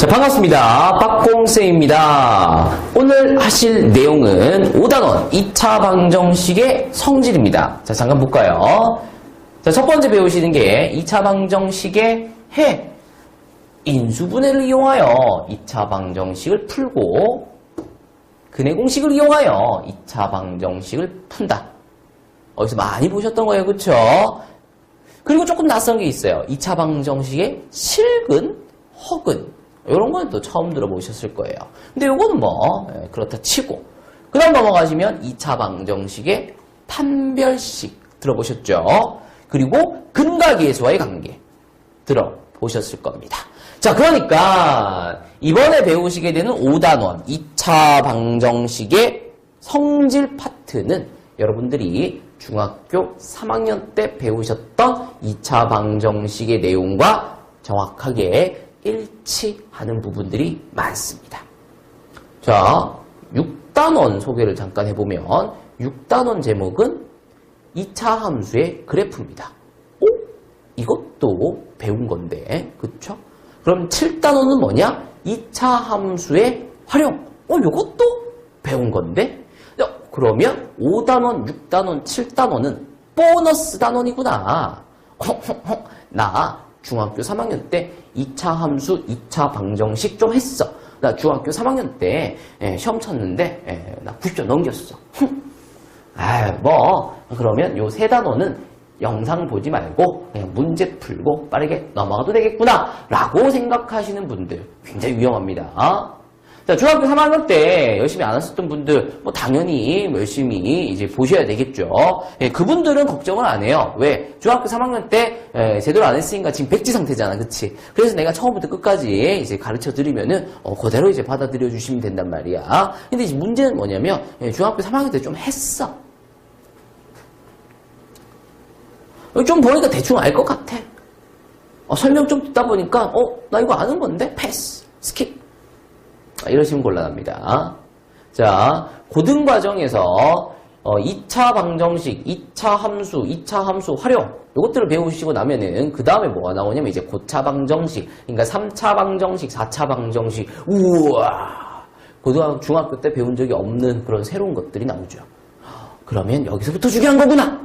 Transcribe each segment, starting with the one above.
자, 반갑습니다. 박공쌤입니다. 오늘 하실 내용은 5단원 2차 방정식의 성질입니다. 자, 잠깐 볼까요? 자, 첫 번째 배우시는 게 2차 방정식의 해. 인수분해를 이용하여 2차 방정식을 풀고 근해 공식을 이용하여 2차 방정식을 푼다. 어디서 많이 보셨던 거예요. 그쵸? 그리고 조금 낯선 게 있어요. 2차 방정식의 실근, 허근. 이런 건 또 처음 들어보셨을 거예요. 근데 요거는 뭐 그렇다 치고 그 다음 넘어가시면 2차 방정식의 판별식 들어보셨죠? 그리고 근각계수와의 관계 들어보셨을 겁니다. 자, 그러니까 이번에 배우시게 되는 5단원 2차 방정식의 성질 파트는 여러분들이 중학교 3학년 때 배우셨던 2차 방정식의 내용과 정확하게 일치하는 부분들이 많습니다. 자, 6단원 소개를 잠깐 해보면 6단원 제목은 2차 함수의 그래프입니다. 이것도 배운 건데, 그쵸? 그럼 7단원은 뭐냐? 2차 함수의 활용. 이것도 배운 건데? 그러면 5단원, 6단원, 7단원은 보너스 단원이구나. 나 중학교 3학년 때 2차 함수, 2차 방정식 좀 했어. 나 중학교 3학년 때 시험 쳤는데 나 90점 넘겼어. 그러면 요 세 단원은 영상 보지 말고 그냥 문제 풀고 빠르게 넘어가도 되겠구나 라고 생각하시는 분들 굉장히 위험합니다. 자, 중학교 3학년 때 열심히 안 하셨던 분들 뭐 당연히 열심히 이제 보셔야 되겠죠. 그분들은 걱정을 안 해요. 왜? 중학교 3학년 때 제대로 안 했으니까 지금 백지 상태잖아. 그치? 그래서 내가 처음부터 끝까지 이제 가르쳐 드리면은 그대로 이제 받아들여 주시면 된단 말이야. 근데 이제 문제는 뭐냐면 중학교 3학년 때 좀 했어. 좀 보니까 대충 알 것 같아. 설명 좀 듣다 보니까 나 이거 아는 건데? 패스, 스킵. 이러시면 곤란합니다. 자, 고등과정에서 2차 방정식, 2차 함수, 2차 함수 활용 이것들을 배우시고 나면은 그 다음에 뭐가 나오냐면 이제 고차 방정식, 그러니까 3차 방정식, 4차 방정식. 우와! 중학교 때 배운 적이 없는 그런 새로운 것들이 나오죠. 그러면 여기서부터 중요한 거구나.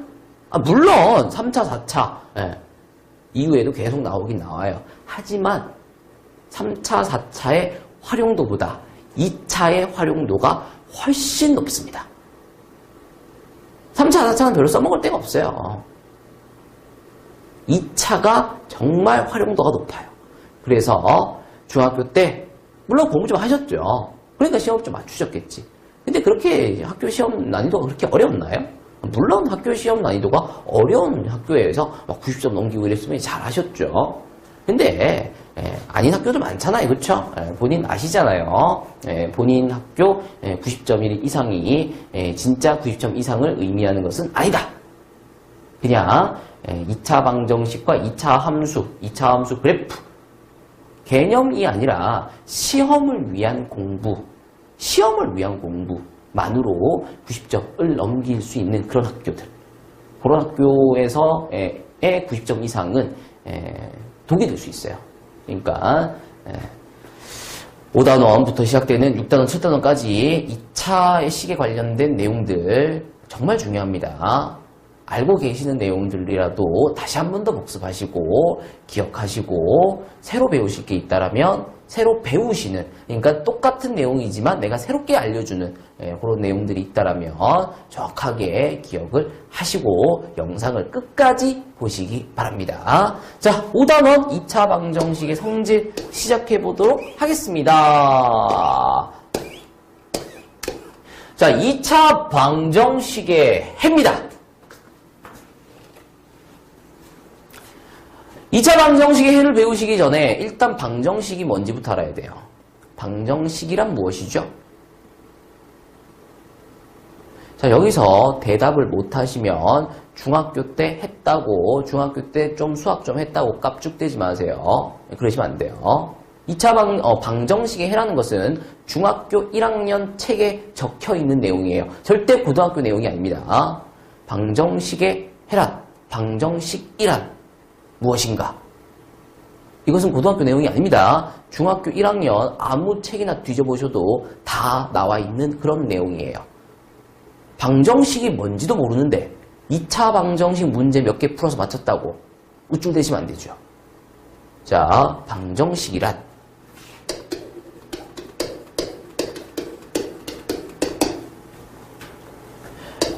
물론 3차, 4차 이후에도 계속 나오긴 나와요. 하지만 3차, 4차의 활용도보다 2차의 활용도가 훨씬 높습니다. 3차, 4차는 별로 써먹을 데가 없어요. 2차가 정말 활용도가 높아요. 그래서 중학교 때 물론 공부 좀 하셨죠. 그러니까 시험 좀 맞추셨겠지. 근데 그렇게 학교 시험 난이도가 그렇게 어려웠나요? 물론 학교 시험 난이도가 어려운 학교에서 90점 넘기고 이랬으면 잘 하셨죠. 근데 아닌 학교도 많잖아요. 그렇죠? 본인 아시잖아요. 본인 학교 90점 이상이 진짜 90점 이상을 의미하는 것은 아니다. 그냥 2차 방정식과 2차 함수, 2차 함수 그래프 개념이 아니라 시험을 위한 공부만으로 90점을 넘길 수 있는 그런 학교들. 그런 학교에서의 90점 이상은 독이 될 수 있어요. 그러니까 5단원부터 시작되는 6단원, 7단원까지 2차의 식에 관련된 내용들 정말 중요합니다. 알고 계시는 내용들이라도 다시 한 번 더 복습하시고 기억하시고 새로 배우실 게 있다라면 새로 배우시는, 그러니까 똑같은 내용이지만 내가 새롭게 알려주는 그런 내용들이 있다라면 정확하게 기억을 하시고 영상을 끝까지 보시기 바랍니다. 자, 5단원 2차 방정식의 성질 시작해 보도록 하겠습니다. 자, 2차 방정식의 해입니다. 2차 방정식의 해를 배우시기 전에 일단 방정식이 뭔지부터 알아야 돼요. 방정식이란 무엇이죠? 자, 여기서 대답을 못하시면 중학교 때 했다고, 중학교 때 좀 수학 좀 했다고 깝죽대지 마세요. 그러시면 안 돼요. 2차 방정식의 해라는 것은 중학교 1학년 책에 적혀있는 내용이에요. 절대 고등학교 내용이 아닙니다. 방정식의 해란, 방정식이란 무엇인가? 이것은 고등학교 내용이 아닙니다. 중학교 1학년 아무 책이나 뒤져보셔도 다 나와 있는 그런 내용이에요. 방정식이 뭔지도 모르는데 2차 방정식 문제 몇 개 풀어서 맞췄다고 우쭐대시면 안 되죠. 자, 방정식이란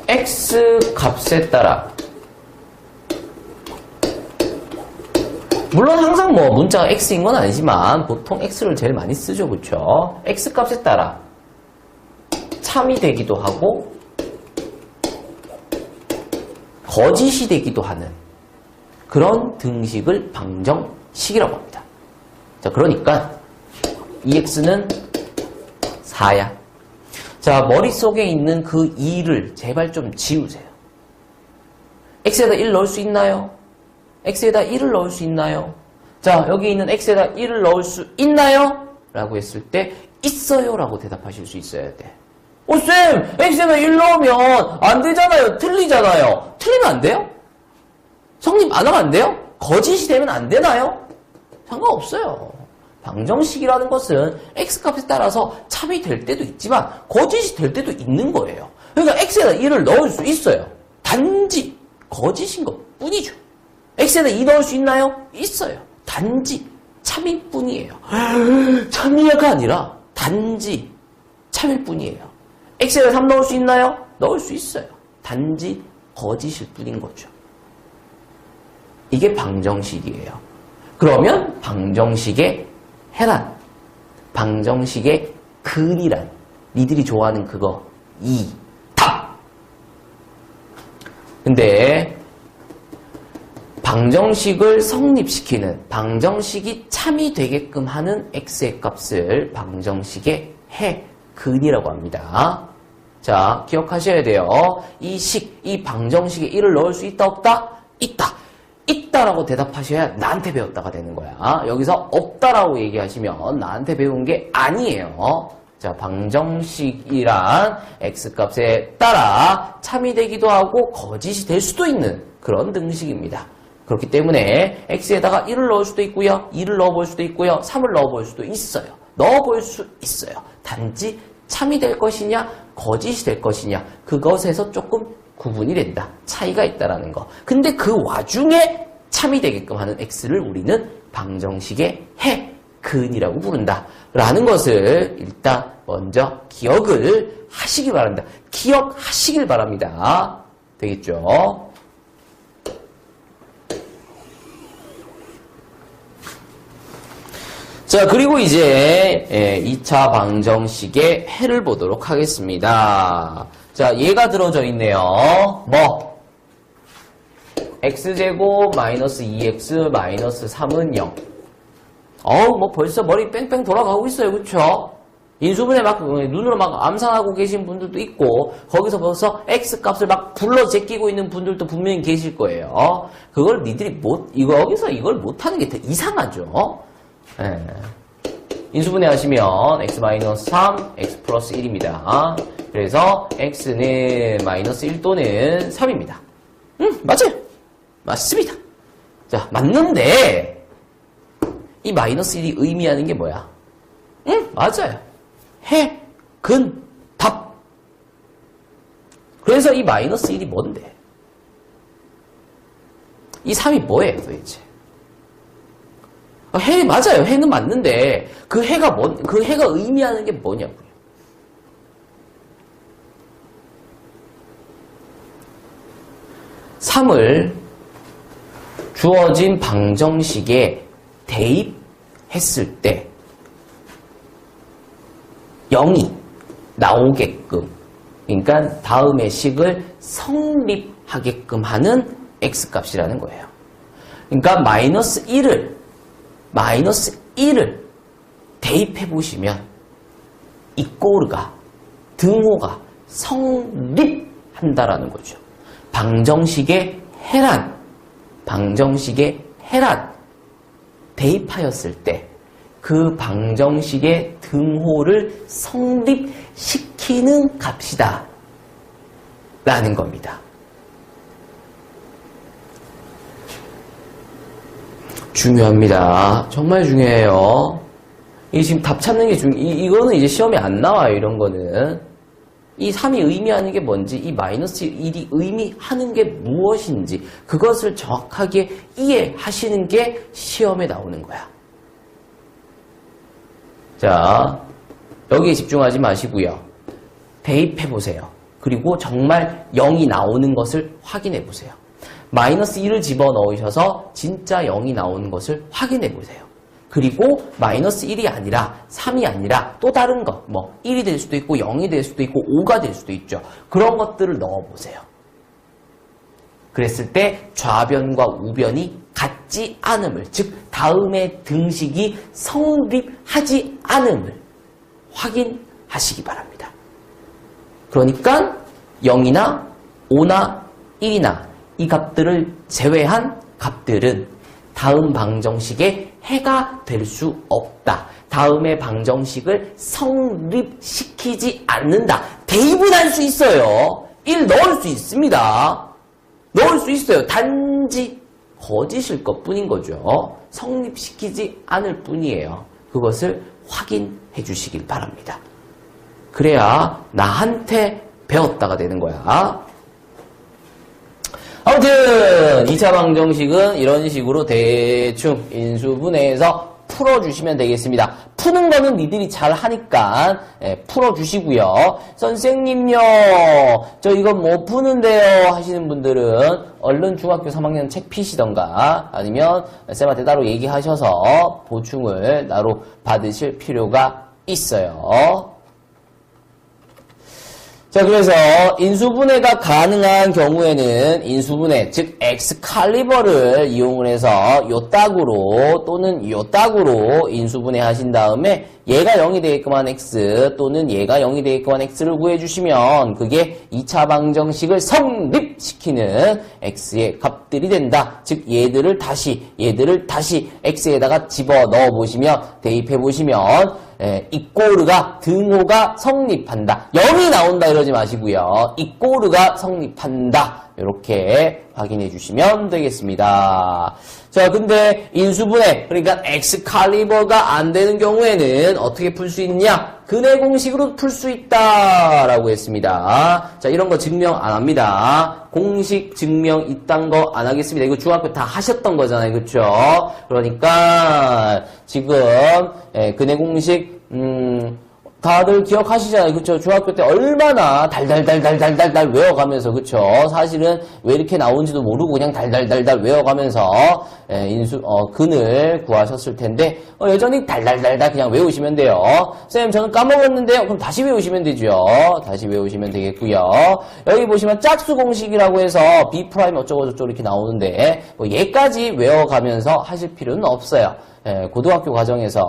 x 값에 따라, 물론 항상 뭐 문자가 x인 건 아니지만 보통 x를 제일 많이 쓰죠. 그쵸? x 값에 따라 참이 되기도 하고 거짓이 되기도 하는 그런 등식을 방정식이라고 합니다. 자, 그러니까 이 x는 4야. 자, 머릿속에 있는 그 2를 제발 좀 지우세요. x에다 1 넣을 수 있나요? x에다 1을 넣을 수 있나요? 자, 여기 있는 x에다 1을 넣을 수 있나요? 라고 했을 때 있어요 라고 대답하실 수 있어야 돼. 쌤! x에다 1 넣으면 안 되잖아요. 틀리잖아요. 틀리면 안 돼요? 성립 안 하면 안 돼요? 거짓이 되면 안 되나요? 상관없어요. 방정식이라는 것은 x값에 따라서 참이 될 때도 있지만 거짓이 될 때도 있는 거예요. 그러니까 x에다 1을 넣을 수 있어요. 단지 거짓인 것 뿐이죠. x에다 2 넣을 수 있나요? 있어요. 단지 참일 뿐이에요. 참이가 아니라 단지 참일 뿐이에요. x에다 3 넣을 수 있나요? 넣을 수 있어요. 단지 거짓일 뿐인 거죠. 이게 방정식이에요. 그러면 방정식의 해란, 방정식의 근이란, 니들이 좋아하는 그거, 답! 근데 방정식을 성립시키는, 방정식이 참이 되게끔 하는 x의 값을 방정식의 근이라고 합니다. 자, 기억하셔야 돼요. 이 방정식에 1을 넣을 수 있다, 없다? 있다. 있다라고 대답하셔야 나한테 배웠다가 되는 거야. 여기서 없다라고 얘기하시면 나한테 배운 게 아니에요. 자, 방정식이란 x값에 따라 참이 되기도 하고 거짓이 될 수도 있는 그런 등식입니다. 그렇기 때문에 x에다가 1을 넣을 수도 있고요. 2를 넣어볼 수도 있고요. 3을 넣어볼 수도 있어요. 넣어볼 수 있어요. 단지 참이 될 것이냐 거짓이 될 것이냐 그것에서 조금 구분이 된다. 차이가 있다라는 거. 근데 그 와중에 참이 되게끔 하는 x를 우리는 방정식의 근이라고 부른다. 라는 것을 일단 먼저 기억을 하시기 바랍니다. 기억하시길 바랍니다. 되겠죠? 자, 그리고 이제 2차 방정식의 해를 보도록 하겠습니다. 자, 얘가 들어져 있네요. 뭐? x제곱 마이너스 2x 마이너스 3은 0. 뭐 벌써 머리 뺑뺑 돌아가고 있어요. 그쵸? 인수분해 막 눈으로 막 암산하고 계신 분들도 있고 거기서 벌써 x값을 막 불러 제끼고 있는 분들도 분명히 계실 거예요. 그걸 니들이 여기서 이걸 못하는 게 더 이상하죠? 네. 인수분해 하시면 x-3, x 플러스 1입니다. 그래서 x는 마이너스 1 또는 3입니다. 맞아요. 맞습니다. 자, 맞는데 이 마이너스 1이 의미하는 게 뭐야? 맞아요. 근, 답. 그래서 이 마이너스 1이 뭔데? 이 3이 뭐예요, 도대체? 맞아요. 해는 맞는데 그 해가 의미하는 게 뭐냐고요. 3을 주어진 방정식에 대입했을 때 0이 나오게끔, 그러니까 다음의 식을 성립하게끔 하는 x값이라는 거예요. 그러니까 마이너스 1을 대입해 보시면 이 꼬르가, 등호가 성립한다라는 거죠. 방정식의 해란 대입하였을 때 그 방정식의 등호를 성립시키는 값이다 라는 겁니다. 중요합니다. 정말 중요해요. 이 지금 답 찾는 게 이거는 이제 시험에 안 나와요, 이런 거는. 이 3이 의미하는 게 뭔지, 이 마이너스 1이 의미하는 게 무엇인지, 그것을 정확하게 이해하시는 게 시험에 나오는 거야. 자, 여기에 집중하지 마시고요. 대입해보세요. 그리고 정말 0이 나오는 것을 확인해보세요. 마이너스 1을 집어넣으셔서 진짜 0이 나오는 것을 확인해보세요. 그리고 마이너스 1이 아니라 3이 아니라 또 다른 것, 뭐 1이 될 수도 있고 0이 될 수도 있고 5가 될 수도 있죠. 그런 것들을 넣어보세요. 그랬을 때 좌변과 우변이 같지 않음을, 즉 다음의 등식이 성립하지 않음을 확인하시기 바랍니다. 그러니까 0이나 5나 1이나 이 값들을 제외한 값들은 다음 방정식에 해가 될 수 없다. 다음의 방정식을 성립시키지 않는다. 대입은 할 수 있어요. 1 넣을 수 있습니다. 넣을 수 있어요. 단지 거짓일 것뿐인 거죠. 성립시키지 않을 뿐이에요. 그것을 확인해 주시길 바랍니다. 그래야 나한테 배웠다가 되는 거야. 아무튼 2차 방정식은 이런 식으로 대충 인수분해해서 풀어주시면 되겠습니다. 푸는 거는 니들이 잘 하니까 풀어주시고요. 선생님요, 저 이거 뭐 푸는데요 하시는 분들은 얼른 중학교 3학년 책 피시던가 아니면 쌤한테 따로 얘기하셔서 보충을 따로 받으실 필요가 있어요. 자, 그래서 인수분해가 가능한 경우에는 인수분해, 즉 엑스칼리버를 이용을 해서 요 딱으로 또는 요 딱으로 인수분해 하신 다음에 얘가 0이 되게끔 한 x 또는 얘가 0이 되게끔 한 x를 구해주시면 그게 2차 방정식을 성립시키는 x의 값들이 된다. 즉 얘들을 다시 x에다가 집어넣어 보시면 대입해 보시면 이꼬르가 등호가 성립한다. 0이 나온다 이러지 마시고요. 이꼬르가 성립한다. 이렇게 확인해 주시면 되겠습니다. 자, 근데 인수분해, 그러니까 엑스칼리버가 안 되는 경우에는 어떻게 풀 수 있냐? 근해 공식으로 풀 수 있다라고 했습니다. 자, 이런 거 증명 안 합니다. 공식 증명 이딴 거 안 하겠습니다. 이거 중학교 다 하셨던 거잖아요. 그렇죠? 그러니까 지금 근해 공식 다들 기억하시잖아요. 그쵸? 중학교 때 얼마나 달달달달달달 외워가면서, 그쵸? 사실은 왜 이렇게 나온지도 모르고 그냥 달달달달 외워가면서, 근을 구하셨을 텐데, 여전히 달달달달 그냥 외우시면 돼요. 쌤, 저는 까먹었는데요. 그럼 다시 외우시면 되죠. 다시 외우시면 되겠고요. 여기 보시면 짝수 공식이라고 해서 B' 어쩌고저쩌고 이렇게 나오는데, 뭐 얘까지 외워가면서 하실 필요는 없어요. 고등학교 과정에서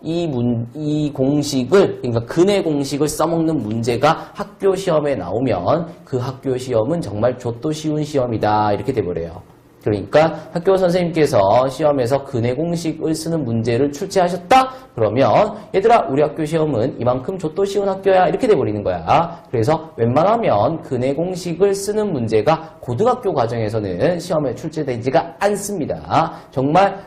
이 공식을, 그러니까 근해 공식을 써먹는 문제가 학교 시험에 나오면 그 학교 시험은 정말 좆도 쉬운 시험이다 이렇게 돼버려요. 그러니까 학교 선생님께서 시험에서 근해 공식을 쓰는 문제를 출제하셨다? 그러면 얘들아 우리 학교 시험은 이만큼 좆도 쉬운 학교야 이렇게 돼버리는 거야. 그래서 웬만하면 근해 공식을 쓰는 문제가 고등학교 과정에서는 시험에 출제되지가 않습니다. 정말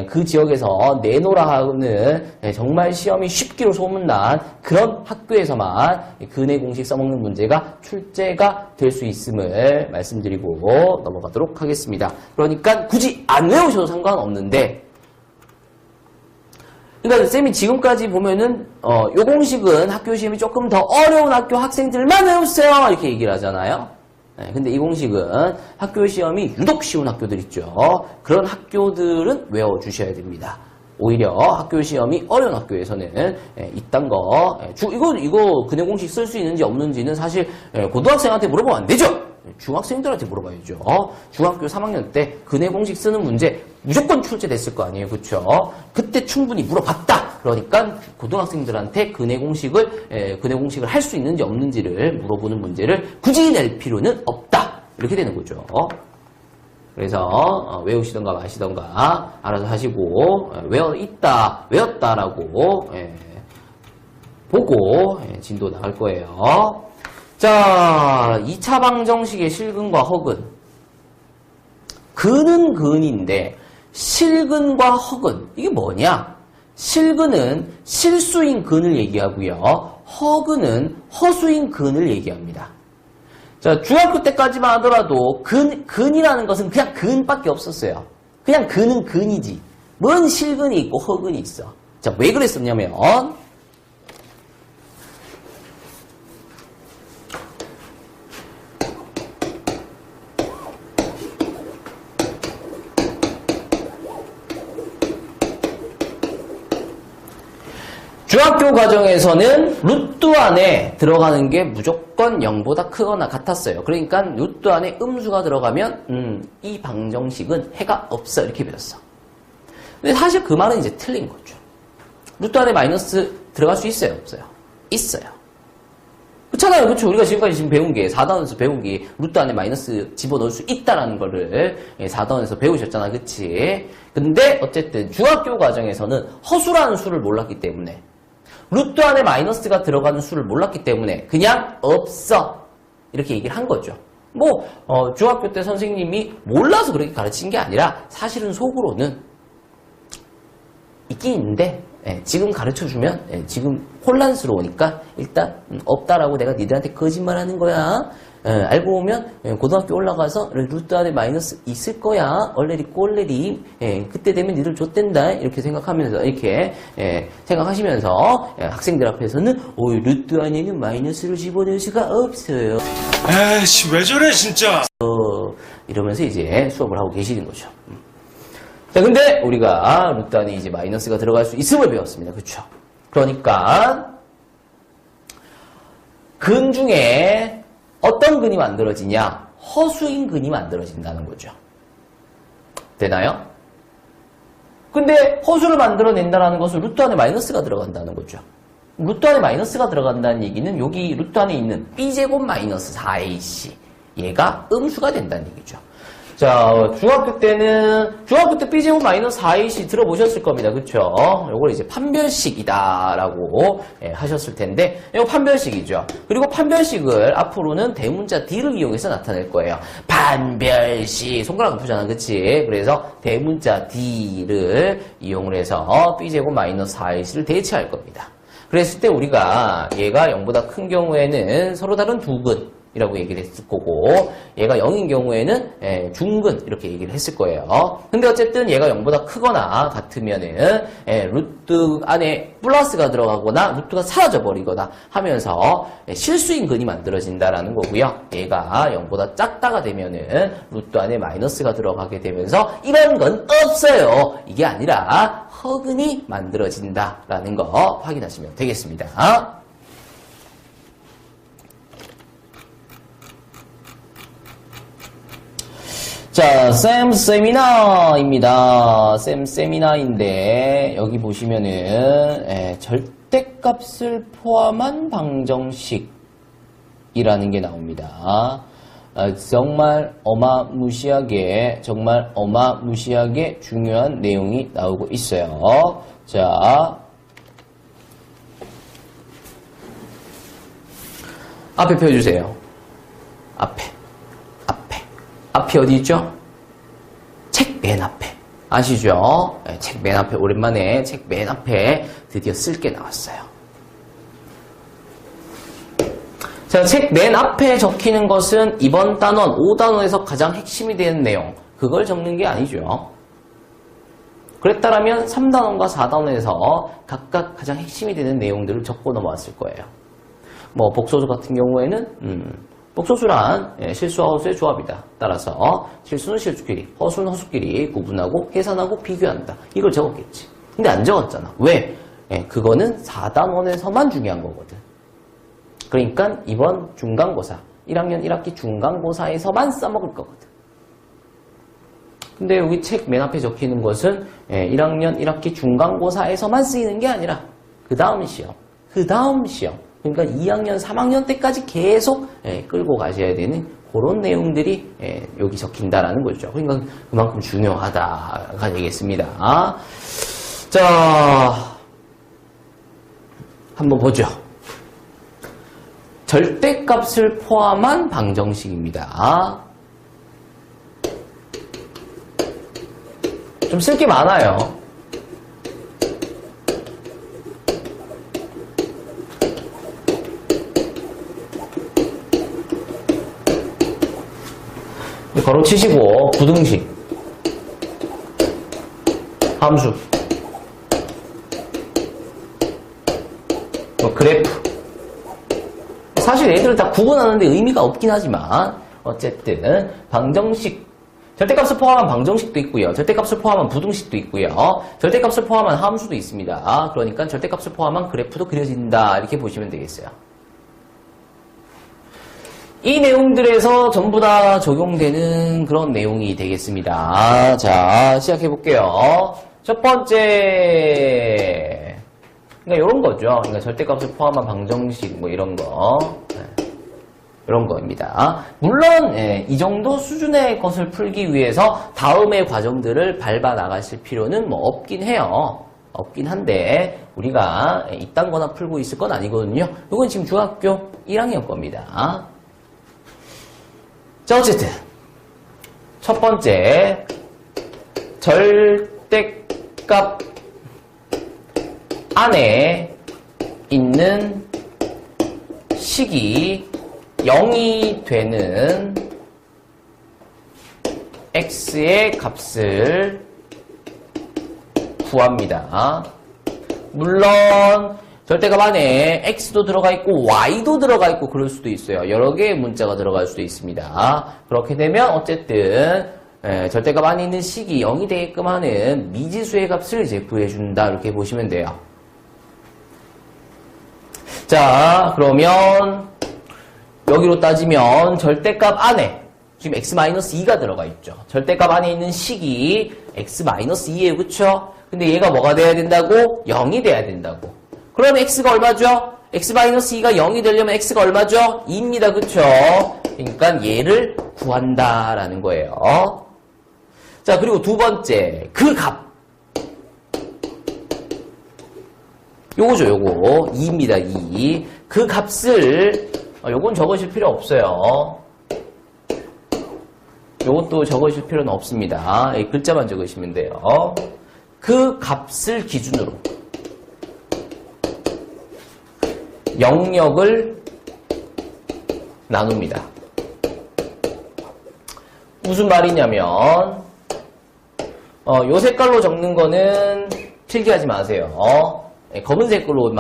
그 지역에서 내노라 하는 정말 시험이 쉽기로 소문난 그런 학교에서만 근해 공식 써먹는 문제가 출제가 될 수 있음을 말씀드리고 넘어가도록 하겠습니다. 그러니까 굳이 안 외우셔도 상관없는데, 그러니까 쌤이 지금까지 보면은 요 공식은 학교 시험이 조금 더 어려운 학교 학생들만 외우세요 이렇게 얘기를 하잖아요. 근데 이 공식은 학교 시험이 유독 쉬운 학교들 있죠. 그런 학교들은 외워주셔야 됩니다. 오히려 학교 시험이 어려운 학교에서는 이딴 거 이거 근해 공식 쓸 수 있는지 없는지는 사실 고등학생한테 물어보면 안 되죠. 중학생들한테 물어봐야죠. 중학교 3학년 때 근해 공식 쓰는 문제 무조건 출제됐을 거 아니에요. 그렇죠? 그때 충분히 물어봤다. 그러니까 고등학생들한테 근해 공식을 할 수 있는지 없는지를 물어보는 문제를 굳이 낼 필요는 없다. 이렇게 되는 거죠. 그래서 외우시던가 마시던가 알아서 하시고 외웠다라고 보고 진도 나갈 거예요. 자, 2차 방정식의 실근과 허근. 근은 근인데 실근과 허근. 이게 뭐냐? 실근은 실수인 근을 얘기하고요. 허근은 허수인 근을 얘기합니다. 자, 중학교 때까지만 하더라도 근이라는 것은 그냥 근밖에 없었어요. 그냥 근은 근이지. 뭔 실근이 있고 허근이 있어. 자, 왜 그랬었냐면 중학교 과정에서는 루트 안에 들어가는 게 무조건 0보다 크거나 같았어요. 그러니까 루트 안에 음수가 들어가면 이 방정식은 해가 없어 이렇게 배웠어. 근데 사실 그 말은 이제 틀린 거죠. 루트 안에 마이너스 들어갈 수 있어요? 없어요? 있어요. 그렇잖아요. 그렇죠? 우리가 지금까지 지금 배운 게 4단원에서 배운 게 루트 안에 마이너스 집어넣을 수 있다라는 거를 4단원에서 배우셨잖아. 그치? 근데 어쨌든 중학교 과정에서는 허수라는 수를 몰랐기 때문에 루트 안에 마이너스가 들어가는 수를 몰랐기 때문에 그냥 없어 이렇게 얘기를 한 거죠. 중학교 때 선생님이 몰라서 그렇게 가르친 게 아니라 사실은 속으로는 있긴 있는데 지금 가르쳐주면 지금 혼란스러우니까 일단 없다라고 내가 니들한테 거짓말하는 거야. 알고 보면 고등학교 올라가서 루트 안에 마이너스 있을 거야. 얼레리 꼴레리. 그때 되면 니들 좆된다. 이렇게 생각하면서 이렇게 생각하시면서 학생들 앞에서는 루트 안에는 마이너스를 집어넣을 수가 없어요. 에이씨 왜 저래 진짜. 이러면서 이제 수업을 하고 계시는 거죠. 자, 근데 우리가 루트 안에 이제 마이너스가 들어갈 수 있음을 배웠습니다. 그렇죠? 그러니까 근 중에 어떤 근이 만들어지냐? 허수인 근이 만들어진다는 거죠. 되나요? 근데 허수를 만들어낸다는 것은 루트 안에 마이너스가 들어간다는 거죠. 루트 안에 마이너스가 들어간다는 얘기는 여기 루트 안에 있는 b제곱 마이너스 4ac 얘가 음수가 된다는 얘기죠. 자, 중학교 때 b제곱 마이너스 4ac 들어보셨을 겁니다. 그쵸? 요걸 이제 판별식이다라고 하셨을 텐데, 이거 판별식이죠. 그리고 판별식을 앞으로는 대문자 D를 이용해서 나타낼 거예요. 판별식. 손가락 아프잖아. 그치? 그래서 대문자 D를 이용을 해서 b제곱 마이너스 4ac를 대체할 겁니다. 그랬을 때 우리가 얘가 0보다 큰 경우에는 서로 다른 두 근. 이라고 얘기를 했을 거고 얘가 0인 경우에는 중근 이렇게 얘기를 했을 거예요. 근데 어쨌든 얘가 0보다 크거나 같으면은 루트 안에 플러스가 들어가거나 루트가 사라져 버리거나 하면서 실수인 근이 만들어진다라는 거고요. 얘가 0보다 작다가 되면은 루트 안에 마이너스가 들어가게 되면서 이런 건 없어요. 이게 아니라 허근이 만들어진다라는 거 확인하시면 되겠습니다. 자, 세미나입니다. 세미나인데 여기 보시면은 절대값을 포함한 방정식이라는 게 나옵니다. 정말 어마무시하게 중요한 내용이 나오고 있어요. 자, 앞에 펴주세요. 앞이 어디 있죠? 책 맨 앞에. 아시죠? 책 맨 앞에, 오랜만에 책 맨 앞에 드디어 쓸 게 나왔어요. 자, 책 맨 앞에 적히는 것은 이번 단원, 5단원에서 가장 핵심이 되는 내용. 그걸 적는 게 아니죠. 그랬다면 3단원과 4단원에서 각각 가장 핵심이 되는 내용들을 적고 넘어왔을 거예요. 복소수 같은 경우에는, 복소수란 실수와 허수의 조합이다. 따라서 실수는 실수끼리, 허수는 허수끼리 구분하고 계산하고 비교한다. 이걸 적었겠지. 근데 안 적었잖아. 왜? 그거는 4단원에서만 중요한 거거든. 그러니까 이번 중간고사, 1학년 1학기 중간고사에서만 써먹을 거거든. 근데 여기 책 맨 앞에 적히는 것은 1학년 1학기 중간고사에서만 쓰이는 게 아니라 그 다음 시험. 그러니까 2학년, 3학년 때까지 계속 끌고 가셔야 되는 그런 내용들이 여기 적힌다라는 거죠. 그러니까 그만큼 중요하다가 되겠습니다. 자, 한번 보죠. 절대값을 포함한 방정식입니다. 좀 쓸 게 많아요. 걸어 치시고 부등식 함수 그래프 사실 얘들을 다 구분하는데 의미가 없긴 하지만 어쨌든 방정식 절대값을 포함한 방정식도 있고요. 절대값을 포함한 부등식도 있고요. 절대값을 포함한 함수도 있습니다. 그러니까 절대값을 포함한 그래프도 그려진다 이렇게 보시면 되겠어요. 이 내용들에서 전부 다 적용되는 그런 내용이 되겠습니다. 자, 시작해 볼게요. 첫 번째, 그러니까 이런 거죠. 그러니까 절대값을 포함한 방정식 뭐 이런 거, 이런 거입니다. 물론 이 정도 수준의 것을 풀기 위해서 다음의 과정들을 밟아 나가실 필요는 뭐 없긴 해요. 없긴 한데 우리가 이딴 거나 풀고 있을 건 아니거든요. 이건 지금 중학교 1학년 겁니다. 자, 어쨌든 첫 번째 절대값 안에 있는 식이 0이 되는 x의 값을 구합니다. 물론 절대값 안에 x도 들어가 있고 y도 들어가 있고 그럴 수도 있어요. 여러 개의 문자가 들어갈 수도 있습니다. 그렇게 되면 어쨌든 절대값 안에 있는 식이 0이 되게끔 하는 미지수의 값을 이제 구해준다 이렇게 보시면 돼요. 자, 그러면 여기로 따지면 절대값 안에 지금 x-2가 들어가 있죠. 절대값 안에 있는 식이 x-2예요. 그쵸? 근데 얘가 뭐가 돼야 된다고? 0이 돼야 된다고. 그럼 x가 얼마죠? x-2가 0이 되려면 x가 얼마죠? 2입니다. 그쵸? 그러니까 얘를 구한다라는 거예요. 자, 그리고 두 번째 그 값. 요거죠. 요거 2입니다. 2. 그 값을 요건 적으실 필요 없어요. 요것도 적으실 필요는 없습니다. 글자만 적으시면 돼요. 그 값을 기준으로 영역을 나눕니다. 무슨 말이냐면 요 색깔로 적는 거는 필기하지 마세요. 검은색으로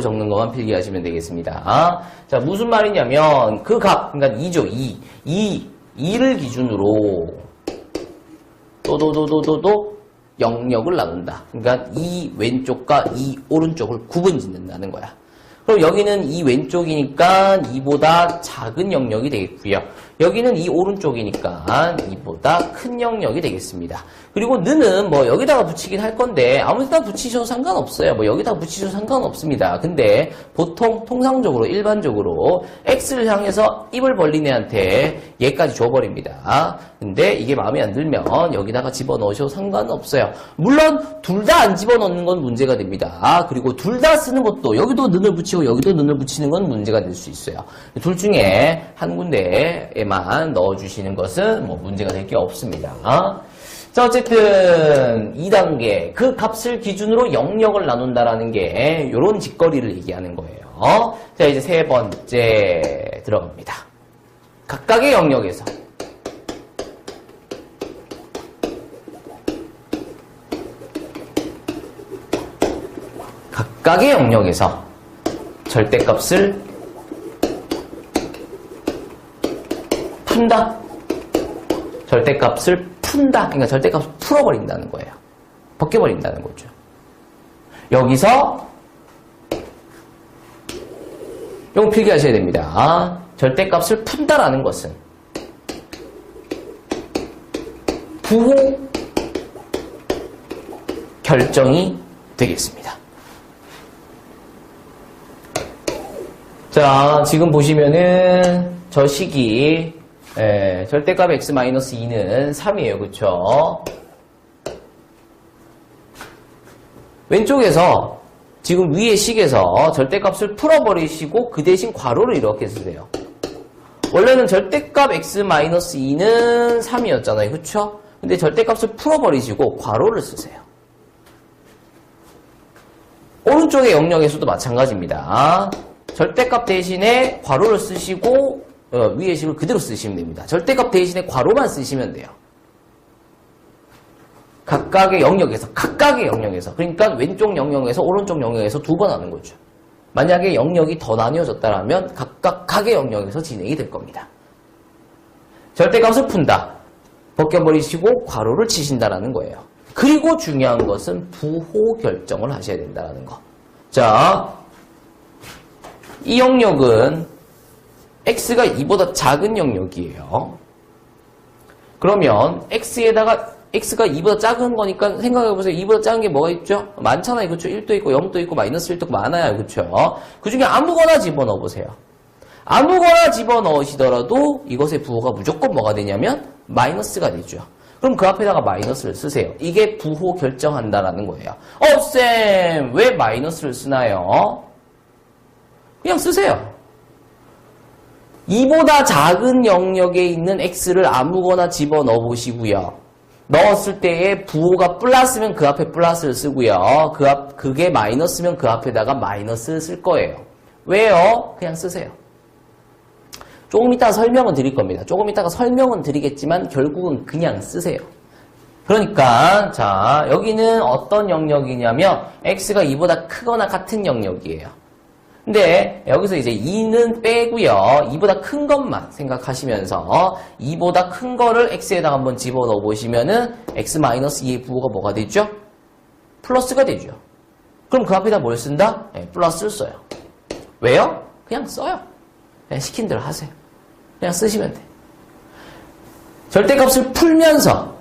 적는 것만 필기하시면 되겠습니다. 자, 무슨 말이냐면 그 값, 그러니까 2죠. 2를 기준으로 또 영역을 나눈다. 그러니까 이 왼쪽과 이 오른쪽을 구분 짓는다는 거야. 그럼 여기는 이 왼쪽이니까 이보다 작은 영역이 되겠고요. 여기는 이 오른쪽이니까 이보다 큰 영역이 되겠습니다. 그리고 는은 뭐 여기다가 붙이긴 할 건데 아무 데나 붙이셔도 상관없어요. 뭐 여기다가 붙이셔도 상관없습니다. 근데 보통 통상적으로 일반적으로 x를 향해서 입을 벌린 애한테 얘까지 줘버립니다. 근데 이게 마음에 안 들면 여기다가 집어넣으셔도 상관없어요. 물론 둘 다 안 집어넣는 건 문제가 됩니다. 그리고 둘 다 쓰는 것도 여기도 는을 붙이고 여기도 는을 붙이는 건 문제가 될 수 있어요. 둘 중에 한 군데에만 넣어주시는 것은 뭐 문제가 될 게 없습니다. 자, 어쨌든 2단계 그 값을 기준으로 영역을 나눈다라는 게 이런 짓거리를 얘기하는 거예요. 자, 이제 세 번째 들어갑니다. 각각의 영역에서 절대값을 푼다. 절대값을 푼다. 그러니까 절대값을 풀어버린다는 거예요. 벗겨버린다는 거죠. 여기서 이거 필기하셔야 됩니다. 절대값을 푼다라는 것은 부호 결정이 되겠습니다. 자, 지금 보시면은 저 식이 절대값 x-2는 3이에요. 그쵸? 왼쪽에서 지금 위의 식에서 절대값을 풀어버리시고 그 대신 괄호를 이렇게 쓰세요. 원래는 절대값 x-2는 3이었잖아요. 그쵸? 근데 절대값을 풀어버리시고 괄호를 쓰세요. 오른쪽의 영역에서도 마찬가지입니다. 절대값 대신에 괄호를 쓰시고 위의 식을 그대로 쓰시면 됩니다. 절대값 대신에 괄호만 쓰시면 돼요. 각각의 영역에서 그러니까 왼쪽 영역에서 오른쪽 영역에서 두 번 하는 거죠. 만약에 영역이 더 나뉘어졌다면 각각 각의 영역에서 진행이 될 겁니다. 절대값을 푼다. 벗겨버리시고 괄호를 치신다라는 거예요. 그리고 중요한 것은 부호 결정을 하셔야 된다는 거. 자, 이 영역은 x가 2보다 작은 영역이에요. 그러면 x에다가 x가 2보다 작은 거니까 생각해보세요. 2보다 작은 게 뭐가 있죠? 많잖아요. 그렇죠? 1도 있고 0도 있고 마이너스 1도 많아요. 그렇죠? 그 중에 아무거나 집어넣어보세요. 아무거나 집어넣으시더라도 이것의 부호가 무조건 뭐가 되냐면 마이너스가 되죠. 그럼 그 앞에다가 마이너스를 쓰세요. 이게 부호 결정한다라는 거예요. 쌤, 왜 마이너스를 쓰나요? 그냥 쓰세요. 2보다 작은 영역에 있는 x를 아무거나 집어넣어 보시고요. 넣었을 때에 부호가 플러스면 그 앞에 플러스를 쓰고요. 그게 마이너스면 그 앞에다가 마이너스를 쓸 거예요. 왜요? 그냥 쓰세요. 조금 이따가 설명은 드릴 겁니다. 조금 이따가 설명은 드리겠지만 결국은 그냥 쓰세요. 그러니까 자, 여기는 어떤 영역이냐면 x가 2보다 크거나 같은 영역이에요. 근데 여기서 이제 2는 빼고요. 2보다 큰 것만 생각하시면서 2보다 큰 거를 x에다가 한번 집어넣어 보시면은 x-2의 부호가 뭐가 되죠? 플러스가 되죠. 그럼 그 앞에다 뭘 쓴다? 네, 플러스를 써요. 왜요? 그냥 써요. 그냥 시킨 대로 하세요. 그냥 쓰시면 돼. 절대값을 풀면서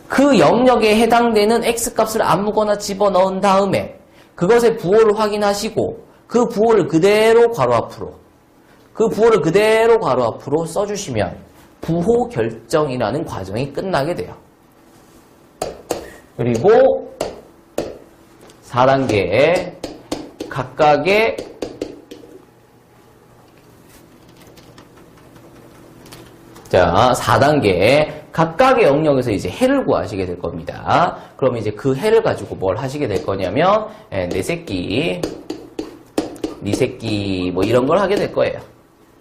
그 영역에 해당되는 x값을 아무거나 집어넣은 다음에 그것의 부호를 확인하시고 그 부호를 그대로 괄호 앞으로 써주시면 부호 결정이라는 과정이 끝나게 돼요. 그리고 4단계 각각의 자, 4단계 각각의 영역에서 이제 해를 구하시게 될 겁니다. 그럼 이제 그 해를 가지고 뭘 하시게 될 거냐면 내 새끼 네 새끼 뭐 이런 걸 하게 될 거예요.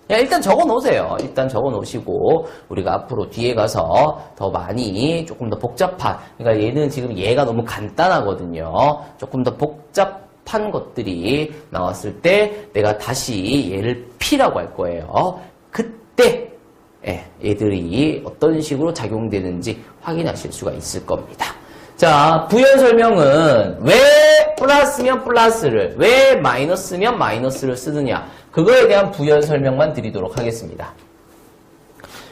그냥 일단 적어 놓으세요. 일단 적어 놓으시고 우리가 앞으로 뒤에 가서 더 많이 조금 더 복잡한, 그러니까 얘는 지금 얘가 너무 간단하거든요. 조금 더 복잡한 것들이 나왔을 때 내가 다시 얘를 P라고 할 거예요. 그때 얘들이 어떤 식으로 작용되는지 확인하실 수가 있을 겁니다. 자, 부연 설명은 왜 플러스면 플러스를, 왜 마이너스면 마이너스를 쓰느냐, 그거에 대한 부연 설명만 드리도록 하겠습니다.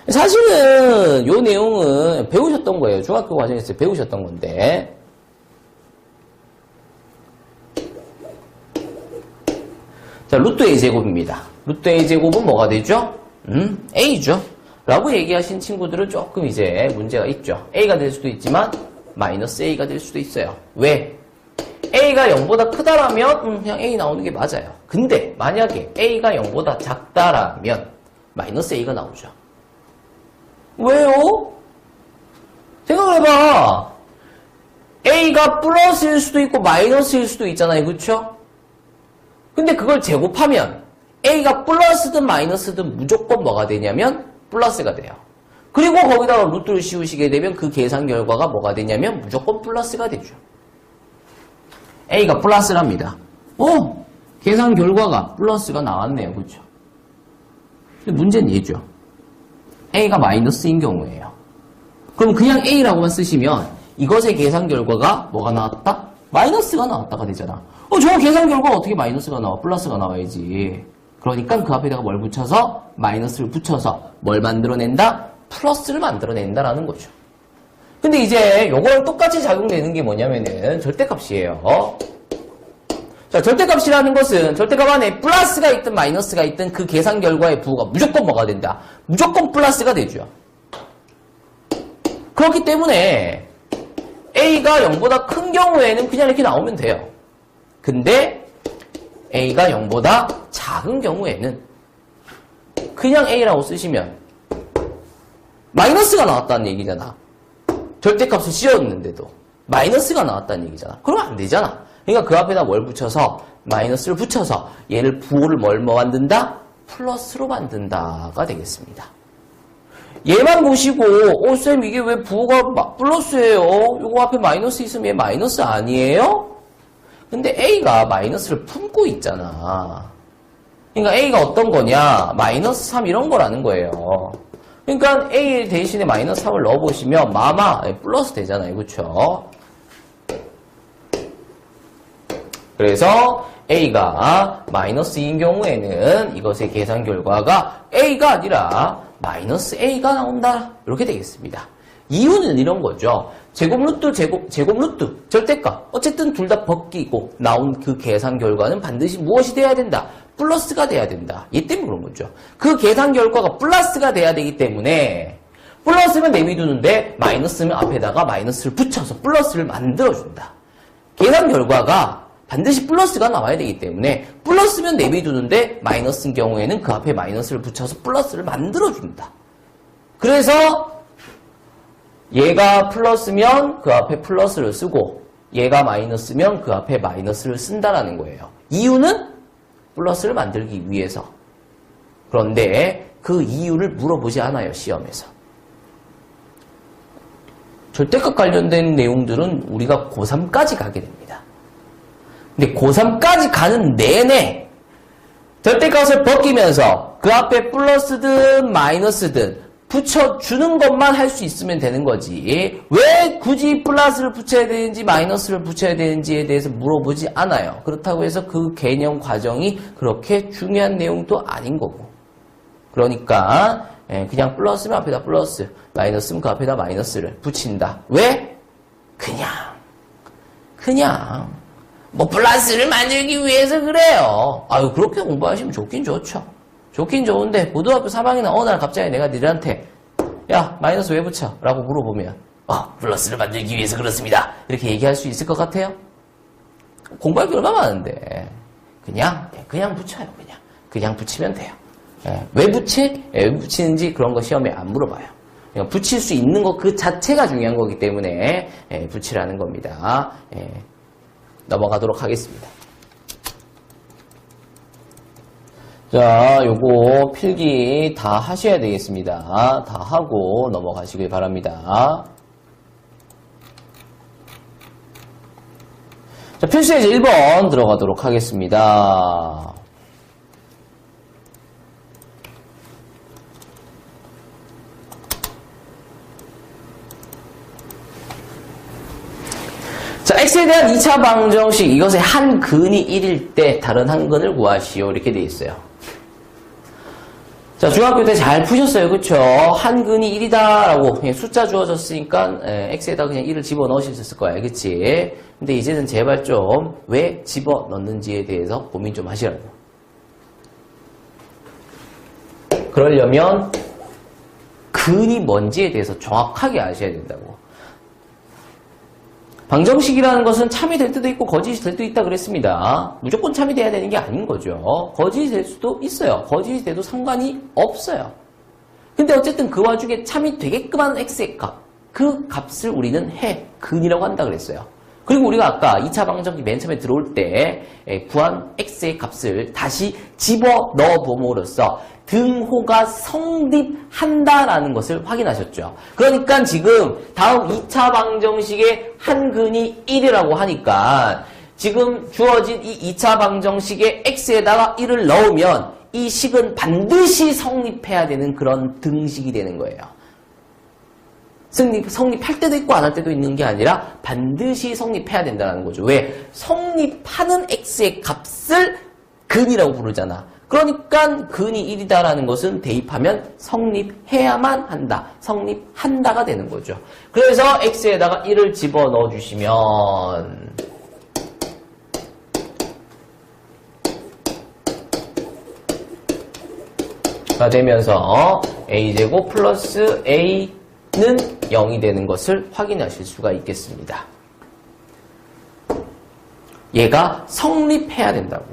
사실은 요 내용은 배우셨던 거예요. 중학교 과정에서 배우셨던 건데. 자, 루트 A 제곱입니다. 루트 A 제곱은 뭐가 되죠? A죠. 라고 얘기하신 친구들은 조금 이제 문제가 있죠. A가 될 수도 있지만 마이너스 A가 될 수도 있어요. 왜? A가 0보다 크다라면 그냥 A 나오는 게 맞아요. 근데 만약에 A가 0보다 작다라면 마이너스 A가 나오죠. 왜요? 생각을 해봐. A가 플러스일 수도 있고 마이너스일 수도 있잖아요. 그렇죠? 근데 그걸 제곱하면 A가 플러스든 마이너스든 무조건 뭐가 되냐면 플러스가 돼요. 그리고 거기다가 루트를 씌우시게 되면 그 계산 결과가 뭐가 되냐면 무조건 플러스가 되죠. A가 플러스랍니다. 계산 결과가 플러스가 나왔네요. 그렇죠? 근데 문제는 얘죠. A가 마이너스인 경우에요. 그럼 그냥 A라고만 쓰시면 이것의 계산 결과가 뭐가 나왔다? 마이너스가 나왔다가 되잖아. 저 계산 결과가 어떻게 마이너스가 나와? 플러스가 나와야지. 그러니까 그 앞에다가 뭘 붙여서? 마이너스를 붙여서 뭘 만들어낸다? 플러스를 만들어낸다라는 거죠. 근데 이제 요거랑 똑같이 작용되는 게 뭐냐면은 절대값이에요. 자, 절대값이라는 것은 절대값 안에 플러스가 있든 마이너스가 있든 그 계산 결과의 부호가 무조건 뭐가 된다? 무조건 플러스가 되죠. 그렇기 때문에 A가 0보다 큰 경우에는 그냥 이렇게 나오면 돼요. 근데 A가 0보다 작은 경우에는 그냥 A라고 쓰시면 마이너스가 나왔다는 얘기잖아. 절대값을 씌웠는데도 마이너스가 나왔다는 얘기잖아. 그러면 안 되잖아. 그러니까 그 앞에다 뭘 붙여서 마이너스를 붙여서 얘를 부호를 뭘 만든다? 플러스로 만든다가 되겠습니다. 얘만 보시고 쌤 이게 왜 부호가 플러스예요? 요거 앞에 마이너스 있으면 얘 마이너스 아니에요? 근데 A가 마이너스를 품고 있잖아. 그러니까 A가 어떤 거냐? 마이너스 3 이런 거라는 거예요. 그러니까 A 대신에 마이너스 3을 넣어보시면 마마 플러스 되잖아요. 그렇죠? 그래서 A가 마이너스 2인 경우에는 이것의 계산 결과가 A가 아니라 마이너스 A가 나온다. 이렇게 되겠습니다. 이유는 이런 거죠. 제곱 루트, 제곱 루트, 절대값. 어쨌든 둘 다 벗기고 나온 그 계산 결과는 반드시 무엇이 돼야 된다? 플러스가 돼야 된다. 얘 때문에 그런 거죠. 그 계산 결과가 플러스가 돼야 되기 때문에 플러스면 내비두는데 마이너스면 앞에다가 마이너스를 붙여서 플러스를 만들어준다. 계산 결과가 반드시 플러스가 나와야 되기 때문에 플러스면 내비두는데 마이너스인 경우에는 그 앞에 마이너스를 붙여서 플러스를 만들어준다. 그래서 얘가 플러스면 그 앞에 플러스를 쓰고 얘가 마이너스면 그 앞에 마이너스를 쓴다라는 거예요. 이유는 플러스를 만들기 위해서. 그런데 그 이유를 물어보지 않아요, 시험에서. 절대값 관련된 내용들은 우리가 고3까지 가게 됩니다. 근데 고3까지 가는 내내 절대값을 벗기면서 그 앞에 플러스든 마이너스든 붙여주는 것만 할 수 있으면 되는 거지. 왜 굳이 플러스를 붙여야 되는지 마이너스를 붙여야 되는지에 대해서 물어보지 않아요. 그렇다고 해서 그 개념 과정이 그렇게 중요한 내용도 아닌 거고. 그러니까 그냥 플러스면 앞에다 플러스, 마이너스면 그 앞에다 마이너스를 붙인다. 왜? 그냥 뭐 플러스를 만들기 위해서 그래요. 아유 그렇게 공부하시면 좋긴 좋죠. 좋긴 좋은데 고등학교 3학년 어느 날 갑자기 내가 니들한테 야 마이너스 왜 붙여? 라고 물어보면 플러스를 만들기 위해서 그렇습니다. 이렇게 얘기할 수 있을 것 같아요? 공부할 게 얼마나 많은데 그냥 붙여요. 그냥 붙이면 돼요. 왜 붙이는지 그런 거 시험에 안 물어봐요. 그냥 붙일 수 있는 것 그 자체가 중요한 거기 때문에 붙이라는 겁니다. 넘어가도록 하겠습니다. 자, 요거 필기 다 하셔야 되겠습니다. 다 하고 넘어가시길 바랍니다. 자, 필수예제 1번 들어가도록 하겠습니다. 자, x에 대한 2차 방정식, 이것의 한 근이 1일 때 다른 한 근을 구하시오. 이렇게 되어 있어요. 자, 중학교 때 잘 푸셨어요. 그쵸? 한 근이 1이다 라고 그냥 숫자 주어졌으니까 x에다 그냥 1을 집어넣으셨을 거야. 그치? 근데 이제는 제발 좀 왜 집어넣는지에 대해서 고민 좀 하시라고. 그러려면 근이 뭔지에 대해서 정확하게 아셔야 된다고. 방정식이라는 것은 참이 될 때도 있고 거짓이 될 때도 있다 그랬습니다. 무조건 참이 돼야 되는 게 아닌 거죠. 거짓이 될 수도 있어요. 거짓이 돼도 상관이 없어요. 근데 어쨌든 그 와중에 참이 되게끔 하는 x의 값, 그 값을 우리는 근이라고 한다 그랬어요. 그리고 우리가 아까 2차 방정식 맨 처음에 들어올 때 구한 x의 값을 다시 집어넣어 봄으로써 등호가 성립한다라는 것을 확인하셨죠. 그러니까 지금 다음 2차 방정식의 한 근이 1이라고 하니까 지금 주어진 이 2차 방정식의 x에다가 1을 넣으면 이 식은 반드시 성립해야 되는 그런 등식이 되는 거예요. 성립할 때도 있고 안 할 때도 있는 게 아니라 반드시 성립해야 된다는 거죠. 왜? 성립하는 x의 값을 근이라고 부르잖아. 그러니까 근이 1이다라는 것은 대입하면 성립해야만 한다. 성립한다가 되는 거죠. 그래서 x에다가 1을 집어넣어 주시면 가 되면서 a제곱 플러스 a는 0이 되는 것을 확인하실 수가 있겠습니다. 얘가 성립해야 된다고.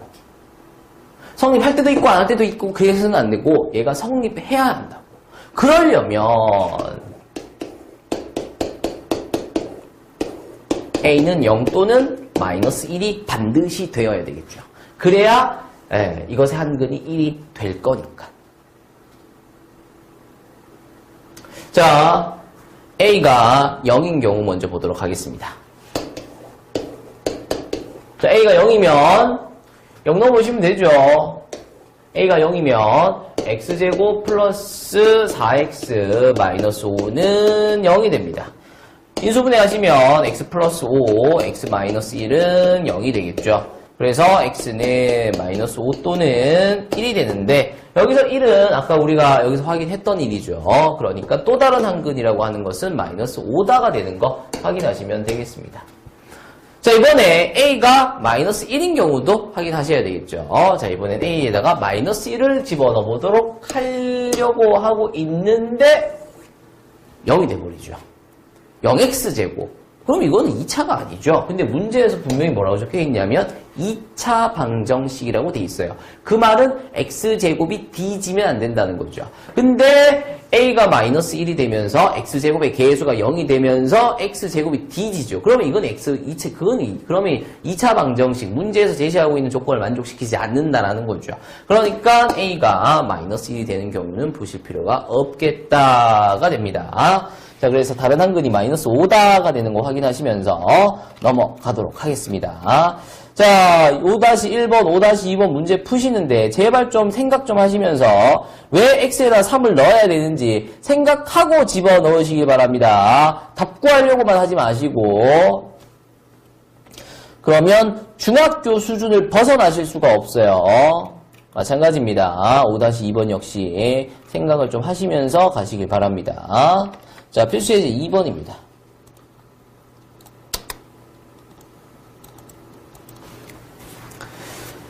성립할 때도 있고 안 할 때도 있고 그래서는 안 되고 얘가 성립해야 한다고. 그러려면 a는 0 또는 마이너스 1이 반드시 되어야 되겠죠. 그래야 이것의 한근이 1이 될 거니까. 자, a가 0인 경우 먼저 보도록 하겠습니다. 자, a가 0이면 0 넣어보시면 되죠. a가 0이면 x제곱 플러스 4x 마이너스 5는 0이 됩니다. 인수분해 하시면 x 플러스 5, x 마이너스 1은 0이 되겠죠. 그래서 x는 마이너스 5 또는 1이 되는데 여기서 1은 아까 우리가 여기서 확인했던 1이죠. 그러니까 또 다른 한근이라고 하는 것은 마이너스 5다가 되는 거 확인하시면 되겠습니다. 자, 이번에 a가 마이너스 1인 경우도 확인하셔야 되겠죠. 자, 이번엔 a에다가 마이너스 1을 집어넣어 보도록 하려고 하고 있는데 0이 돼버리죠. 0x제곱. 그럼 이거는 2차가 아니죠. 근데 문제에서 분명히 뭐라고 적혀있냐면 2차 방정식이라고 돼 있어요. 그 말은 x제곱이 d지면 안 된다는 거죠. 근데 a가 마이너스 1이 되면서 x제곱의 개수가 0이 되면서 x제곱이 d지죠. 그러면 이건 그러면 2차 방정식, 문제에서 제시하고 있는 조건을 만족시키지 않는다라는 거죠. 그러니까 a가 마이너스 1이 되는 경우는 보실 필요가 없겠다가 됩니다. 자, 그래서 다른 한근이 마이너스 5다가 되는 거 확인하시면서 넘어가도록 하겠습니다. 자, 5-1번, 5-2번 문제 푸시는데 제발 좀 생각 좀 하시면서 왜 x에다 3을 넣어야 되는지 생각하고 집어넣으시기 바랍니다. 답 구하려고만 하지 마시고. 그러면 중학교 수준을 벗어나실 수가 없어요. 마찬가지입니다. 5-2번 역시 생각을 좀 하시면서 가시길 바랍니다. 자, 필수예제 2번입니다.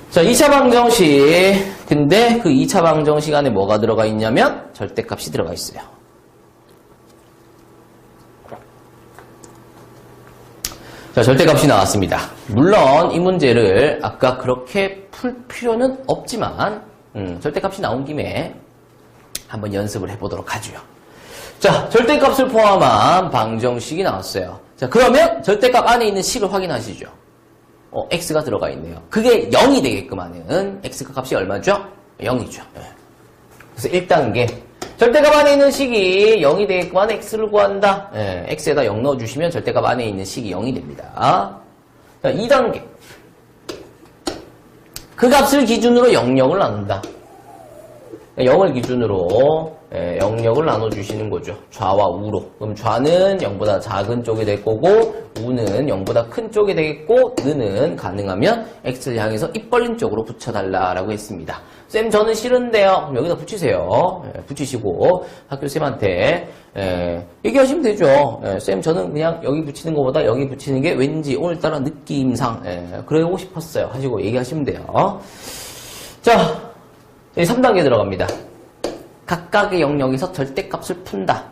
자, 2차 방정식. 근데 그 2차 방정식 안에 뭐가 들어가 있냐면 절대값이 들어가 있어요. 자, 절대값이 나왔습니다. 물론 이 문제를 아까 그렇게 풀 필요는 없지만 절대값이 나온 김에 한번 연습을 해보도록 하죠. 자, 절대값을 포함한 방정식이 나왔어요. 자, 그러면 절대값 안에 있는 식을 확인하시죠. x가 들어가 있네요. 그게 0이 되게끔 하는 x가 값이 얼마죠? 0이죠. 그래서 1단계. 절대값 안에 있는 식이 0이 되게끔 하는 x를 구한다. x에다 0 넣어주시면 절대값 안에 있는 식이 0이 됩니다. 자, 2단계. 그 값을 기준으로 영역을 나눈다. 0을 기준으로 영역을 나눠주시는 거죠. 좌와 우로. 그럼 좌는 0보다 작은 쪽이 될 거고 우는 0보다 큰 쪽이 되겠고 느는 가능하면 x를 향해서 입 벌린 쪽으로 붙여달라라고 했습니다. 쌤 저는 싫은데요. 그럼 여기다 붙이세요. 붙이시고 학교쌤한테 얘기하시면 되죠. 쌤 저는 그냥 여기 붙이는 것보다 여기 붙이는 게 왠지 오늘따라 느낌상 그러고 싶었어요. 하시고 얘기하시면 돼요. 자, 3단계 들어갑니다. 각각의 영역에서 절대값을 푼다.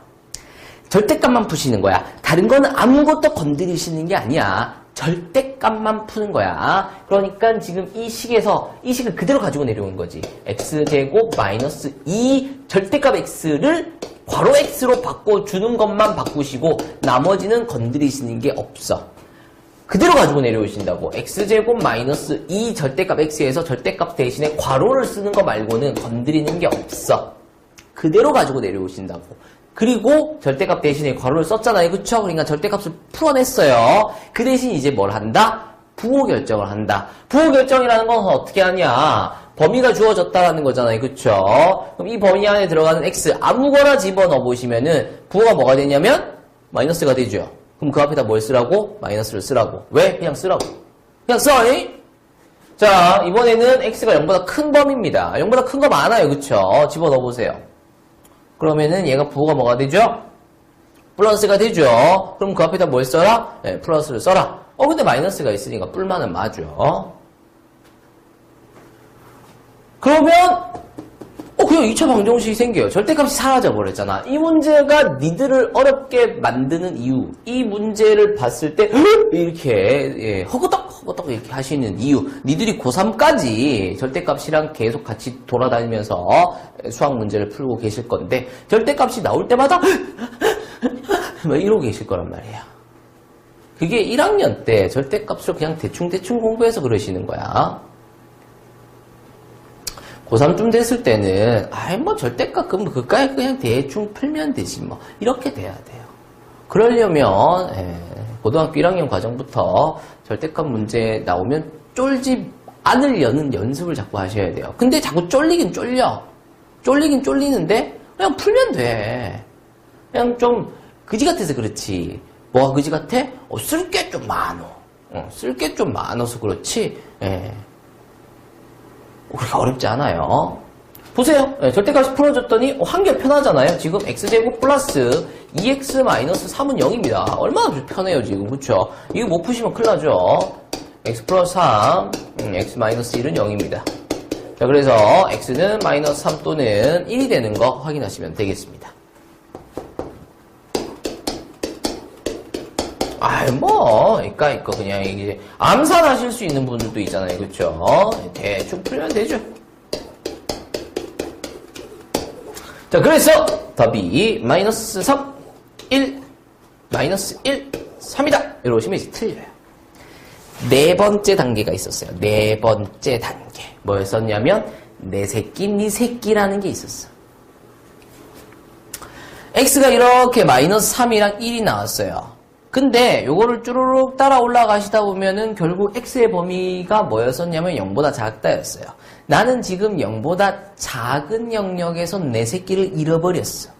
절대값만 푸시는 거야. 다른 거는 아무것도 건드리시는 게 아니야. 절대값만 푸는 거야. 그러니까 지금 이 식을 그대로 가지고 내려오는 거지. x제곱 마이너스 2 절대값 x를 괄호 x로 바꿔주는 것만 바꾸시고 나머지는 건드리시는 게 없어. 그대로 가지고 내려오신다고. x제곱 마이너스 2 절대값 x에서 절대값 대신에 괄호를 쓰는 거 말고는 건드리는 게 없어. 그대로 가지고 내려오신다고. 그리고 절대값 대신에 괄호를 썼잖아요. 그쵸? 그러니까 절대값을 풀어냈어요. 그 대신 이제 뭘 한다? 부호 결정을 한다. 부호 결정이라는 건 어떻게 하냐? 범위가 주어졌다라는 거잖아요. 그쵸? 그럼 이 범위 안에 들어가는 x 아무거나 집어넣어 보시면은 부호가 뭐가 되냐면 마이너스가 되죠. 그럼 그 앞에다 뭘 쓰라고? 마이너스를 쓰라고. 왜? 그냥 쓰라고. 그냥 써! 자, 이번에는 x가 0보다 큰 범위입니다. 0보다 큰 거 많아요. 그쵸? 집어넣어 보세요. 그러면은 얘가 부호가 뭐가 되죠? 플러스가 되죠. 그럼 그 앞에다 뭘 써라? 네, 플러스를 써라. 근데 마이너스가 있으니까 뿔만은 맞죠. 그러면 그냥 2차 방정식이 생겨요. 절대값이 사라져버렸잖아. 이 문제가 니들을 어렵게 만드는 이유, 이 문제를 봤을 때 이렇게 허거덕 이렇게 하시는 이유, 니들이 고3까지 절대값이랑 계속 같이 돌아다니면서 수학 문제를 풀고 계실 건데 절대값이 나올 때마다 막 이러고 계실 거란 말이야. 그게 1학년 때 절대값을 그냥 대충 공부해서 그러시는 거야. 고3쯤 됐을 때는, 뭐 절대값 그까이 그냥 대충 풀면 되지, 뭐. 이렇게 돼야 돼요. 그러려면, 고등학교 1학년 과정부터 절대값 문제 나오면 쫄지 않으려는 연습을 자꾸 하셔야 돼요. 근데 자꾸 쫄리긴 쫄려. 쫄리긴 쫄리는데, 그냥 풀면 돼. 그냥 좀, 그지 같아서 그렇지. 뭐가 그지 같아? 쓸 게 좀 많어. 쓸 게 좀 많아서 그렇지. 그렇게 어렵지 않아요. 보세요. 절대값이 풀어줬더니 한결 편하잖아요. 지금 x제곱 플러스 2x-3은 0입니다. 얼마나 편해요 지금. 그쵸? 이거 못 푸시면 큰일 나죠. x 플러스 3, x-1은 0입니다. 자, 그래서 x는 마이너스 3 또는 1이 되는 거 확인하시면 되겠습니다. 그러니까 그냥 이게 암산하실 수 있는 분들도 있잖아요. 그쵸? 대충 풀면 되죠. 자, 그래서 답이 마이너스 3, 1, 마이너스 1, 3이다. 이러시면 이제 틀려요. 네 번째 단계가 있었어요. 네 번째 단계. 뭐였었냐면, 내 새끼, 니 새끼라는 게 있었어. x가 이렇게 마이너스 3이랑 1이 나왔어요. 근데 요거를 쭈루룩 따라 올라가시다 보면은 결국 x의 범위가 뭐였었냐면 0보다 작다였어요. 나는 지금 0보다 작은 영역에서 내 새끼를 잃어버렸어.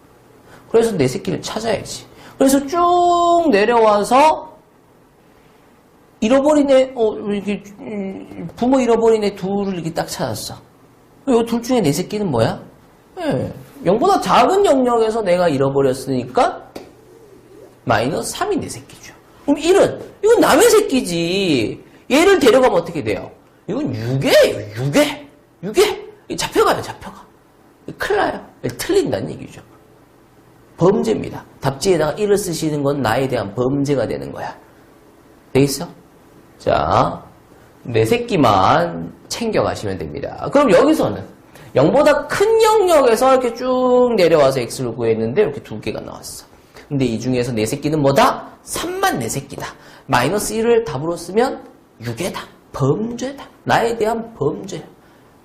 그래서 내 새끼를 찾아야지. 그래서 쭉 내려와서 잃어버린 애, 이렇게 부모 잃어버린 애 둘을 이렇게 딱 찾았어. 요 둘 중에 내 새끼는 뭐야? 0보다 작은 영역에서 내가 잃어버렸으니까 마이너스 3이 내 새끼죠. 그럼 1은? 이건 남의 새끼지. 얘를 데려가면 어떻게 돼요? 이건 6이에요. 6에. 잡혀가요, 잡혀가. 큰일 나요. 틀린다는 얘기죠. 범죄입니다. 답지에다가 1을 쓰시는 건 나에 대한 범죄가 되는 거야. 되겠어? 자, 내 새끼만 챙겨가시면 됩니다. 그럼 여기서는 0보다 큰 영역에서 이렇게 쭉 내려와서 x를 구했는데 이렇게 두 개가 나왔어. 근데 이 중에서 내 새끼는 뭐다? 3만 내 새끼다. 마이너스 1을 답으로 쓰면 6이다. 범죄다. 나에 대한 범죄.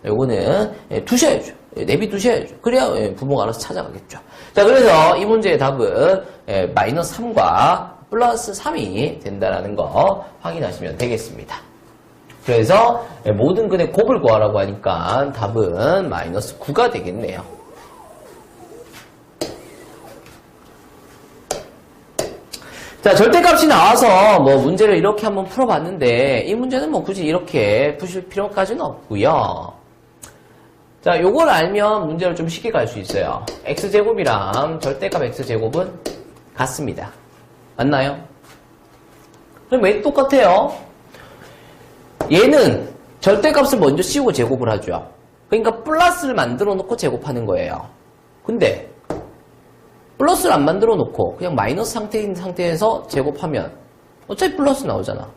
요거는 두셔야죠. 내비두셔야죠. 그래야 부모가 알아서 찾아가겠죠. 자, 그래서 이 문제의 답은 마이너스 3과 플러스 3이 된다는 거 확인하시면 되겠습니다. 그래서 모든 근의 곱을 구하라고 하니까 답은 마이너스 9가 되겠네요. 자, 절대값이 나와서 뭐 문제를 이렇게 한번 풀어봤는데 이 문제는 뭐 굳이 이렇게 푸실 필요까지는 없고요. 자, 요걸 알면 문제를 좀 쉽게 갈 수 있어요. x제곱이랑 절대값 x제곱은 같습니다. 맞나요? 그럼 왜 똑같아요? 얘는 절대값을 먼저 씌우고 제곱을 하죠. 그러니까 플러스를 만들어 놓고 제곱하는 거예요. 근데 플러스를 안 만들어 놓고 그냥 마이너스 상태인 상태에서 제곱하면 어차피 플러스 나오잖아.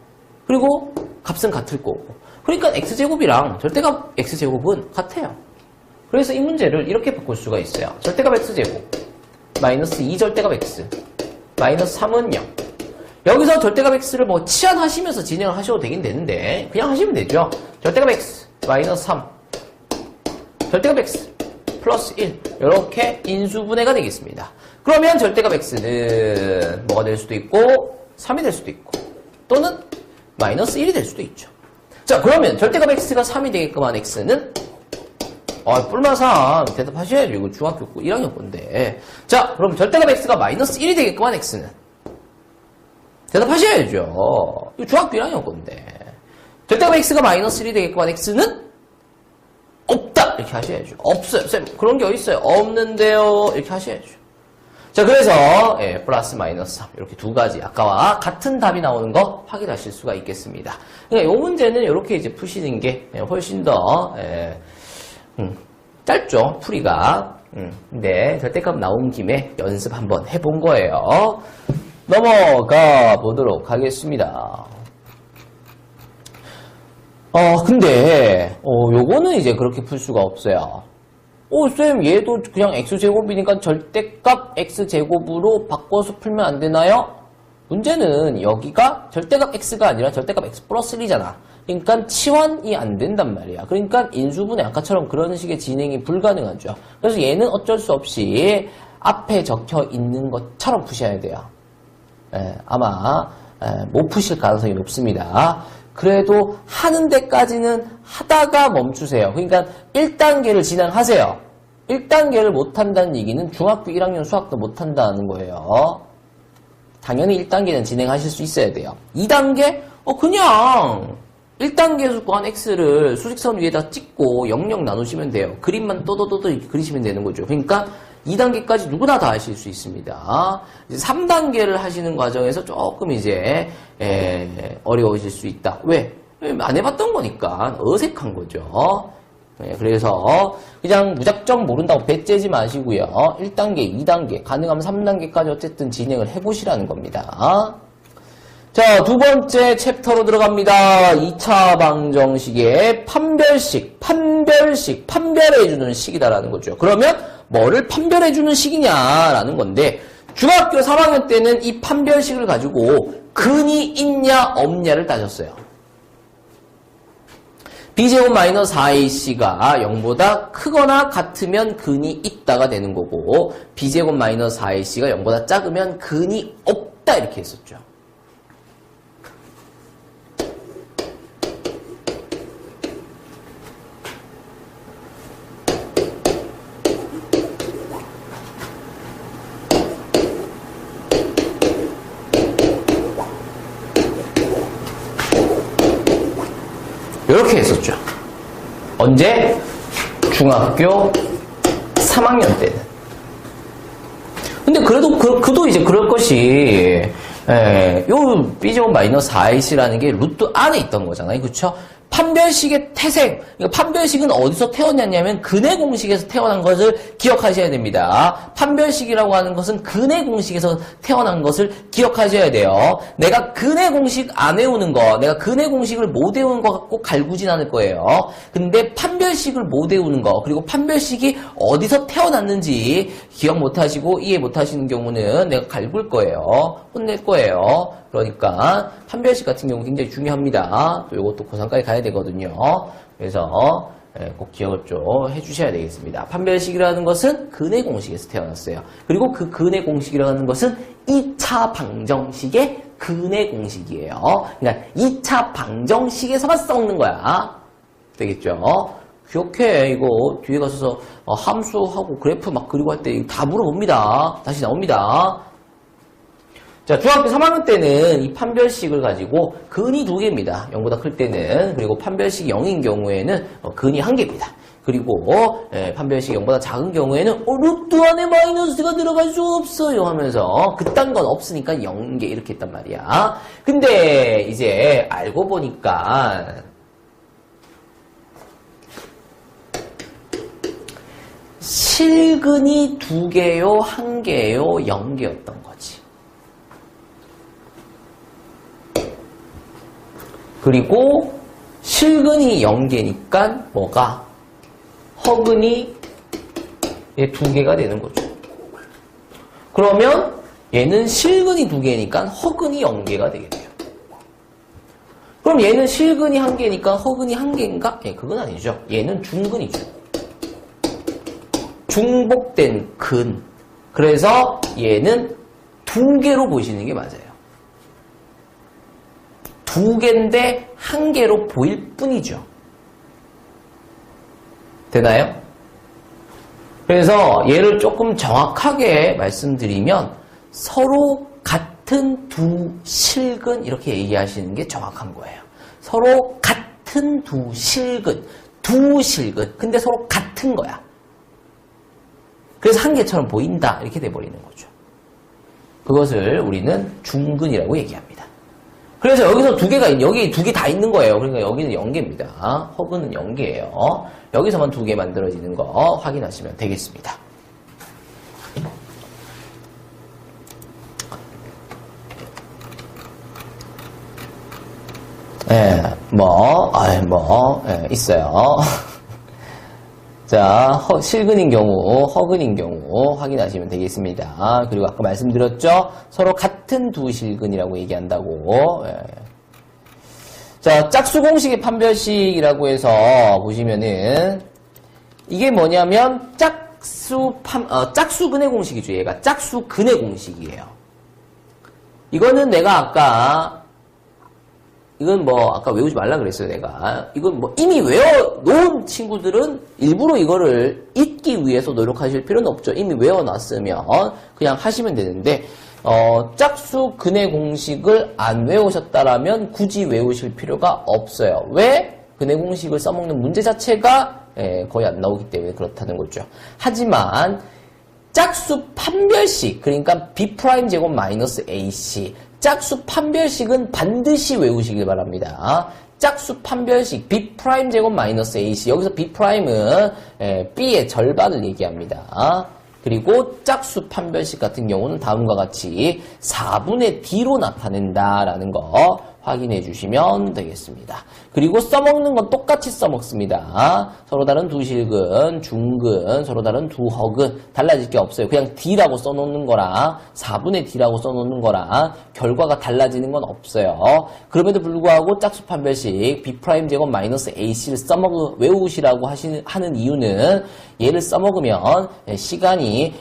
그리고 값은 같을 거고. 그러니까 x제곱이랑 절대값 x제곱은 같아요. 그래서 이 문제를 이렇게 바꿀 수가 있어요. 절대값 x제곱 마이너스 2절대값 x 마이너스 3은 0. 여기서 절대값 x를 뭐 치환하시면서 진행을 하셔도 되긴 되는데 그냥 하시면 되죠. 절대값 x 마이너스 3 절대값 x 플러스 1 이렇게 인수분해가 되겠습니다. 그러면 절대값 x는 뭐가 될 수도 있고 3이 될 수도 있고 또는 마이너스 1이 될 수도 있죠. 자, 그러면 절대값 x가 3이 되게끔 한 x는 뿔마 3 대답하셔야죠. 이거 중학교 1학년 건데. 자, 그럼 절대값 x가 마이너스 1이 되게끔 한 x는 대답하셔야죠. 이거 중학교 1학년 건데. 절대값 x가 마이너스 1이 되게끔 한 x는 없다 이렇게 하셔야죠. 없어요. 쌤 그런 게 어딨어요? 없는데요. 이렇게 하셔야죠. 자, 그래서 플러스 마이너스 3 이렇게 두 가지 아까와 같은 답이 나오는 거 확인하실 수가 있겠습니다. 그러니까 이 문제는 이렇게 이제 푸시는 게 훨씬 더 짧죠, 풀이가. 근데 절대값 나온 김에 연습 한번 해본 거예요. 넘어가 보도록 하겠습니다. 근데 요거는 이제 그렇게 풀 수가 없어요. 쌤, 얘도 그냥 x제곱이니까 절대값 x제곱으로 바꿔서 풀면 안 되나요? 문제는 여기가 절대값 x가 아니라 절대값 x 플러스 1이잖아. 그러니까 치환이 안 된단 말이야. 그러니까 인수분해 아까처럼 그런 식의 진행이 불가능하죠. 그래서 얘는 어쩔 수 없이 앞에 적혀 있는 것처럼 푸셔야 돼요. 아마 못 푸실 가능성이 높습니다. 그래도 하는 데까지는 하다가 멈추세요. 그러니까 1단계를 진행하세요. 1단계를 못한다는 얘기는 중학교 1학년 수학도 못한다는 거예요. 당연히 1단계는 진행하실 수 있어야 돼요. 2단계? 그냥 1단계 수권 x를 수직선 위에다 찍고 0, 나누시면 돼요. 그림만 또도또도 이렇게 그리시면 되는 거죠. 그러니까 2단계까지 누구나 다 하실 수 있습니다. 이제 3단계를 하시는 과정에서 조금 이제 어려우실 수 있다. 왜? 안 해봤던 거니까 어색한 거죠. 그래서 그냥 무작정 모른다고 배째지 마시고요. 1단계, 2단계, 가능하면 3단계까지 어쨌든 진행을 해보시라는 겁니다. 자, 두 번째 챕터로 들어갑니다. 2차 방정식의 판별해주는 식이다라는 거죠. 그러면 뭐를 판별해주는 식이냐라는 건데, 중학교 3학년 때는 이 판별식을 가지고 근이 있냐 없냐를 따졌어요. b제곱 마이너스 4ac가 0보다 크거나 같으면 근이 있다가 되는 거고, b제곱 마이너스 4ac가 0보다 작으면 근이 없다 이렇게 했었죠. 이렇게 했었죠. 언제? 중학교 3학년 때는. 근데 그래도 그도 이제 그럴 것이, 요 b제곱 마이너스 4ac라는 게 루트 안에 있던 거잖아요. 그쵸? 판별식의 태생. 그러니까 판별식은 어디서 태어났냐면 근의 공식에서 태어난 것을 기억하셔야 됩니다. 판별식이라고 하는 것은 근의 공식에서 태어난 것을 기억하셔야 돼요. 내가 근의 공식 안 외우는 거, 내가 근의 공식을 못 외우는 거 갖고 갈구진 않을 거예요. 근데 판별식을 못 외우는 거, 그리고 판별식이 어디서 태어났는지 기억 못 하시고 이해 못 하시는 경우는 내가 갈굴 거예요. 혼낼 거예요. 그러니까 판별식 같은 경우 굉장히 중요합니다. 또 이것도 고3까지 가야 되거든요. 그래서 꼭 기억을 좀 해주셔야 되겠습니다. 판별식이라는 것은 근의 공식에서 태어났어요. 그리고 그 근의 공식이라는 것은 2차 방정식의 근의 공식이에요. 그러니까 2차 방정식에서만 썩는 거야. 되겠죠? 기억해. 이거 뒤에 가서 함수하고 그래프 막 그리고 할 때 다 물어봅니다. 다시 나옵니다. 자, 중학교 3학년 때는 이 판별식을 가지고 근이 2개입니다. 0보다 클 때는. 그리고 판별식이 0인 경우에는 근이 1개입니다. 그리고 판별식이 0보다 작은 경우에는 루트 안에 마이너스가 들어갈 수 없어요 하면서 그딴 건 없으니까 0개 이렇게 했단 말이야. 근데 이제 알고 보니까 실근이 2개요, 1개요, 0개였던 거지. 그리고 실근이 0개니까 뭐가? 허근이 2개가 되는 거죠. 그러면 얘는 실근이 2개니까 허근이 0개가 되겠네요. 그럼 얘는 실근이 1개니까 허근이 1개인가? 그건 아니죠. 얘는 중근이죠. 중복된 근. 그래서 얘는 2개로 보시는 게 맞아요. 2개인데 1개로 보일 뿐이죠. 되나요? 그래서 얘를 조금 정확하게 말씀드리면 서로 같은 두 실근 이렇게 얘기하시는 게 정확한 거예요. 서로 같은 두 실근. 근데 서로 같은 거야. 그래서 1개처럼 보인다 이렇게 돼버리는 거죠. 그것을 우리는 중근이라고 얘기합니다. 그래서 여기서 2개가 여기 2개 다 있는 거예요. 그러니까 여기는 0개입니다. 허근은 0개예요. 여기서만 2개 만들어지는 거 확인하시면 되겠습니다. 있어요. 자, 실근인 경우, 허근인 경우 확인하시면 되겠습니다. 그리고 아까 말씀드렸죠? 서로 같은 두 실근이라고 얘기한다고. 예. 자, 짝수 공식의 판별식이라고 해서 보시면은 이게 뭐냐면 짝수근의 공식이죠. 얘가 짝수근의 공식이에요. 이거는 내가 이건 뭐 아까 외우지 말라 그랬어요. 내가 이건 뭐 이미 외워놓은 친구들은 일부러 이거를 잊기 위해서 노력하실 필요는 없죠. 이미 외워놨으면 그냥 하시면 되는데 짝수근의 공식을 안 외우셨다라면 굳이 외우실 필요가 없어요. 왜? 근의 공식을 써먹는 문제 자체가 거의 안 나오기 때문에 그렇다는 거죠. 하지만 짝수 판별식, 그러니까 B'제곱 마이너스 AC, 짝수 판별식은 반드시 외우시길 바랍니다. 짝수 판별식 B'제곱 마이너스 AC, 여기서 B'은 B의 절반을 얘기합니다. 그리고 짝수 판별식 같은 경우는 다음과 같이 4분의 D로 나타낸다라는 거 확인해 주시면 되겠습니다. 그리고 써먹는 건 똑같이 써먹습니다. 서로 다른 두 실근, 중근, 서로 다른 두 허근 달라질 게 없어요. 그냥 D라고 써놓는 거랑 4분의 D라고 써놓는 거랑 결과가 달라지는 건 없어요. 그럼에도 불구하고 짝수 판별식 B'제곱 마이너스 AC를 외우시라고 하는 이유는 얘를 써먹으면 시간이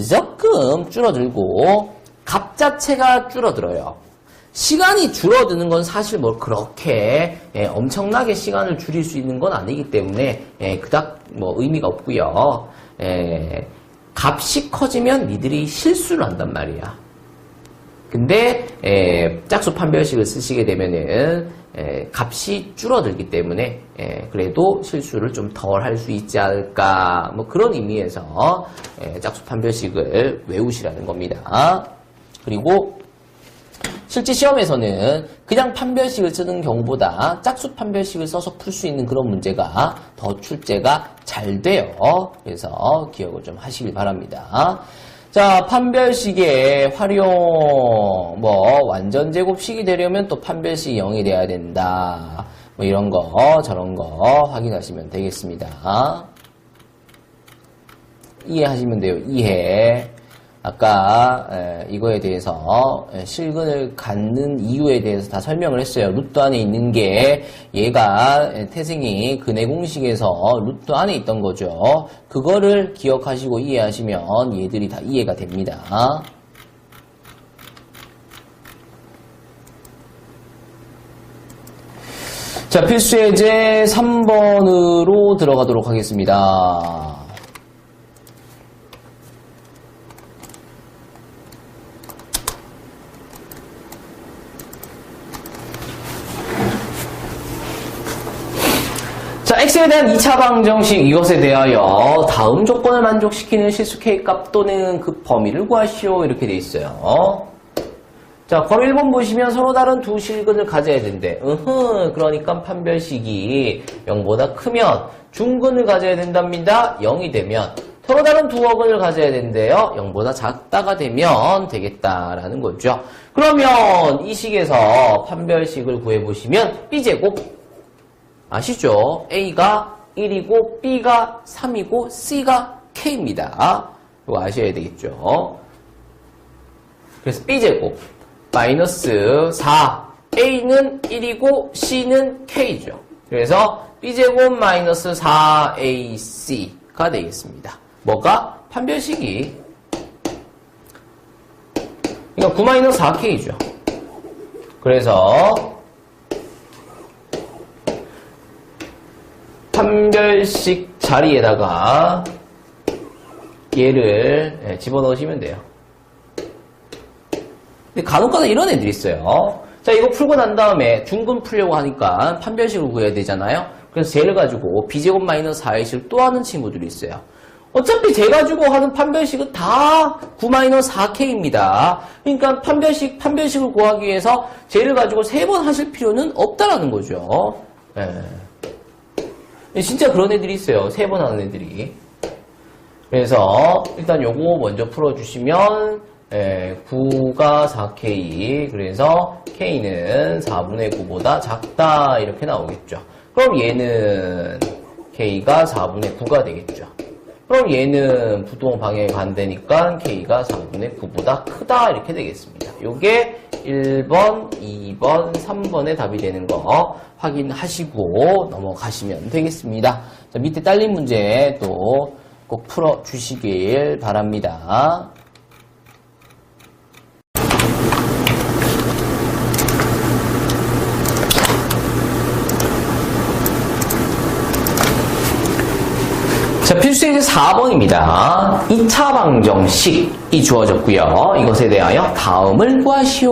조금 줄어들고 값 자체가 줄어들어요. 시간이 줄어드는 건 사실 뭐 그렇게 엄청나게 시간을 줄일 수 있는 건 아니기 때문에 그닥 뭐 의미가 없고요. 값이 커지면 니들이 실수를 한단 말이야. 근데 짝수 판별식을 쓰시게 되면은 값이 줄어들기 때문에 그래도 실수를 좀 덜 할 수 있지 않을까, 뭐 그런 의미에서 짝수 판별식을 외우시라는 겁니다. 그리고 실제 시험에서는 그냥 판별식을 쓰는 경우보다 짝수 판별식을 써서 풀 수 있는 그런 문제가 더 출제가 잘 돼요. 그래서 기억을 좀 하시길 바랍니다. 자, 판별식의 활용, 뭐 완전 제곱식이 되려면 또 판별식이 0이 돼야 된다. 뭐 이런 거 저런 거 확인하시면 되겠습니다. 이해하시면 돼요. 이해. 아까 이거에 대해서 실근을 갖는 이유에 대해서 다 설명을 했어요. 루트 안에 있는 게 얘가 태생이 근의 공식에서 루트 안에 있던 거죠. 그거를 기억하시고 이해하시면 얘들이 다 이해가 됩니다. 자, 필수 예제 3번으로 들어가도록 하겠습니다. 자, x에 대한 2차 방정식, 이것에 대하여 다음 조건을 만족시키는 실수 k값 또는 그 범위를 구하시오, 이렇게 돼 있어요. 자, 범위 1번 보시면 서로 다른 두 실근을 가져야 된대. 그러니까 판별식이 0보다 크면 중근을 가져야 된답니다. 0이 되면 서로 다른 두 허근을 가져야 된대요. 0보다 작다가 되면 되겠다라는 거죠. 그러면 이 식에서 판별식을 구해보시면 B제곱 아시죠? A가 1이고 B가 3이고 C가 K입니다. 이거 아셔야 되겠죠? 그래서 B제곱 마이너스 4 A는 1이고 C는 K죠. 그래서 B제곱 마이너스 4AC가 되겠습니다. 뭐가? 판별식이 그러니까 9 마이너스 4K죠. 그래서 판별식 자리에다가 얘를 집어넣으시면 돼요. 근데 간혹가다 이런 애들이 있어요. 자, 이거 풀고 난 다음에 중근 풀려고 하니까 판별식을 구해야 되잖아요. 그래서 쟤를 가지고 B제곱 마이너스 4A식을 또 하는 친구들이 있어요. 어차피 쟤 가지고 하는 판별식은 다 9 마이너스 4K입니다. 그러니까 판별식을 구하기 위해서 쟤를 가지고 3번 하실 필요는 없다라는 거죠. 진짜 그런 애들이 있어요. 3번 하는 애들이. 그래서 일단 요거 먼저 풀어주시면 9가 4K, 그래서 K는 4분의 9보다 작다 이렇게 나오겠죠. 그럼 얘는 K가 4분의 9가 되겠죠. 그럼 얘는 부동 방향에 반대니까 K가 4분의 9보다 크다 이렇게 되겠습니다. 요게 1번, 2번, 3번의 답이 되는 거 확인하시고 넘어가시면 되겠습니다. 자, 밑에 딸린 문제 또 꼭 풀어주시길 바랍니다. 자, 필수 이제 4번입니다. 2차 방정식이 주어졌고요. 이것에 대하여 다음을 구하시오.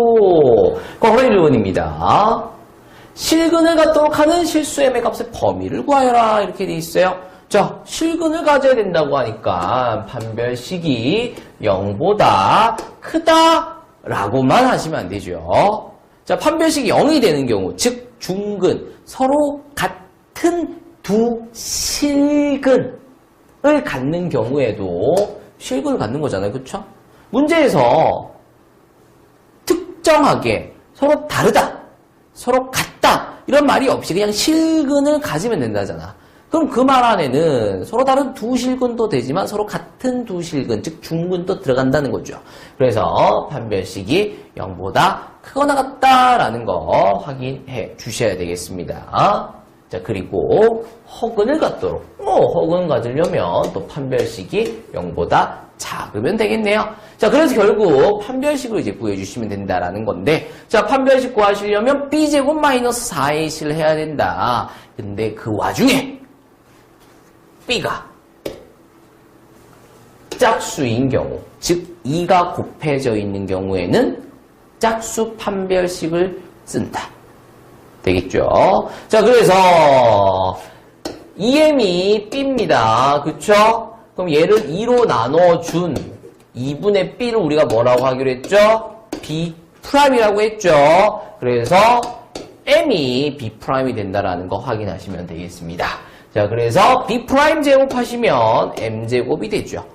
과거의 1번입니다. 실근을 갖도록 하는 실수 m의 값의 범위를 구하여라. 이렇게 돼 있어요. 자, 실근을 가져야 된다고 하니까 판별식이 0보다 크다라고만 하시면 안 되죠. 자, 판별식이 0이 되는 경우, 즉 중근, 서로 같은 두 실근을 갖는 경우에도 실근을 갖는 거잖아요. 그렇죠? 문제에서 특정하게 서로 다르다, 서로 같다 이런 말이 없이 그냥 실근을 가지면 된다잖아. 그럼 그 말 안에는 서로 다른 두 실근도 되지만 서로 같은 두 실근, 즉 중근도 들어간다는 거죠. 그래서 판별식이 0보다 크거나 같다라는 거 확인해 주셔야 되겠습니다. 자, 그리고 허근을 갖도록, 허근 가지려면 또 판별식이 0보다 작으면 되겠네요. 자, 그래서 결국 판별식으로 이제 구해주시면 된다라는 건데, 자, 판별식 구하시려면 b제곱 마이너스 4ac를 해야 된다. 근데 그 와중에 b가 짝수인 경우, 즉 2가 곱해져 있는 경우에는 짝수 판별식을 쓴다. 되겠죠? 자, 그래서 2m이 b입니다. 그쵸? 그럼 얘를 2로 나눠준 2분의 b를 우리가 뭐라고 하기로 했죠? b'이라고 했죠? 그래서 m이 b'이 된다라는 거 확인하시면 되겠습니다. 자, 그래서 b' 제곱하시면 m제곱이 되죠.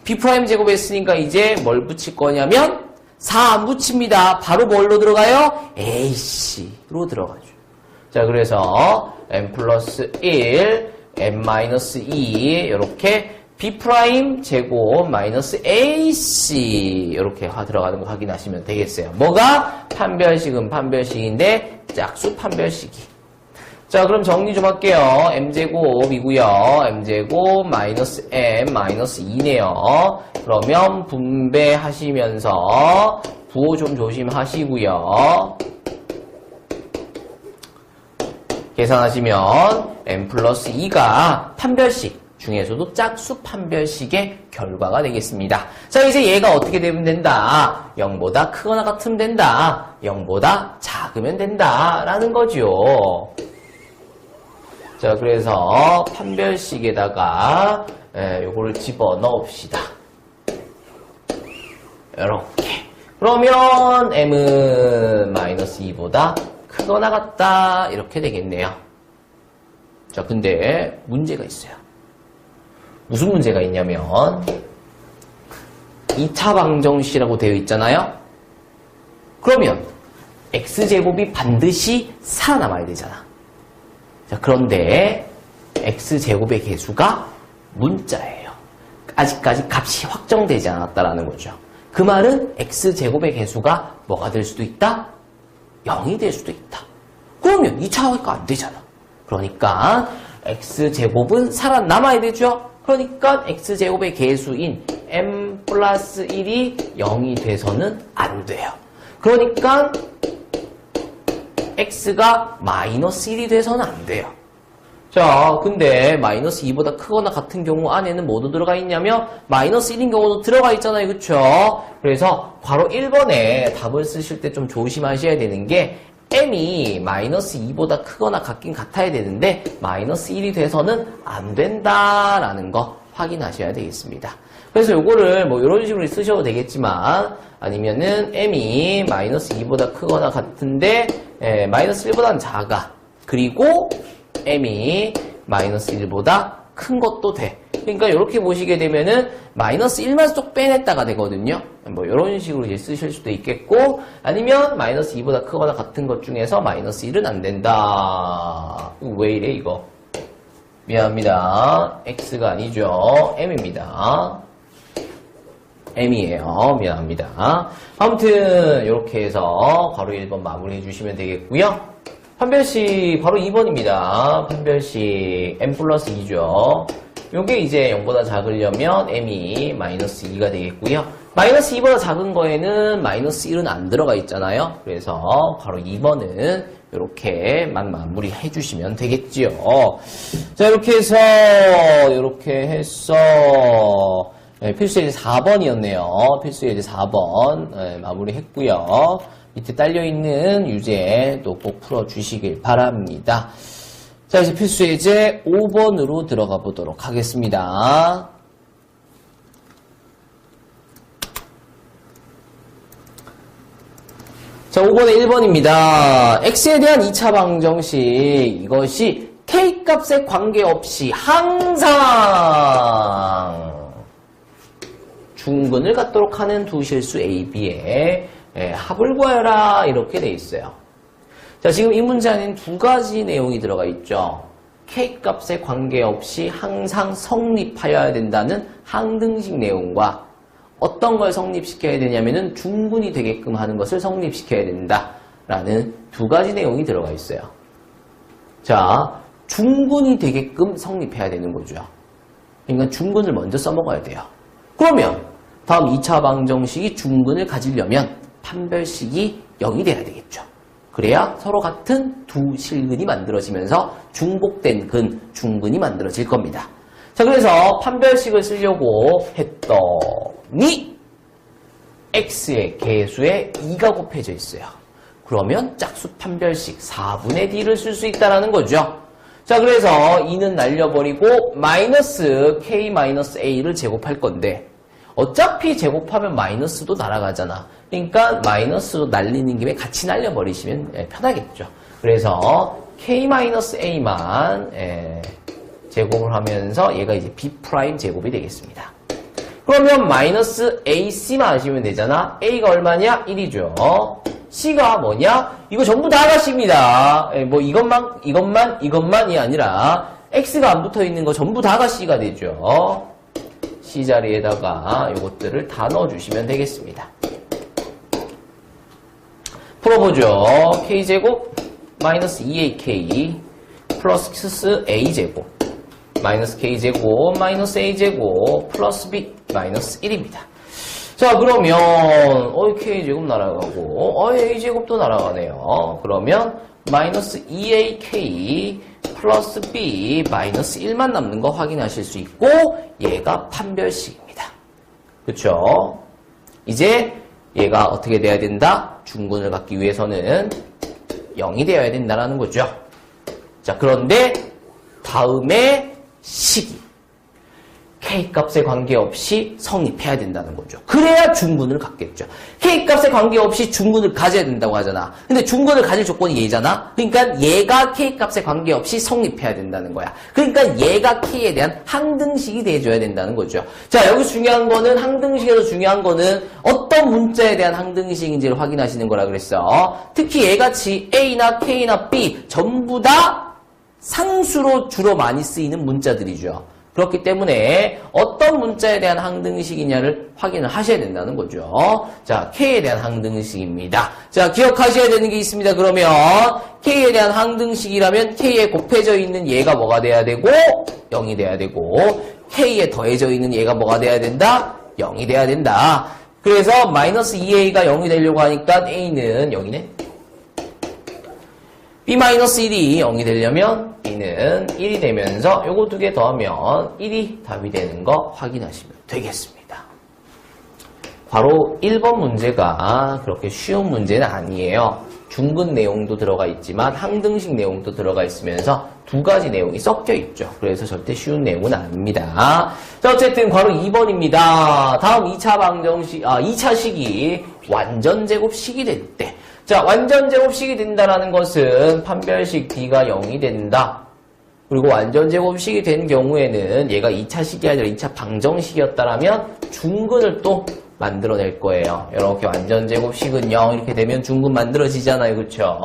b' 제곱했으니까 이제 뭘 붙일 거냐면 4 안 붙입니다. 바로 뭘로 들어가요? ac로 들어가죠. 자, 그래서 m 플러스 1, m 마이너스 2 이렇게 b' 제곱 마이너스 ac 이렇게 들어가는 거 확인하시면 되겠어요. 뭐가? 판별식은 판별식인데 짝수 판별식이. 자, 그럼 정리 좀 할게요. m제곱이고요. m제곱 마이너스 m 마이너스 2네요. 그러면 분배하시면서 부호 좀 조심하시고요. 계산하시면 m 플러스 2가 판별식 중에서도 짝수 판별식의 결과가 되겠습니다. 자, 이제 얘가 어떻게 되면 된다? 0보다 크거나 같으면 된다. 0보다 작으면 된다. 라는 거죠. 자, 그래서 판별식에다가 요거를 집어 넣읍시다. 이렇게. 그러면 m은 마이너스 2보다 크거나 같다. 이렇게 되겠네요. 자, 근데 문제가 있어요. 무슨 문제가 있냐면 2차 방정식이라고 되어 있잖아요. 그러면 x제곱이 반드시 살아남아야 되잖아. 자, 그런데 x제곱의 개수가 문자예요. 아직까지 값이 확정되지 않았다라는 거죠. 그 말은 x제곱의 개수가 뭐가 될 수도 있다? 0이 될 수도 있다. 그러면 2차가 안 되잖아. 그러니까 x제곱은 살아남아야 되죠. 그러니까 x제곱의 개수인 m 플러스 1이 0이 돼서는 안 돼요. 그러니까 x가 마이너스 1이 돼서는 안 돼요. 자, 근데 마이너스 2보다 크거나 같은 경우 안에는 뭐도 들어가 있냐면 마이너스 1인 경우도 들어가 있잖아요. 그쵸? 그래서 괄호 1번에 답을 쓰실 때 좀 조심하셔야 되는 게 m이 마이너스 2보다 크거나 같긴 같아야 되는데 마이너스 1이 돼서는 안 된다라는 거 확인하셔야 되겠습니다. 그래서 요거를 뭐 이런 식으로 쓰셔도 되겠지만 아니면은 m이 마이너스 2보다 크거나 같은데 마이너스 1보다는 작아. 그리고 m이 마이너스 1보다 큰 것도 돼. 그러니까 이렇게 보시게 되면은 마이너스 1만 쏙 빼냈다가 되거든요. 뭐 이런 식으로 이제 쓰실 수도 있겠고 아니면 마이너스 2보다 크거나 같은 것 중에서 마이너스 1은 안 된다. 왜 이래 이거? 미안합니다. x가 아니죠. m입니다. m이에요. 미안합니다. 아무튼 이렇게 해서 괄호 1번 마무리해 주시면 되겠고요. 판별식 바로 2번입니다. 판별식 m 플러스 2죠. 요게 이제 0보다 작으려면 m이 마이너스 2가 되겠고요. 마이너스 2보다 작은 거에는 마이너스 1은 안 들어가 있잖아요. 그래서 바로 2번은 이렇게만 마무리해 주시면 되겠지요. 자, 이렇게 해서 네, 필수 예제 4번이었네요. 필수 예제 4번 네, 마무리했고요. 밑에 딸려있는 유제도 꼭 풀어주시길 바랍니다. 자, 이제 필수 예제 5번으로 들어가 보도록 하겠습니다. 자, 5번에 1번입니다. x에 대한 2차 방정식. 이것이 k값에 관계없이 항상 중근을 갖도록 하는 두 실수 A, B의 합을 구하여라 이렇게 돼 있어요. 자, 지금 이 문제 안에는 두 가지 내용이 들어가 있죠. K값에 관계없이 항상 성립하여야 된다는 항등식 내용과 어떤 걸 성립시켜야 되냐면은 중근이 되게끔 하는 것을 성립시켜야 된다라는 두 가지 내용이 들어가 있어요. 자, 중근이 되게끔 성립해야 되는 거죠. 그러니까 중근을 먼저 써먹어야 돼요. 그러면 다음 2차 방정식이 중근을 가지려면 판별식이 0이 돼야 되겠죠. 그래야 서로 같은 두 실근이 만들어지면서 중복된 근, 중근이 만들어질 겁니다. 자, 그래서 판별식을 쓰려고 했더니 x의 개수에 2가 곱해져 있어요. 그러면 짝수 판별식 4분의 d를 쓸 수 있다는 거죠. 자, 그래서 2는 날려버리고 마이너스 k-a를 제곱할 건데 어차피 제곱하면 마이너스도 날아가잖아. 그러니까 마이너스도 날리는 김에 같이 날려버리시면 편하겠죠. 그래서 k-a만 제곱을 하면서 얘가 이제 b' 제곱이 되겠습니다. 그러면 마이너스 ac만 하시면 되잖아. a가 얼마냐? 1이죠. c가 뭐냐? 이거 전부 다가 c입니다. 뭐 이것만이 아니라 x가 안 붙어있는 거 전부 다가 c가 되죠. C 자리에다가 이것들을 다 넣어주시면 되겠습니다. 풀어보죠. k제곱 마이너스 2ak 플러스 a제곱 마이너스 k제곱 마이너스 a제곱 플러스 b 마이너스 1입니다. 자, 그러면 k제곱 날아가고 a제곱도 날아가네요. 그러면 마이너스 2ak 플러스 b 마이너스 1만 남는 거 확인하실 수 있고 얘가 판별식입니다. 그쵸? 이제 얘가 어떻게 돼야 된다? 중근을 갖기 위해서는 0이 되어야 된다는 거죠. 자, 그런데 다음에 식이 K값에 관계없이 성립해야 된다는 거죠. 그래야 중근을 갖겠죠. K값에 관계없이 중근을 가져야 된다고 하잖아. 근데 중근을 가질 조건이 얘잖아. 그러니까 얘가 K값에 관계없이 성립해야 된다는 거야. 그러니까 얘가 K에 대한 항등식이 돼줘야 된다는 거죠. 자, 여기서 중요한 거는 항등식에서 중요한 거는 어떤 문자에 대한 항등식인지를 확인하시는 거라 그랬어. 특히 얘같이 A나 K나 B 전부 다 상수로 주로 많이 쓰이는 문자들이죠. 그렇기 때문에 어떤 문자에 대한 항등식이냐를 확인을 하셔야 된다는 거죠. 자, K에 대한 항등식입니다. 자, 기억하셔야 되는 게 있습니다. 그러면 K에 대한 항등식이라면 K에 곱해져 있는 얘가 뭐가 돼야 되고 0이 돼야 되고 K에 더해져 있는 얘가 뭐가 돼야 된다? 0이 돼야 된다. 그래서 마이너스 2A가 0이 되려고 하니까 A는 0이네. B-1이 0이 되려면 B는 1이 되면서 요거 두 개 더하면 1이 답이 되는 거 확인하시면 되겠습니다. 바로 1번 문제가 그렇게 쉬운 문제는 아니에요. 중근 내용도 들어가 있지만 항등식 내용도 들어가 있으면서 두 가지 내용이 섞여 있죠. 그래서 절대 쉬운 내용은 아닙니다. 자, 어쨌든 바로 2번입니다. 다음 2차 방정식, 2차 식이 완전 제곱식이 될 때. 자, 완전 제곱식이 된다는 것은 판별식 D가 0이 된다. 그리고 완전 제곱식이 된 경우에는 얘가 2차식이 아니라 2차 방정식이었다라면 중근을 또 만들어낼 거예요. 이렇게 완전 제곱식은 0 이렇게 되면 중근 만들어지잖아요. 그쵸?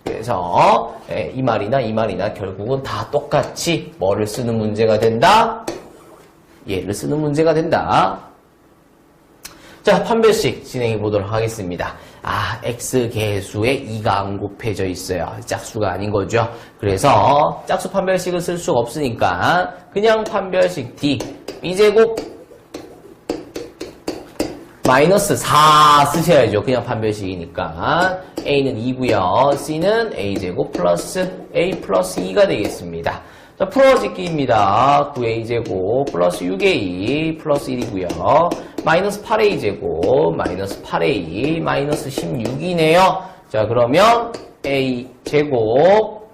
그래서 이 말이나 결국은 다 똑같이 뭐를 쓰는 문제가 된다? 얘를 쓰는 문제가 된다. 자, 판별식 진행해 보도록 하겠습니다. x 개수에 2가 안 곱해져 있어요. 짝수가 아닌 거죠. 그래서 짝수 판별식을 쓸 수가 없으니까 그냥 판별식 D b제곱 마이너스 4 쓰셔야죠. 그냥 판별식이니까. A는 2고요. C는 A제곱 플러스 A 플러스 2가 되겠습니다. 자, 풀어짓기입니다. 9A제곱 플러스 6A 플러스 1이고요. 마이너스 8A제곱 마이너스 8A 마이너스 16이네요. 자, 그러면 A제곱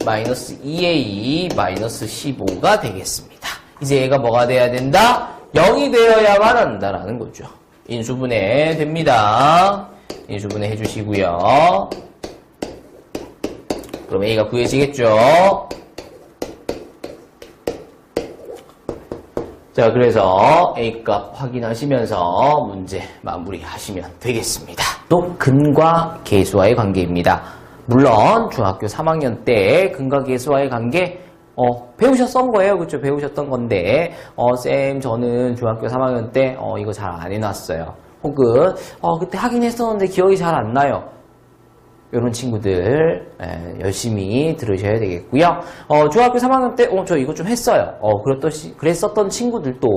마이너스 2A 마이너스 15가 되겠습니다. 이제 얘가 뭐가 돼야 된다? 0이 되어야만 한다라는 거죠. 인수분해 됩니다. 인수분해 해주시고요. 그럼 A가 구해지겠죠? 자, 그래서 A값 확인하시면서 문제 마무리하시면 되겠습니다. 또 근과 계수와의 관계입니다. 물론 중학교 3학년 때 근과 계수와의 관계 배우셨던 거예요. 그렇죠? 배우셨던 건데 쌤 저는 중학교 3학년 때 이거 잘 안 해놨어요. 혹은 그때 하긴 했었는데 기억이 잘 안 나요. 이런 친구들 열심히 들으셔야 되겠고요. 중학교 3학년 때 저 이거 좀 했어요. 그랬었던 친구들도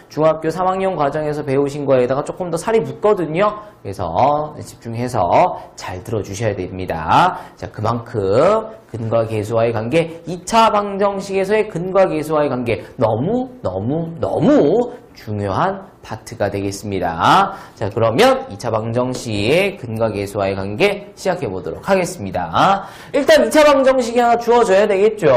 중학교 3학년 과정에서 배우신 거에다가 조금 더 살이 붙거든요. 그래서 집중해서 잘 들어주셔야 됩니다. 자, 그만큼 근과 계수와의 관계, 2차 방정식에서의 근과 계수와의 관계 너무 중요한 파트가 되겠습니다. 자, 그러면 2차 방정식의 근과 계수와의 관계 시작해 보도록 하겠습니다. 일단 2차 방정식이 하나 주어져야 되겠죠.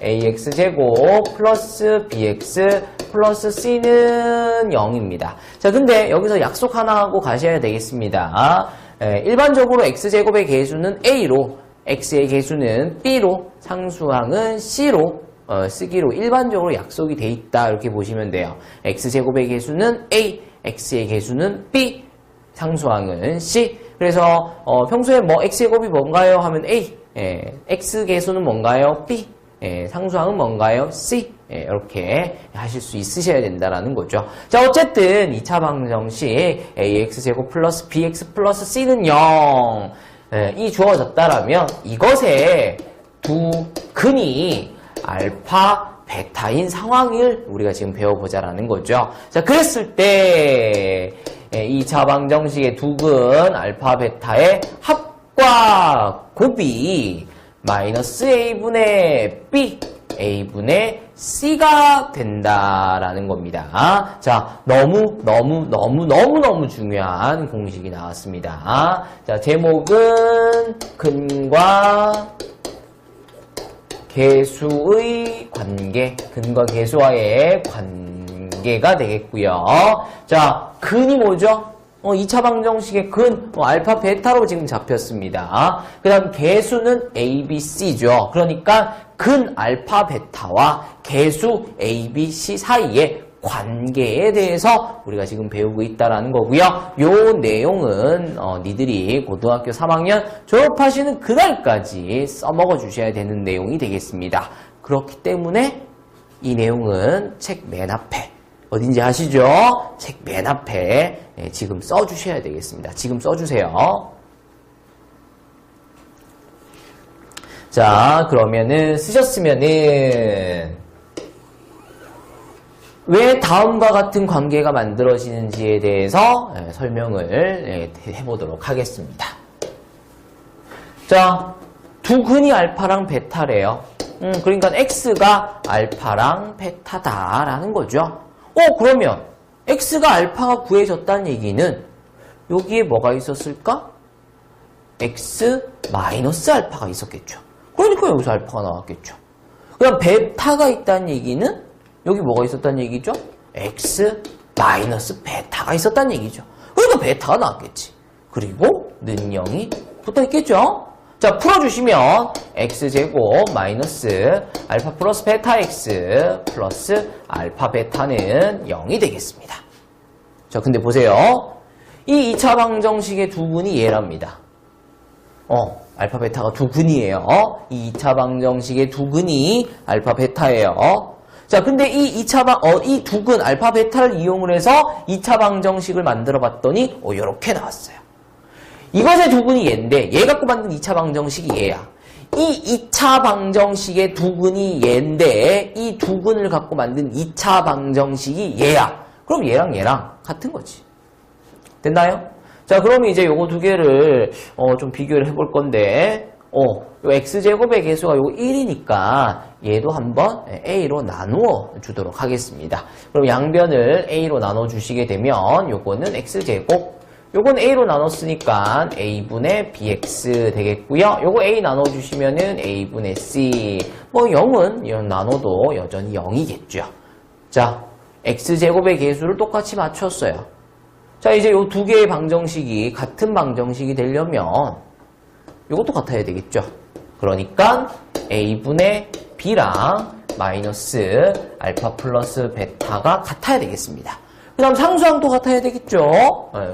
ax제곱 플러스 bx 플러스 c는 0입니다. 자, 근데 여기서 약속 하나 하고 가셔야 되겠습니다. 일반적으로 x제곱의 계수는 a로, x의 계수는 b로, 상수항은 c로 쓰기로 일반적으로 약속이 돼 있다 이렇게 보시면 돼요. x제곱의 계수는 a, x의 계수는 b, 상수항은 c. 그래서 평소에 뭐 x제곱이 뭔가요? 하면 a, x계수는 뭔가요? b, 상수항은 뭔가요? c. 이렇게 하실 수 있으셔야 된다라는 거죠. 자, 어쨌든 2차 방정식 ax제곱 플러스 bx 플러스 c는 0 이 주어졌다라면 이것의 두 근이 알파, 베타인 상황을 우리가 지금 배워보자라는 거죠. 자, 그랬을 때 2차 방정식의 두 근 알파, 베타의 합과 곱이 마이너스 a분의 b, a분의 c가 된다라는 겁니다. 자, 너무 중요한 공식이 나왔습니다. 자, 제목은 근과 계수의 관계, 근과 계수와의 관계가 되겠고요. 자, 근이 뭐죠? 2차 방정식의 근, 알파, 베타로 지금 잡혔습니다. 그 다음 계수는 A, B, C죠. 그러니까 근 알파, 베타와 계수 A, B, C 사이의 관계에 대해서 우리가 지금 배우고 있다라는 거고요. 요 내용은 니들이 고등학교 3학년 졸업하시는 그날까지 써먹어 주셔야 되는 내용이 되겠습니다. 그렇기 때문에 이 내용은 책 맨 앞에 어딘지 아시죠? 책 맨 앞에 지금 써주셔야 되겠습니다. 지금 써주세요. 자, 그러면은 쓰셨으면은 왜 다음과 같은 관계가 만들어지는지에 대해서 설명을 해보도록 하겠습니다. 자, 두 근이 알파랑 베타래요. 그러니까 x가 알파랑 베타다라는 거죠. 그러면 x가 알파가 구해졌다는 얘기는 여기에 뭐가 있었을까? x 마이너스 알파가 있었겠죠. 그러니까 여기서 알파가 나왔겠죠. 그럼 베타가 있다는 얘기는 여기 뭐가 있었다는 얘기죠? x 마이너스 베타가 있었다는 얘기죠. 그러니까 베타가 나왔겠지. 그리고 는 0이 붙어 있겠죠. 자, 풀어주시면 x제곱 마이너스 알파 플러스 베타 x 플러스 알파 베타는 0이 되겠습니다. 자, 근데 보세요. 이 2차 방정식의 두 분이 얘랍니다. 알파, 베타가 두 근이에요. 이 2차 방정식의 두 근이 알파, 베타예요. 자, 근데 이 두 근, 알파, 베타를 이용을 해서 2차 방정식을 만들어 봤더니, 요렇게 나왔어요. 이것의 두 근이 얘인데, 얘 갖고 만든 2차 방정식이 얘야. 이 2차 방정식의 두 근이 얘인데, 이 두 근을 갖고 만든 2차 방정식이 얘야. 그럼 얘랑 얘랑 같은 거지. 됐나요? 자, 그럼 이제 요거 두 개를, 좀 비교를 해볼 건데, 요 x제곱의 개수가 요거 1이니까 얘도 한번 a로 나누어 주도록 하겠습니다. 그럼 양변을 a로 나눠 주시게 되면 요거는 x제곱, 요건 a로 나눴으니까 a분의 bx 되겠고요. 요거 a 나눠 주시면은 a분의 c. 뭐 0은 나눠도 여전히 0이겠죠. 자, x제곱의 개수를 똑같이 맞췄어요. 자, 이제 요 두 개의 방정식이 같은 방정식이 되려면 이것도 같아야 되겠죠. 그러니까 a분의 b랑 마이너스 알파 플러스 베타가 같아야 되겠습니다. 그 다음 상수항도 같아야 되겠죠.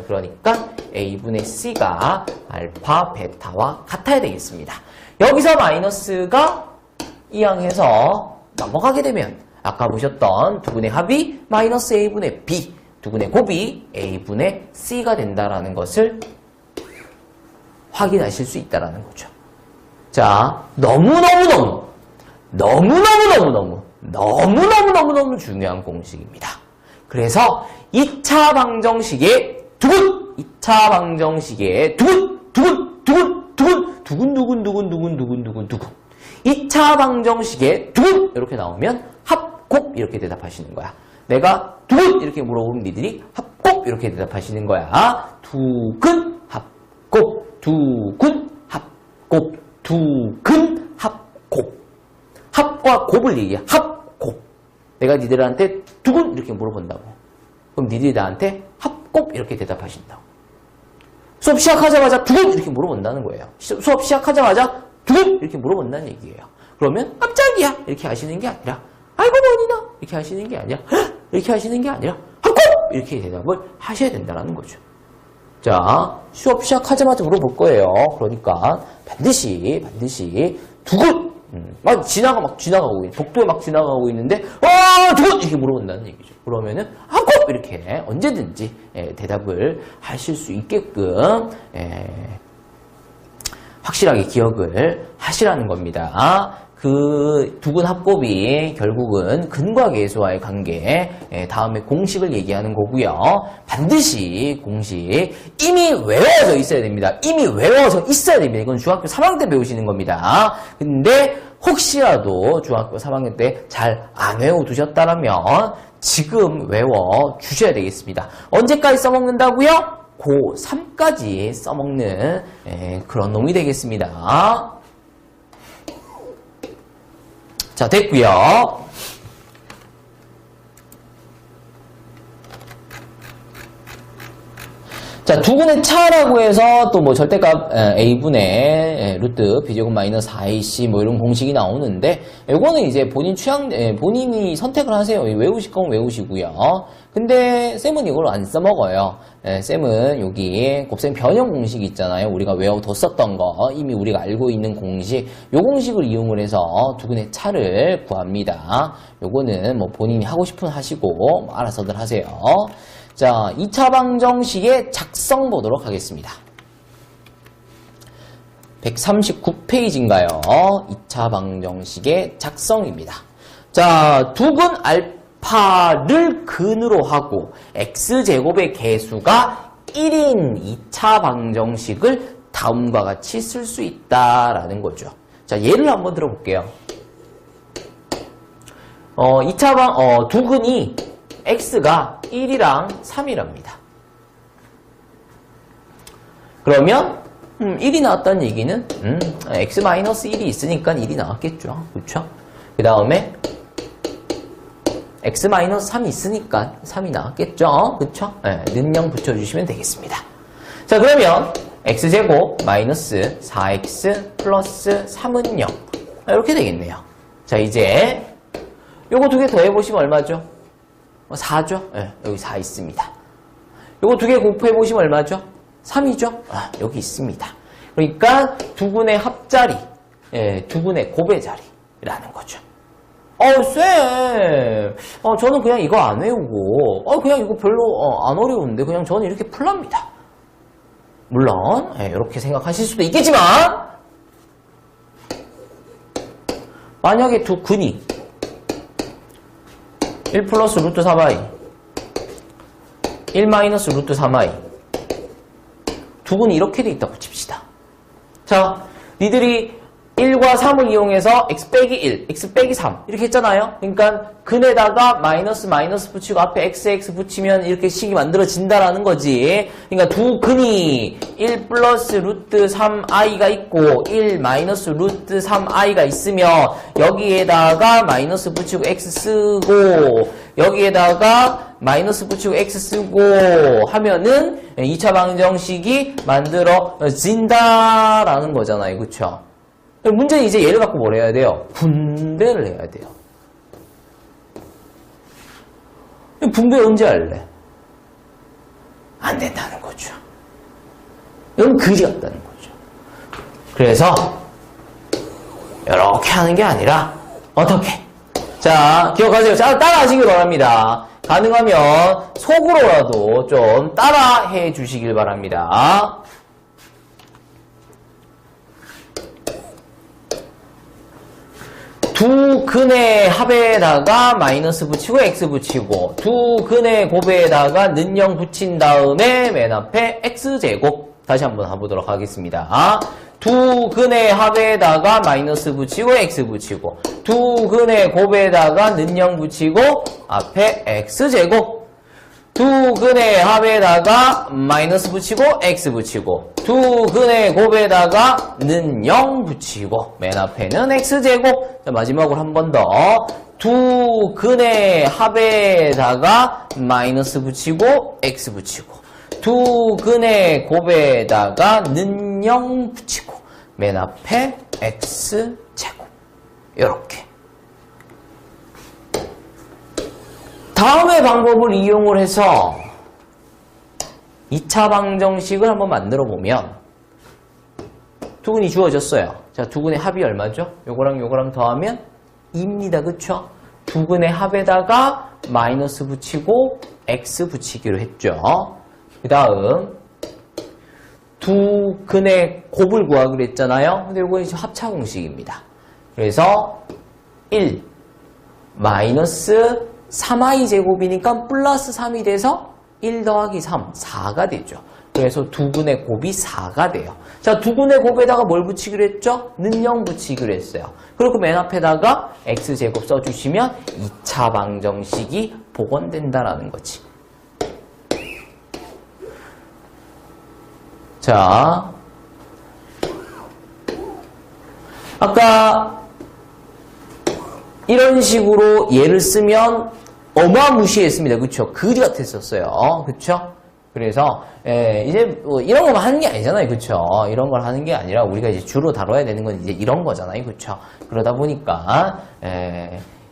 그러니까 a분의 c가 알파 베타와 같아야 되겠습니다. 여기서 마이너스가 이항해서 넘어가게 되면 아까 보셨던 두 분의 합이 마이너스 a분의 b, 두 분의 곱이 a분의 c가 된다라는 것을 확인하실 수 있다라는 거죠. 자, 너무너무 중요한 공식입니다. 그래서 2차 방정식의 두근, 2차 방정식의 두근, 2차 방정식의 두근 이렇게 나오면 합곱 이렇게 대답하시는 거야. 내가 두근 이렇게 물어보면 니들이 합곱 이렇게 대답하시는 거야. 두근 합곱, 두근 합곱, 두근 합곱. 합과 곱을 얘기해. 합곱. 내가 니들한테 두근 이렇게 물어본다고. 그럼 니들이 나한테 합곱 이렇게 대답하신다고. 수업 시작하자마자 두근 이렇게 물어본다는 거예요. 수업 시작하자마자 두근 이렇게 물어본다는 얘기예요. 그러면 깜짝이야 이렇게 하시는 게 아니라 아이고 뭐니나 이렇게 하시는 게 아니라 이렇게 하시는 게 아니라 합곱 이렇게 대답을 하셔야 된다는 거죠. 자, 수업 시작하자마자 물어볼 거예요. 그러니까 반드시 두근 막 지나가고 있는 복도에 막 지나가고 있는데 두근 이렇게 물어본다는 얘기죠. 그러면은 합곱 이렇게 언제든지 대답을 하실 수 있게끔 확실하게 기억을 하시라는 겁니다. 그 두근 합곱이 결국은 근과 계수와의 관계, 다음에 공식을 얘기하는 거고요. 반드시 공식 이미 외워져 있어야 됩니다. 이미 외워져 있어야 됩니다. 이건 중학교 3학년 때 배우시는 겁니다. 근데 혹시라도 중학교 3학년 때 잘 안 외워두셨다면 지금 외워 주셔야 되겠습니다. 언제까지 써먹는다고요? 고3까지 써먹는 그런 놈이 되겠습니다. 자, 됐고요. 자, 두근의 차라고 해서 또 뭐 절대값 a분의 루트 b제곱 마이너스 4ac 뭐 이런 공식이 나오는데 요거는 이제 본인 취향, 본인이 선택을 하세요. 외우실 거면 외우시고요. 근데 쌤은 이걸 안 써먹어요. 쌤은 여기 곱셈 변형 공식 있잖아요. 우리가 외워뒀었던 거, 이미 우리가 알고 있는 공식, 요 공식을 이용을 해서 두근의 차를 구합니다. 요거는 뭐 본인이 하고 싶으면 하시고 뭐 알아서들 하세요. 자, 2차 방정식의 작성 보도록 하겠습니다. 139페이지인가요? 2차 방정식의 작성입니다. 자, 두근 알파를 근으로 하고 x제곱의 개수가 1인 2차 방정식을 다음과 같이 쓸 수 있다라는 거죠. 자, 예를 한번 들어볼게요. 두근이 x가 1이랑 3이랍니다. 그러면 1이 나왔다는 얘기는 x-1이 있으니까 1이 나왔겠죠. 그렇죠? 그 다음에 x-3이 있으니까 3이 나왔겠죠. 그렇죠? 네, 는영 붙여주시면 되겠습니다. 자, 그러면 x제곱 마이너스 4x 플러스 3은 0 이렇게 되겠네요. 자, 이제 요거 두 개 더해보시면 얼마죠? 4죠? 네, 여기 4 있습니다. 요거 두 개 곱해보시면 얼마죠? 3이죠? 여기 있습니다. 그러니까 두근의 합자리, 두근의 곱의 자리라는 거죠. 쌤, 저는 그냥 이거 안 외우고, 그냥 이거 별로 안 어려운데 그냥 저는 이렇게 풀랍니다. 물론 이렇게 생각하실 수도 있겠지만 만약에 두 근이 1 플러스 루트 3i 1 마이너스 루트 3i 두 근이 이렇게 돼 있다고 칩시다. 자, 니들이 1과 3을 이용해서 x 빼기 1, x 빼기 3 이렇게 했잖아요. 그러니까 근에다가 마이너스 붙이고 앞에 xx 붙이면 이렇게 식이 만들어진다라는 거지. 그러니까 두 근이 1 플러스 루트 3i가 있고 1 마이너스 루트 3i가 있으면 여기에다가 마이너스 붙이고 x 쓰고 여기에다가 마이너스 붙이고 x 쓰고 하면은 2차 방정식이 만들어진다라는 거잖아요. 그쵸? 문제는 이제 얘를 갖고 뭘 해야 돼요? 분배를 해야 돼요. 분배 언제 할래? 안 된다는 거죠. 이건 그지 같다는 거죠. 그래서 이렇게 하는 게 아니라 어떻게? 자, 기억하세요. 자, 따라하시길 바랍니다. 가능하면 속으로라도 좀 따라해 주시길 바랍니다. 두 근의 합에다가 마이너스 붙이고 x 붙이고 두 근의 곱에다가 는 0 붙인 다음에 맨 앞에 x제곱 다시 한번 해보도록 하겠습니다. 두 근의 합에다가 마이너스 붙이고 x 붙이고 두 근의 곱에다가 는 0 붙이고 앞에 x제곱 두 근의 합에다가 마이너스 붙이고 x 붙이고 두 근의 곱에다가 는 0 붙이고 맨 앞에는 x제곱. 자, 마지막으로 한 번 더. 두 근의 합에다가 마이너스 붙이고 x 붙이고 두 근의 곱에다가 는 0 붙이고 맨 앞에 x제곱. 요렇게. 다음의 방법을 이용을 해서 2차 방정식을 한번 만들어 보면 두근이 주어졌어요. 자, 두근의 합이 얼마죠? 요거랑 요거랑 더하면 2입니다. 그쵸? 두근의 합에다가 마이너스 붙이고 x 붙이기로 했죠. 그 다음 두 근의 곱을 구하기로 했잖아요. 근데 요거 이제 합차 공식입니다. 그래서 1 마이너스 3i 제곱이니까 플러스 3이 돼서 1 더하기 3, 4가 되죠. 그래서 두 근의 곱이 4가 돼요. 자, 두 근의 곱에다가 뭘 붙이기로 했죠? 는 0 붙이기로 했어요. 그리고 맨 앞에다가 x제곱 써주시면 2차 방정식이 복원된다라는 거지. 자, 아까 이런 식으로 얘를 쓰면 어마무시했습니다. 그쵸? 그지 같았었어요. 그쵸? 그래서, 이제 뭐 이런 거만 하는 게 아니잖아요. 그쵸? 이런 걸 하는 게 아니라 우리가 이제 주로 다뤄야 되는 건 이제 이런 거잖아요. 그쵸? 그러다 보니까,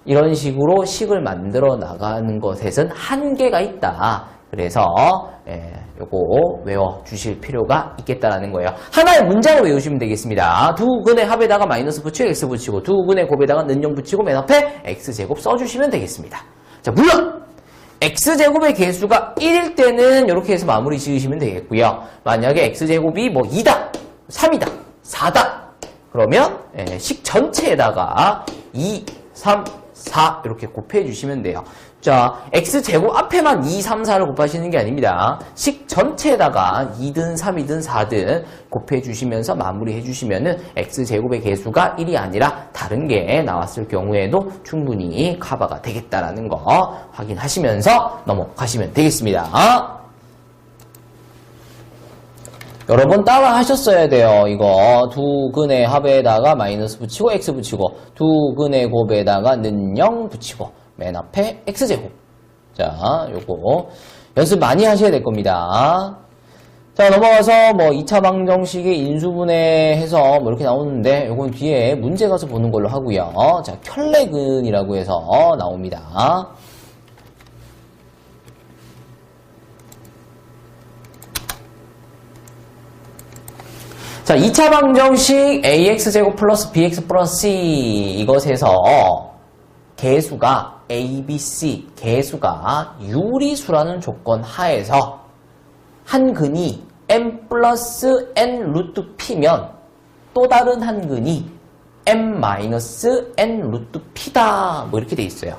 이런 식으로 식을 만들어 나가는 것에는 한계가 있다. 그래서, 요거 외워주실 필요가 있겠다라는 거예요. 하나의 문장을 외우시면 되겠습니다. 두 근의 합에다가 마이너스 붙이고 x 붙이고 두 근의 곱에다가 는 0 붙이고 맨 앞에 x제곱 써주시면 되겠습니다. 자, 물론 x제곱의 개수가 1일 때는 이렇게 해서 마무리 지으시면 되겠고요. 만약에 x제곱이 뭐 2다, 3이다, 4다 그러면 식 전체에다가 2, 3, 4 이렇게 곱해 주시면 돼요. 자, x제곱 앞에만 2, 3, 4를 곱하시는 게 아닙니다. 식 전체에다가 2든 3이든 4든 곱해 주시면서 마무리해 주시면은 x제곱의 개수가 1이 아니라 다른 게 나왔을 경우에도 충분히 커버가 되겠다라는 거 확인하시면서 넘어가시면 되겠습니다. 여러 번 따라 하셨어야 돼요. 이거 두 근의 합에다가 마이너스 붙이고 x 붙이고 두 근의 곱에다가 는 0 붙이고 맨 앞에 x제곱. 자, 요거 연습 많이 하셔야 될 겁니다. 자, 넘어가서 뭐 2차 방정식의 인수분해해서 뭐 이렇게 나오는데 요건 뒤에 문제 가서 보는 걸로 하고요. 자, 켤레근이라고 해서 나옵니다. 자, 2차 방정식 ax제곱 플러스 bx 플러스 c 이것에서 개수가 a, b, c 개수가 유리수라는 조건 하에서 한 근이 m 플러스 n 루트 p면 또 다른 한 근이 m 마이너스 n 루트 p다. 뭐 이렇게 돼 있어요.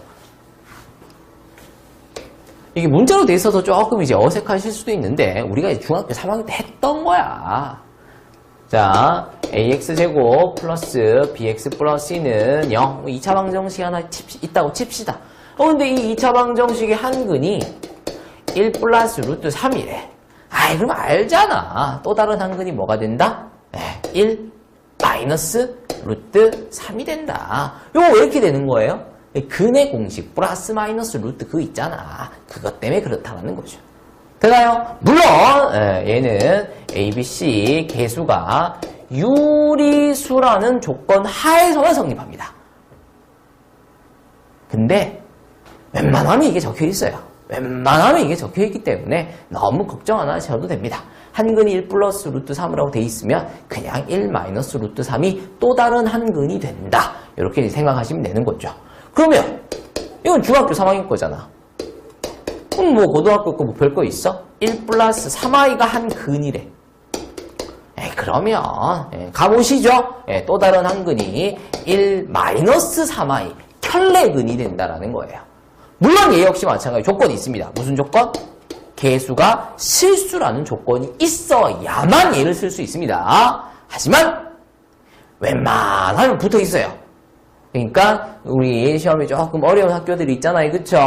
이게 문자로 돼 있어서 조금 이제 어색하실 수도 있는데 우리가 중학교 3학년 때 했던 거야. 자, ax제곱 플러스 bx 플러스 c는 0. 2차 방정식 하나 있다고 칩시다. 근데 이 2차 방정식의 한 근이 1 플러스 루트 3이래. 아이, 그럼 알잖아. 또 다른 한 근이 뭐가 된다? 1 마이너스 루트 3이 된다. 요거 왜 이렇게 되는 거예요? 근의 공식 플러스 마이너스 루트 그거 있잖아. 그것 때문에 그렇다는 거죠. 되나요? 물론 얘는 A, B, C 개수가 유리수라는 조건 하에서만 성립합니다. 근데 웬만하면 이게 적혀 있어요. 웬만하면 이게 적혀 있기 때문에 너무 걱정 안 하셔도 됩니다. 한 근이 1 플러스 루트 3이라고 돼 있으면 그냥 1 마이너스 루트 3이 또 다른 한 근이 된다. 이렇게 생각하시면 되는 거죠. 그러면 이건 중학교 3학년 거잖아. 그럼 뭐 고등학교 거 뭐 별거 있어? 1 플러스 3i가 한 근이래. 그러면 가보시죠. 또 다른 한 근이 1 마이너스 3i 켤레근이 된다라는 거예요. 물론 얘 역시 마찬가지 조건이 있습니다. 무슨 조건? 개수가 실수라는 조건이 있어야만 얘를 쓸 수 있습니다. 하지만 웬만하면 붙어 있어요. 그러니까 우리 시험이 조금 어려운 학교들이 있잖아요. 그쵸?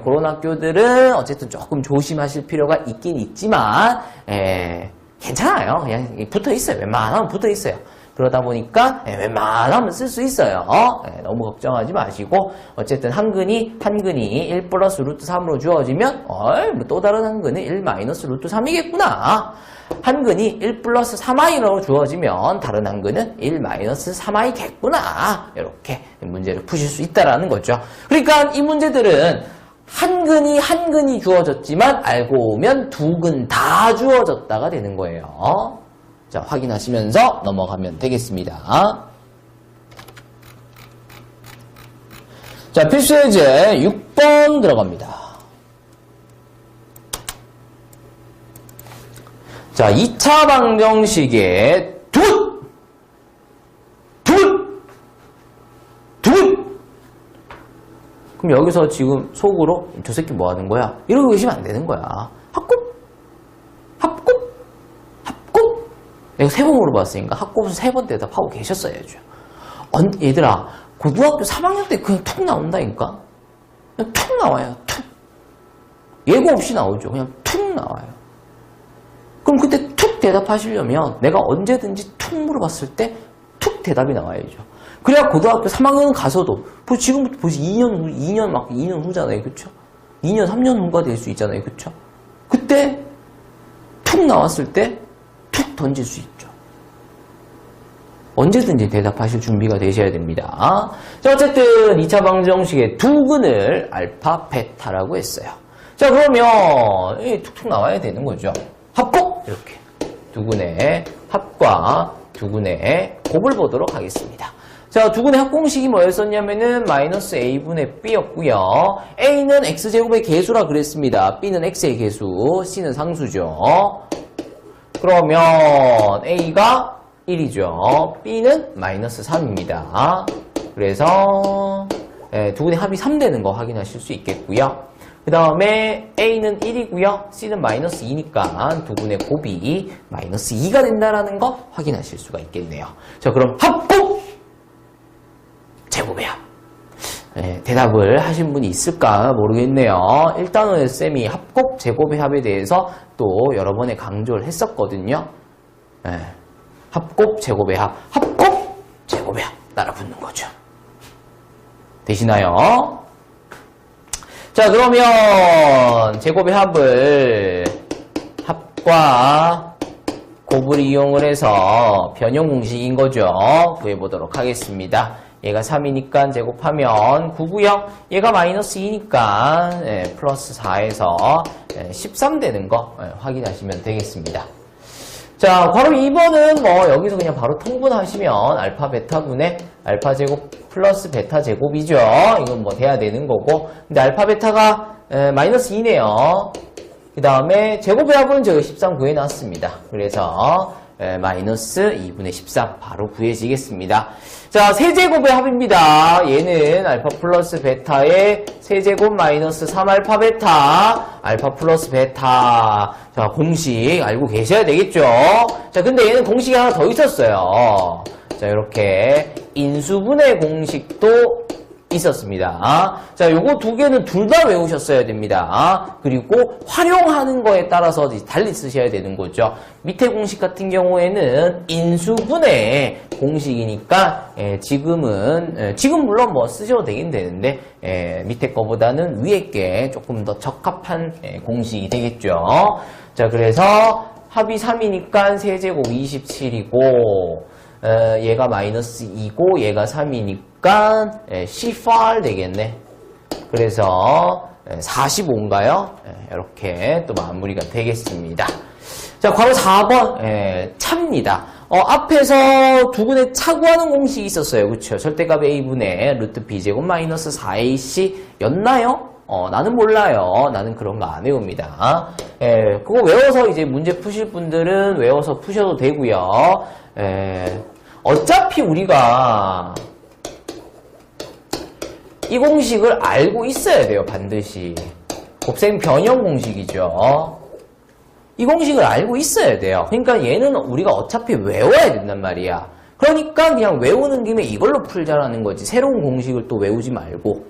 그런 학교들은 어쨌든 조금 조심하실 필요가 있긴 있지만 괜찮아요. 그냥 붙어 있어요. 웬만하면 붙어 있어요. 그러다 보니까 웬만하면 쓸 수 있어요. 너무 걱정하지 마시고 어쨌든 한 근이 1 플러스 루트 3으로 주어지면 또 다른 한 근은 1 마이너스 루트 3이겠구나. 한 근이 1 플러스 3i로 주어지면 다른 한 근은 1 마이너스 3i겠구나. 이렇게 문제를 푸실 수 있다라는 거죠. 그러니까 이 문제들은 한 근이 주어졌지만 알고 보면 두 근 다 주어졌다가 되는 거예요. 자, 확인하시면서 넘어가면 되겠습니다. 자, 필수 예제 6번 들어갑니다. 자, 2차 방정식의 두근! 그럼 여기서 지금 속으로 저 새끼 뭐 하는 거야? 이러고 계시면 안 되는 거야. 합곱! 내가 3번 물어봤으니까 합곱은 3번 대답하고 계셨어야죠. 얘들아, 고등학교 3학년 때 그냥 툭 나온다니까? 그냥 툭 나와요, 툭. 예고 없이 나오죠. 그냥 툭 나와요. 그럼 그때 툭 대답하시려면 내가 언제든지 툭 물어봤을 때 툭 대답이 나와야죠. 그래야 고등학교 3학년 가서도, 지금부터 벌써 2년 후잖아요. 그쵸? 2년, 3년 후가 될 수 있잖아요. 그쵸? 그때 툭 나왔을 때 툭 던질 수 있죠. 언제든지 대답하실 준비가 되셔야 됩니다. 자, 어쨌든 2차 방정식의 두 근을 알파, 베타라고 했어요. 자, 그러면 툭툭 나와야 되는 거죠. 합곱! 이렇게 두 근의 합과 두 근의 곱을 보도록 하겠습니다. 자, 두 근의 합공식이 뭐였었냐면은 마이너스 a분의 b였고요. a는 x제곱의 개수라 그랬습니다. b는 x의 개수, c는 상수죠. 그러면 a가 1이죠. b는 마이너스 3입니다. 그래서 두 근의 합이 3 되는 거 확인하실 수 있겠고요. 그 다음에 a는 1이고요. c는 마이너스 2니까 두 근의 곱이 마이너스 2가 된다는 거 확인하실 수가 있겠네요. 자, 그럼 합곱! 제곱의 합. 대답을 하신 분이 있을까 모르겠네요. 일단은 쌤이 합곱, 제곱의 합에 대해서 또 여러 번에 강조를 했었거든요. 합곱, 제곱의 합. 합곱, 제곱의 합. 따라 붙는 거죠. 되시나요? 자, 그러면 제곱의 합을 합과 곱을 이용을 해서 변형 공식인 거죠. 구해보도록 하겠습니다. 얘가 3이니까 제곱하면 9고요. 얘가 마이너스 2니까 플러스 4에서 13 되는 거 확인하시면 되겠습니다. 자, 괄호 2번은 뭐 여기서 그냥 바로 통분하시면 알파 베타분의 알파 제곱 플러스 베타 제곱이죠. 이건 뭐 돼야 되는 거고. 근데 알파 베타가 마이너스 2네요. 그 다음에 제곱의 합은 저기 13 구해놨습니다. 그래서 마이너스 2분의 13 바로 구해지겠습니다. 자, 세제곱의 합입니다. 얘는 알파 플러스 베타의 세제곱 마이너스 3알파 베타, 알파 플러스 베타. 자, 공식 알고 계셔야 되겠죠? 자, 근데 얘는 공식이 하나 더 있었어요. 자, 이렇게 인수분해 공식도 있었습니다. 자, 요거 두 개는 둘 다 외우셨어야 됩니다. 그리고 활용하는 거에 따라서 달리 쓰셔야 되는 거죠. 밑에 공식 같은 경우에는 인수분해 공식이니까 지금 물론 뭐 쓰셔도 되긴 되는데 밑에 거보다는 위에 게 조금 더 적합한 공식이 되겠죠. 자, 그래서 합이 3이니까 세제곱 27이고 얘가 마이너스 2고 얘가 3이니까 C8 되겠네. 그래서 45인가요? 이렇게 또 마무리가 되겠습니다. 자, 괄호 4번 차입니다. 앞에서 두근의 차 구하는 공식이 있었어요. 그쵸? 절대값 A분의 루트 B제곱 마이너스 4AC 였나요? 나는 몰라요. 나는 그런 거 안 외웁니다. 그거 외워서 이제 문제 푸실 분들은 외워서 푸셔도 되고요. 어차피 우리가 이 공식을 알고 있어야 돼요. 반드시. 곱셈 변형 공식이죠. 이 공식을 알고 있어야 돼요. 그러니까 얘는 우리가 어차피 외워야 된단 말이야. 그러니까 그냥 외우는 김에 이걸로 풀자라는 거지. 새로운 공식을 또 외우지 말고.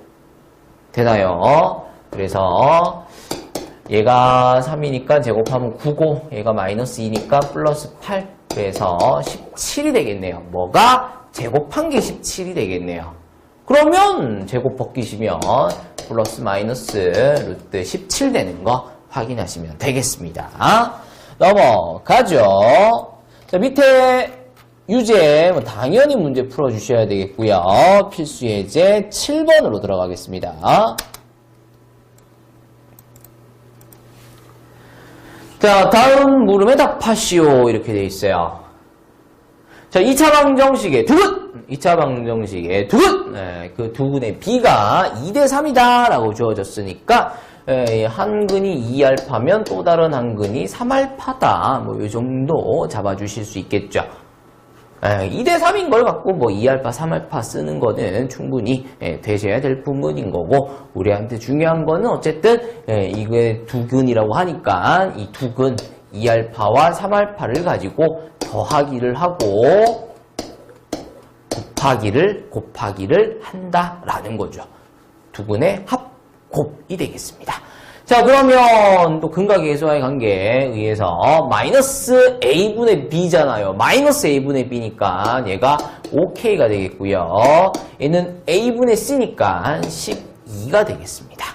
되나요? 그래서 얘가 3이니까 제곱하면 9고 얘가 마이너스 2니까 플러스 8. 그래서 17이 되겠네요. 뭐가? 제곱한 게 17이 되겠네요. 그러면 제곱 벗기시면 플러스 마이너스 루트 17 되는 거 확인하시면 되겠습니다. 넘어가죠. 자, 밑에 유제 당연히 문제 풀어주셔야 되겠고요. 필수 예제 7번으로 들어가겠습니다. 자, 다음 물음에 답하시오. 이렇게 되어 있어요. 자, 2차 방정식의 두근! 2차 방정식의 두근! 그 두근의 B가 2대 3이다 라고 주어졌으니까 한 근이 2알파면 또 다른 한 근이 3알파다. 뭐 이 정도 잡아주실 수 있겠죠. 2대 3인 걸 갖고 뭐 2알파, 3알파 쓰는 거는 충분히 되셔야 될 부분인 거고, 우리한테 중요한 거는 어쨌든 이게 두 근이라고 하니까 이 두 근 2알파와 3알파를 가지고 더하기를 하고 곱하기를 한다라는 거죠. 두 근의 합곱이 되겠습니다. 자, 그러면 또 근각계수와의 관계에 의해서 마이너스 a분의 b잖아요. 마이너스 a분의 b니까 얘가 5k가 되겠고요. 얘는 a분의 c니까 12가 되겠습니다.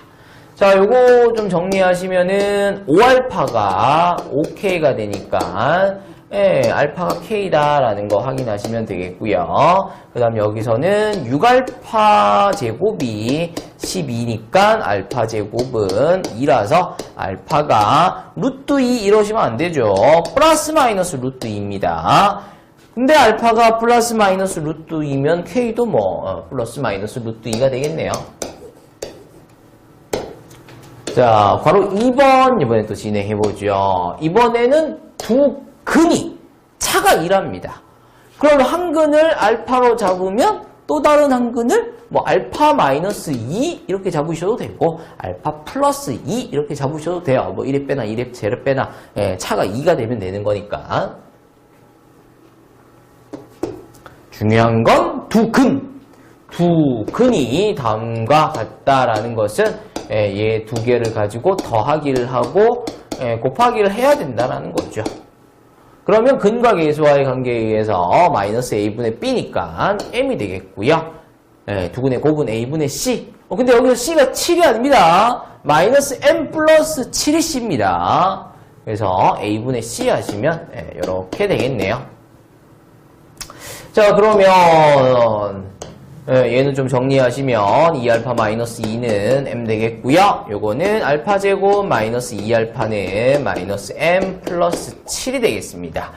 자, 요거 좀 정리하시면은 5알파가 5k가 되니까 알파가 k다라는 거 확인하시면 되겠고요. 그 다음 여기서는 6알파 제곱이 12니까 알파 제곱은 2라서 알파가 루트 2 이러시면 안 되죠. 플러스 마이너스 루트 2입니다. 근데 알파가 플러스 마이너스 루트 2면 k도 뭐 플러스 마이너스 루트 2가 되겠네요. 자, 괄호 2번 이번에 또 진행해보죠. 이번에는 두 근이 차가 2랍니다. 그럼 한 근을 알파로 잡으면 또 다른 한 근을 뭐 알파 마이너스 2 이렇게 잡으셔도 되고 알파 플러스 2 이렇게 잡으셔도 돼요. 뭐 1에 빼나 1에 제를 빼나 차가 2가 되면 되는 거니까. 중요한 건 두 근이 다음과 같다라는 것은 얘 두 개를 가지고 더하기를 하고 곱하기를 해야 된다라는 거죠. 그러면 근과 계수와의 관계에 의해서 마이너스 a분의 b니까 m이 되겠고요. 두근의 곱은 a분의 c. 근데 여기서 c가 7이 아닙니다. 마이너스 m 플러스 7이 c입니다. 그래서 a분의 c 하시면 이렇게 되겠네요. 자, 그러면 얘는 좀 정리하시면 2알파 마이너스 2는 m 되겠고요. 요거는 알파 제곱 마이너스 2알파는 마이너스 m 플러스 7이 되겠습니다.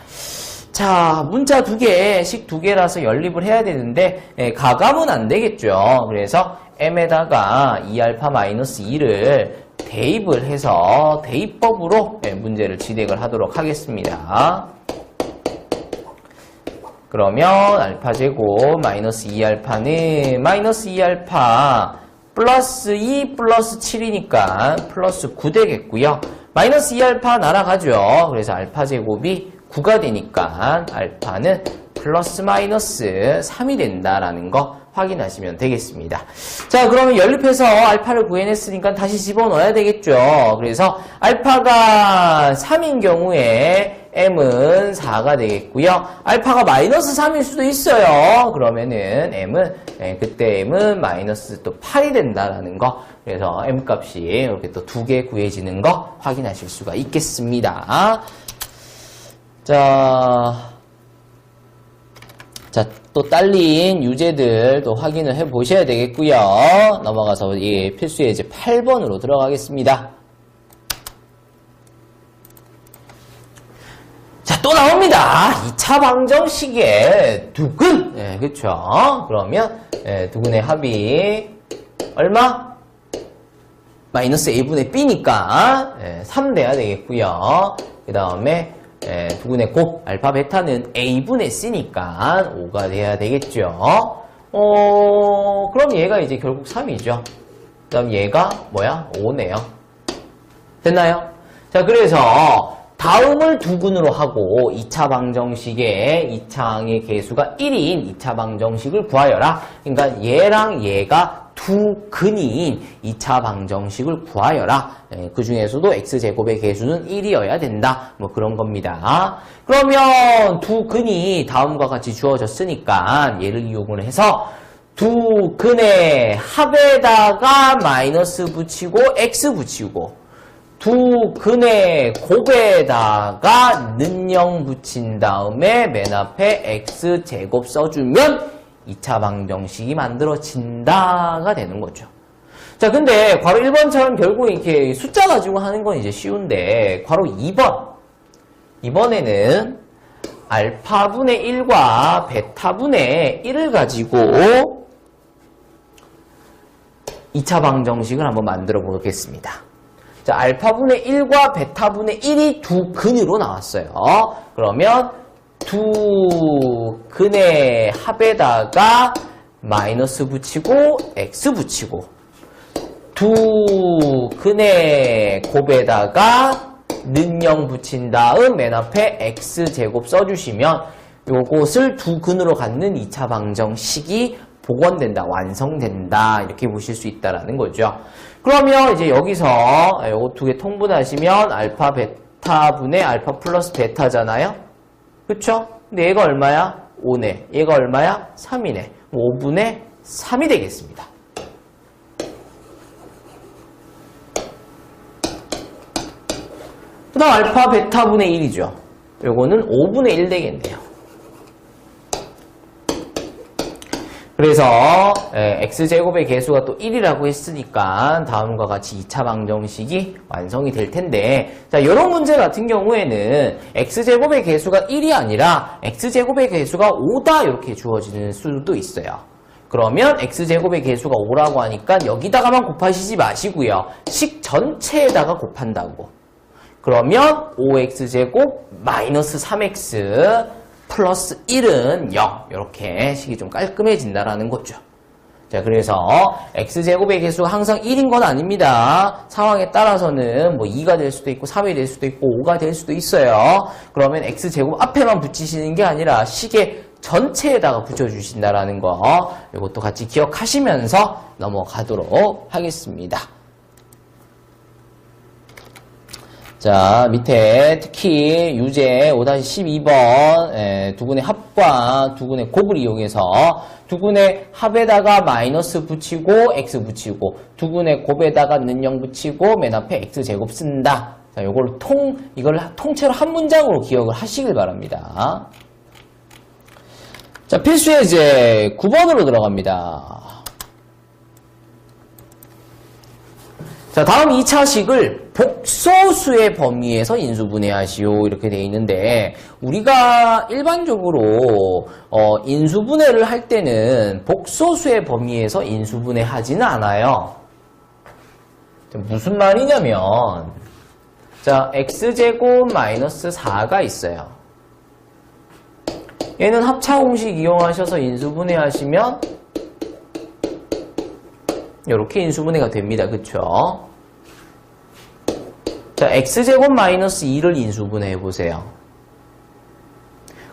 자, 문자 2개,식 2개라서 연립을 해야 되는데 가감은 안 되겠죠. 그래서 m에다가 2알파 마이너스 2를 대입을 해서 대입법으로 문제를 진행을 하도록 하겠습니다. 그러면 알파 제곱 마이너스 2알파는 마이너스 2알파 플러스 2 플러스 7이니까 플러스 9 되겠고요. 마이너스 2알파 날아가죠. 그래서 알파 제곱이 9가 되니까 알파는 플러스 마이너스 3이 된다라는 거 확인하시면 되겠습니다. 자, 그러면 연립해서 알파를 구해냈으니까 다시 집어넣어야 되겠죠. 그래서 알파가 3인 경우에 m은 4가 되겠고요. 알파가 마이너스 3일 수도 있어요. 그러면은 그때 m은 마이너스 또 8이 된다라는 거. 그래서 m 값이 이렇게 또 2개 구해지는 거 확인하실 수가 있겠습니다. 자, 또 딸린 유제들 또 확인을 해 보셔야 되겠고요. 넘어가서 이 필수 예제 8번으로 들어가겠습니다. 자, 또 나옵니다. 2차 방정식의 두근. 그쵸. 그러면, 두근의 합이 얼마? 마이너스 a분의 b니까, 3 돼야 되겠고요. 그 다음에, 두근의 곱, 알파, 베타는 a분의 c니까 5가 돼야 되겠죠. 그럼 얘가 이제 결국 3이죠. 그 다음 얘가 뭐야? 5네요. 됐나요? 자, 그래서 다음을 두근으로 하고 2차 방정식의 2차항의 개수가 1인 2차 방정식을 구하여라. 그러니까 얘랑 얘가 두 근인 2차 방정식을 구하여라. 그 중에서도 x제곱의 개수는 1이어야 된다. 뭐 그런 겁니다. 그러면 두 근이 다음과 같이 주어졌으니까 얘를 이용을 해서 두 근의 합에다가 마이너스 붙이고 x 붙이고 두 근의 곱에다가 는 0 붙인 다음에 맨 앞에 x제곱 써주면 2차 방정식이 만들어진다가 되는 거죠. 자, 근데 괄호 1번처럼 결국 이렇게 숫자 가지고 하는 건 이제 쉬운데 괄호 2번. 이번에는 알파분의 1과 베타분의 1을 가지고 2차 방정식을 한번 만들어 보겠습니다. 자, 알파분의 1과 베타분의 1이 두 근으로 나왔어요. 그러면 두 근의 합에다가 마이너스 붙이고 x 붙이고 두 근의 곱에다가 는 0 붙인 다음 맨 앞에 x제곱 써주시면 요것을 두 근으로 갖는 2차 방정식이 복원된다, 완성된다 이렇게 보실 수 있다라는 거죠. 그러면 이제 여기서 요거 두 개 통분하시면 알파 베타분의 알파 플러스 베타잖아요. 그쵸? 근데 얘가 얼마야? 5네. 얘가 얼마야? 3이네. 5분의 3이 되겠습니다. 그 다음 알파 베타분의 1이죠. 요거는 5분의 1 되겠네요. 그래서 x제곱의 개수가 또 1이라고 했으니까 다음과 같이 2차 방정식이 완성이 될 텐데, 자, 이런 문제 같은 경우에는 x제곱의 개수가 1이 아니라 x제곱의 개수가 5다 이렇게 주어지는 수도 있어요. 그러면 x제곱의 개수가 5라고 하니까 여기다가만 곱하시지 마시고요. 식 전체에다가 곱한다고. 그러면 5x제곱 마이너스 3x 플러스 1은 0. 이렇게 식이 좀 깔끔해진다라는 거죠. 자, 그래서 x제곱의 개수가 항상 1인 건 아닙니다. 상황에 따라서는 뭐 2가 될 수도 있고 3이 될 수도 있고 5가 될 수도 있어요. 그러면 x제곱 앞에만 붙이시는 게 아니라 식의 전체에다가 붙여주신다라는 거, 이것도 같이 기억하시면서 넘어가도록 하겠습니다. 자, 밑에 특히 유제 5-12번 두근의 합과 두근의 곱을 이용해서 두근의 합에다가 마이너스 붙이고 x 붙이고 두근의 곱에다가 는 0 붙이고 맨 앞에 x제곱 쓴다. 자, 이걸 통째로 한 문장으로 기억을 하시길 바랍니다. 자, 필수 예제 9번으로 들어갑니다. 자, 다음 2차식을 복소수의 범위에서 인수분해하시오 이렇게 되어 있는데 우리가 일반적으로 인수분해를 할 때는 복소수의 범위에서 인수분해하지는 않아요. 무슨 말이냐면 자, x제곱 마이너스 4가 있어요. 얘는 합차공식 이용하셔서 인수분해하시면 이렇게 인수분해가 됩니다. 그쵸? 자, x제곱 마이너스 2를 인수분해 해보세요.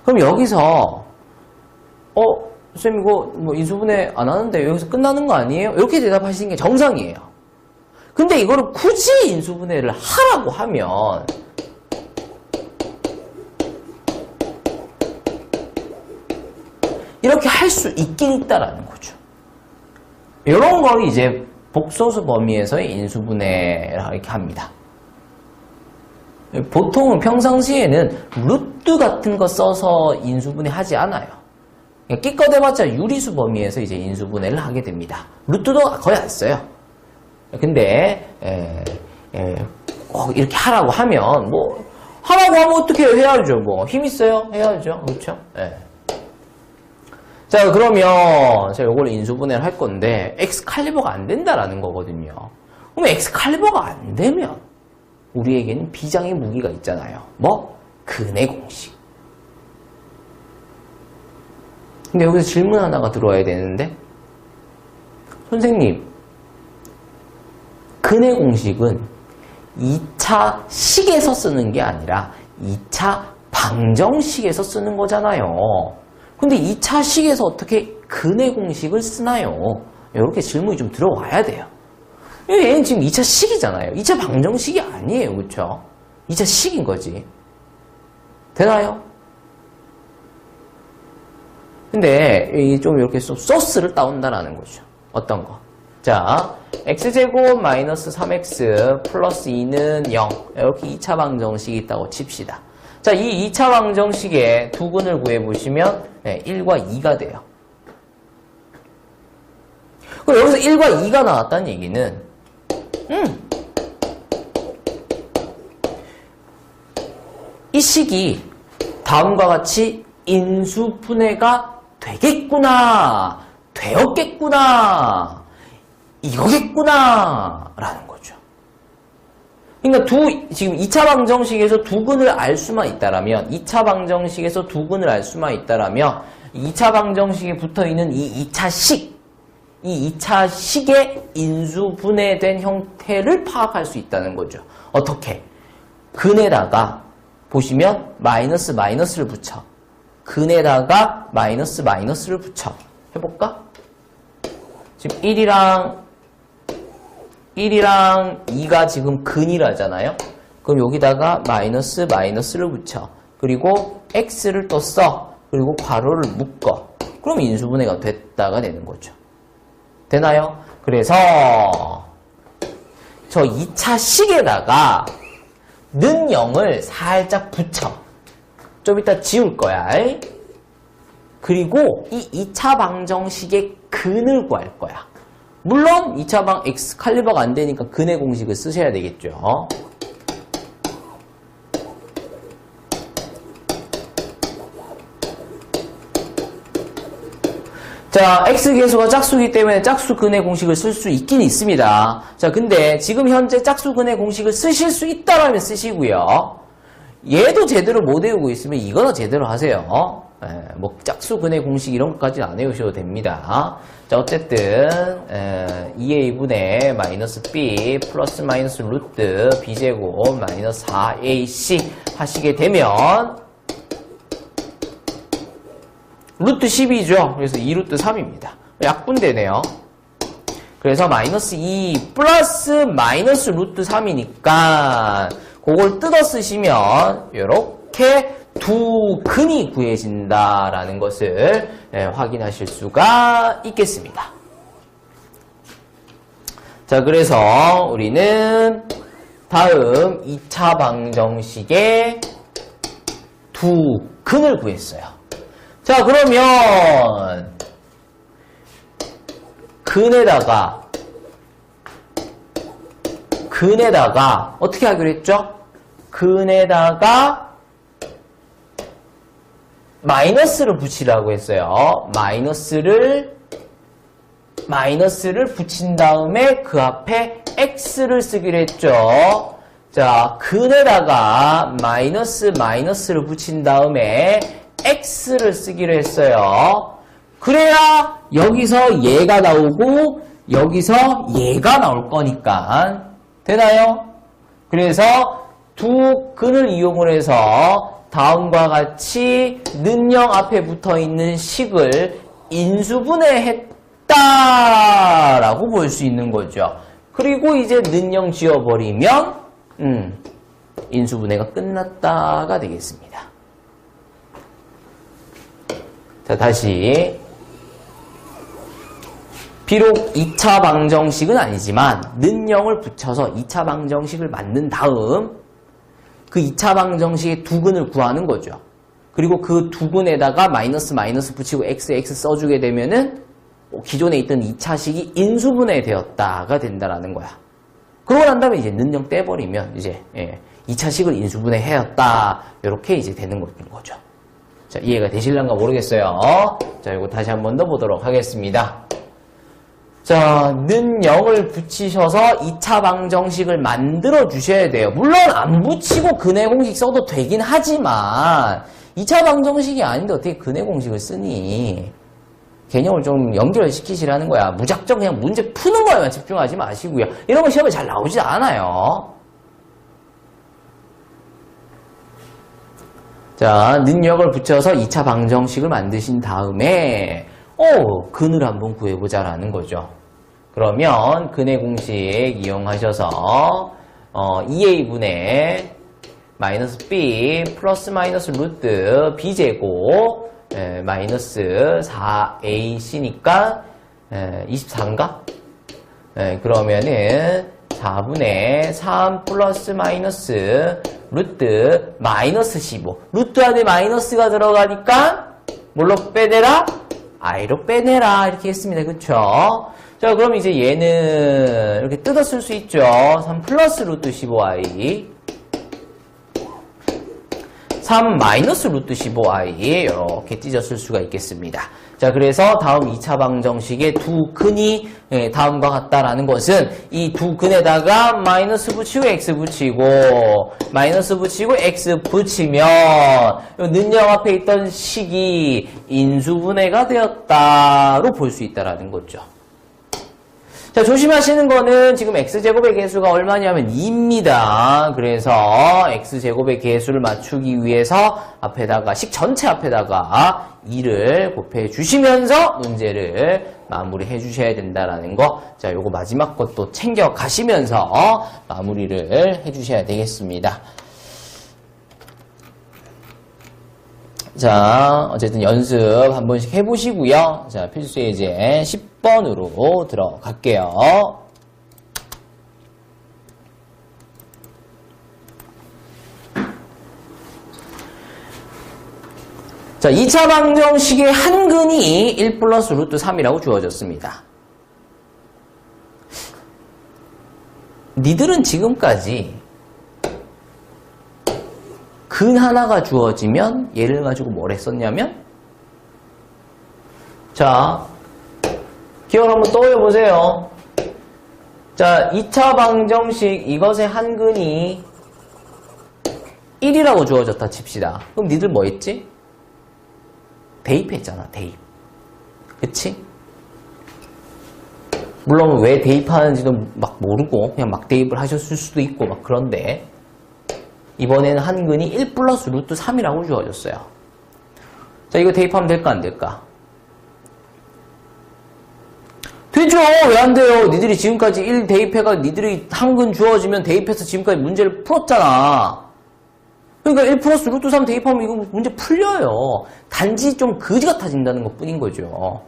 그럼 여기서 쌤 이거 뭐 인수분해 안 하는데 여기서 끝나는 거 아니에요? 이렇게 대답하시는 게 정상이에요. 근데 이거를 굳이 인수분해를 하라고 하면 이렇게 할 수 있긴 있다라는 거죠. 이런 걸 이제 복소수 범위에서의 인수분해라 이렇게 합니다. 보통은 평상시에는 루트 같은 거 써서 인수분해 하지 않아요. 끼꺼대봤자 유리수 범위에서 이제 인수분해를 하게 됩니다. 루트도 거의 안 써요. 근데 꼭 이렇게 하라고 하면 뭐 하라고 하면 어떻게 해야죠. 뭐 힘 있어요? 해야죠. 그렇죠? 자, 그러면 제가 이걸 인수분해를 할 건데 엑스칼리버가 안 된다라는 거거든요. 그럼 엑스칼리버가 안 되면 우리에게는 비장의 무기가 있잖아요. 뭐? 근의 공식. 근데 여기서 질문 하나가 들어와야 되는데 선생님, 근의 공식은 2차 식에서 쓰는 게 아니라 2차 방정식에서 쓰는 거잖아요. 근데 2차 식에서 어떻게 근의 공식을 쓰나요? 이렇게 질문이 좀 들어와야 돼요. 얘는 지금 2차 식이잖아요. 2차 방정식이 아니에요. 그렇죠? 2차 식인 거지. 되나요? 근데 좀 이렇게 소스를 따온다라는 거죠. 어떤 거? 자, x제곱 마이너스 3x 플러스 2는 0. 이렇게 2차 방정식이 있다고 칩시다. 자, 이 2차 방정식의 두 근을 구해보시면 1과 2가 돼요. 그럼 여기서 1과 2가 나왔다는 얘기는 이 식이 다음과 같이 인수분해가 되겠구나, 되었겠구나, 이거겠구나 라는 거죠. 그러니까 지금 2차 방정식에서 두 근을 알 수만 있다라면 2차 방정식에서 두 근을 알 수만 있다라면 2차 방정식에 붙어있는 이 2차 식, 이 2차 식의 인수분해된 형태를 파악할 수 있다는 거죠. 어떻게? 근에다가 보시면 마이너스 마이너스를 붙여. 근에다가 마이너스 마이너스를 붙여. 해볼까? 지금 1이랑 2가 지금 근이라잖아요. 그럼 여기다가 마이너스 마이너스를 붙여. 그리고 x를 또 써. 그리고 괄호를 묶어. 그럼 인수분해가 됐다가 되는 거죠. 되나요? 그래서 저 2차 식에다가 는 0을 살짝 붙여. 좀 이따 지울 거야. 그리고 이 2차 방정식의 근을 구할 거야. 물론 2차 방 엑스칼리버가 안 되니까 근의 공식을 쓰셔야 되겠죠. 자, x계수가 짝수이기 때문에 짝수 근의 공식을 쓸 수 있긴 있습니다. 자, 근데 지금 현재 짝수 근의 공식을 쓰실 수 있다라면 쓰시고요. 얘도 제대로 못 외우고 있으면 이거나 제대로 하세요. 뭐 짝수 근의 공식 이런 것까지는 안 외우셔도 됩니다. 자, 어쨌든 2a분의 마이너스 b 플러스 마이너스 루트 b제곱 마이너스 4ac 하시게 되면 루트 10이죠. 그래서 2루트 3입니다. 약분되네요. 그래서 마이너스 2 플러스 마이너스 루트 3이니까 그걸 뜯어 쓰시면 이렇게 두 근이 구해진다라는 것을 확인하실 수가 있겠습니다. 자, 그래서 우리는 다음 2차 방정식의 두 근을 구했어요. 자, 그러면 근에다가 어떻게 하기로 했죠? 근에다가 마이너스를 붙이라고 했어요. 마이너스를 붙인 다음에 그 앞에 x를 쓰기로 했죠. 자, 근에다가 마이너스를 붙인 다음에 x를 쓰기로 했어요. 그래야 여기서 얘가 나오고 여기서 얘가 나올 거니까. 되나요? 그래서 두 근을 이용을 해서 다음과 같이 는영 앞에 붙어있는 식을 인수분해했다라고 볼 수 있는 거죠. 그리고 이제 는영 지워버리면 인수분해가 끝났다가 되겠습니다. 자, 다시 비록 2차 방정식은 아니지만 는영을 붙여서 2차 방정식을 만든 다음 그 2차 방정식의 두 근을 구하는 거죠. 그리고 그 두 근에다가 마이너스 붙이고 x 써주게 되면은 기존에 있던 2차식이 인수분해 되었다가 된다라는 거야. 그러고 난 다음에 이제 는영 떼버리면 이제 2차식을 인수분해 해였다. 이렇게 이제 되는 거죠. 자, 이해가 되실란가 모르겠어요. 자, 이거 다시 한 번 더 보도록 하겠습니다. 자, 는 0을 붙이셔서 2차 방정식을 만들어 주셔야 돼요. 물론 안 붙이고 근해 공식 써도 되긴 하지만 2차 방정식이 아닌데 어떻게 근해 공식을 쓰니? 개념을 좀 연결시키시라는 거야. 무작정 그냥 문제 푸는 거에만 집중하지 마시고요. 이런 거 시험에 잘 나오지 않아요. 자, 는 0을 붙여서 2차 방정식을 만드신 다음에 근을 한번 구해보자라는 거죠. 그러면 근의 공식 이용하셔서 2a분의 마이너스 b 플러스 마이너스 루트 b제곱 마이너스 4ac니까 24인가? 그러면은 4분의 3 플러스 마이너스 루트 마이너스 15 루트 안에 마이너스가 들어가니까 뭘로 빼내라? i로 빼내라 이렇게 했습니다. 그쵸? 자, 그럼 이제 얘는 이렇게 뜯어 쓸 수 있죠. 3 플러스 루트 15i 3 마이너스 루트 15i 이렇게 찢어 쓸 수가 있겠습니다. 자, 그래서 다음 2차 방정식의 두 근이 다음과 같다라는 것은 이 두 근에다가 마이너스 붙이고 x 붙이고 마이너스 붙이고 x 붙이면 는영 앞에 있던 식이 인수분해가 되었다로 볼 수 있다라는 거죠. 자, 조심하시는 거는 지금 x제곱의 개수가 얼마냐면 2입니다. 그래서 x제곱의 개수를 맞추기 위해서 앞에다가 식 전체 앞에다가 2를 곱해 주시면서 문제를 마무리해 주셔야 된다라는 거. 자, 요거 마지막 것도 챙겨 가시면서 마무리를 해 주셔야 되겠습니다. 자, 어쨌든 연습 한 번씩 해보시고요. 자, 필수 예제 10번으로 들어갈게요. 자, 2차 방정식의 한 근이 1 플러스 루트 3이라고 주어졌습니다. 니들은 지금까지 근 하나가 주어지면 얘를 가지고 뭘 했었냐면 자, 기억을 한번 떠올려 보세요. 자, 2차 방정식 이것의 한 근이 1이라고 주어졌다 칩시다. 그럼 니들 뭐 했지? 대입했잖아, 대입. 그치? 물론 왜 대입하는지도 막 모르고 그냥 막 대입을 하셨을 수도 있고 막 그런데 이번에는 한 근이 1 플러스 루트 3이라고 주어졌어요. 자, 이거 대입하면 될까 안 될까? 되죠! 왜 안 돼요? 니들이 지금까지 1 대입해가 니들이 한 근 주어지면 대입해서 지금까지 문제를 풀었잖아. 그러니까 1 플러스 루트 3 대입하면 이거 문제 풀려요. 단지 좀 거지 같아진다는 것 뿐인 거죠.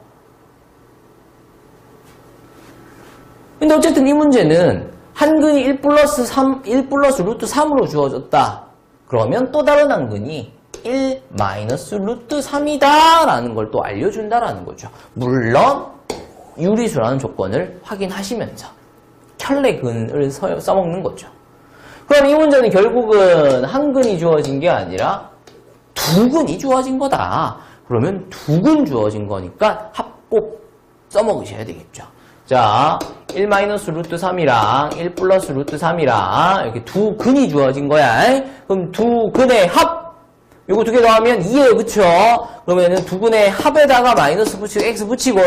근데 어쨌든 이 문제는 한 근이 1 플러스 루트 3으로 주어졌다. 그러면 또 다른 한 근이 1 마이너스 루트 3이다 라는 걸 또 알려준다라는 거죠. 물론 유리수라는 조건을 확인하시면서 켤레근을 써먹는 거죠. 그럼 이 문제는 결국은 한 근이 주어진 게 아니라 두 근이 주어진 거다. 그러면 두 근 주어진 거니까 합 꼭 써먹으셔야 되겠죠. 자, 1 마이너스 루트 3이랑 1 플러스 루트 3이랑 이렇게 두 근이 주어진 거야. 그럼 두 근의 합! 요거 두 개 더하면 2예요, 그쵸? 그러면은 두 근의 합에다가 마이너스 붙이고 x 붙이고,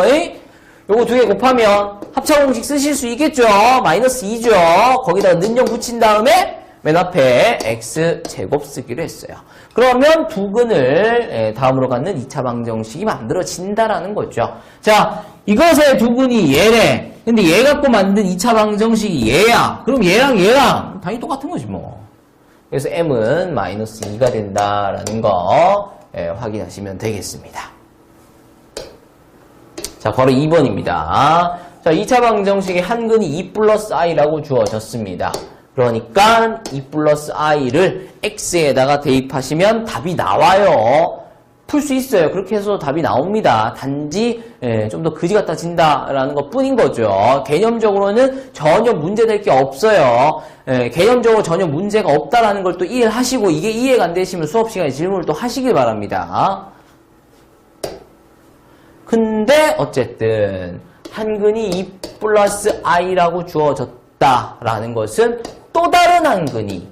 요거 두 개 곱하면 합차 공식 쓰실 수 있겠죠? 마이너스 2죠? 거기다가 는영 붙인 다음에 맨 앞에 x제곱 쓰기로 했어요. 그러면 두 근을 다음으로 갖는 2차 방정식이 만들어진다라는 거죠. 자, 이것의 두 근이 얘래. 근데 얘 갖고 만든 2차 방정식이 얘야. 그럼 얘랑 얘랑 당연히 똑같은 거지 뭐. 그래서 m은 마이너스 2가 된다라는 거 확인하시면 되겠습니다. 자, 바로 2번입니다. 자, 2차 방정식의 한 근이 2 플러스 i라고 주어졌습니다. 그러니까 2 플러스 i를 x에다가 대입하시면 답이 나와요. 풀 수 있어요. 그렇게 해서 답이 나옵니다. 단지 좀 더 그지 같아 진다라는 것 뿐인 거죠. 개념적으로는 전혀 문제될 게 없어요. 개념적으로 전혀 문제가 없다라는 걸 또 이해를 하시고 이게 이해가 안 되시면 수업 시간에 질문을 또 하시길 바랍니다. 근데 어쨌든 한근이 2 플러스 i라고 주어졌다라는 것은 또 다른 한근이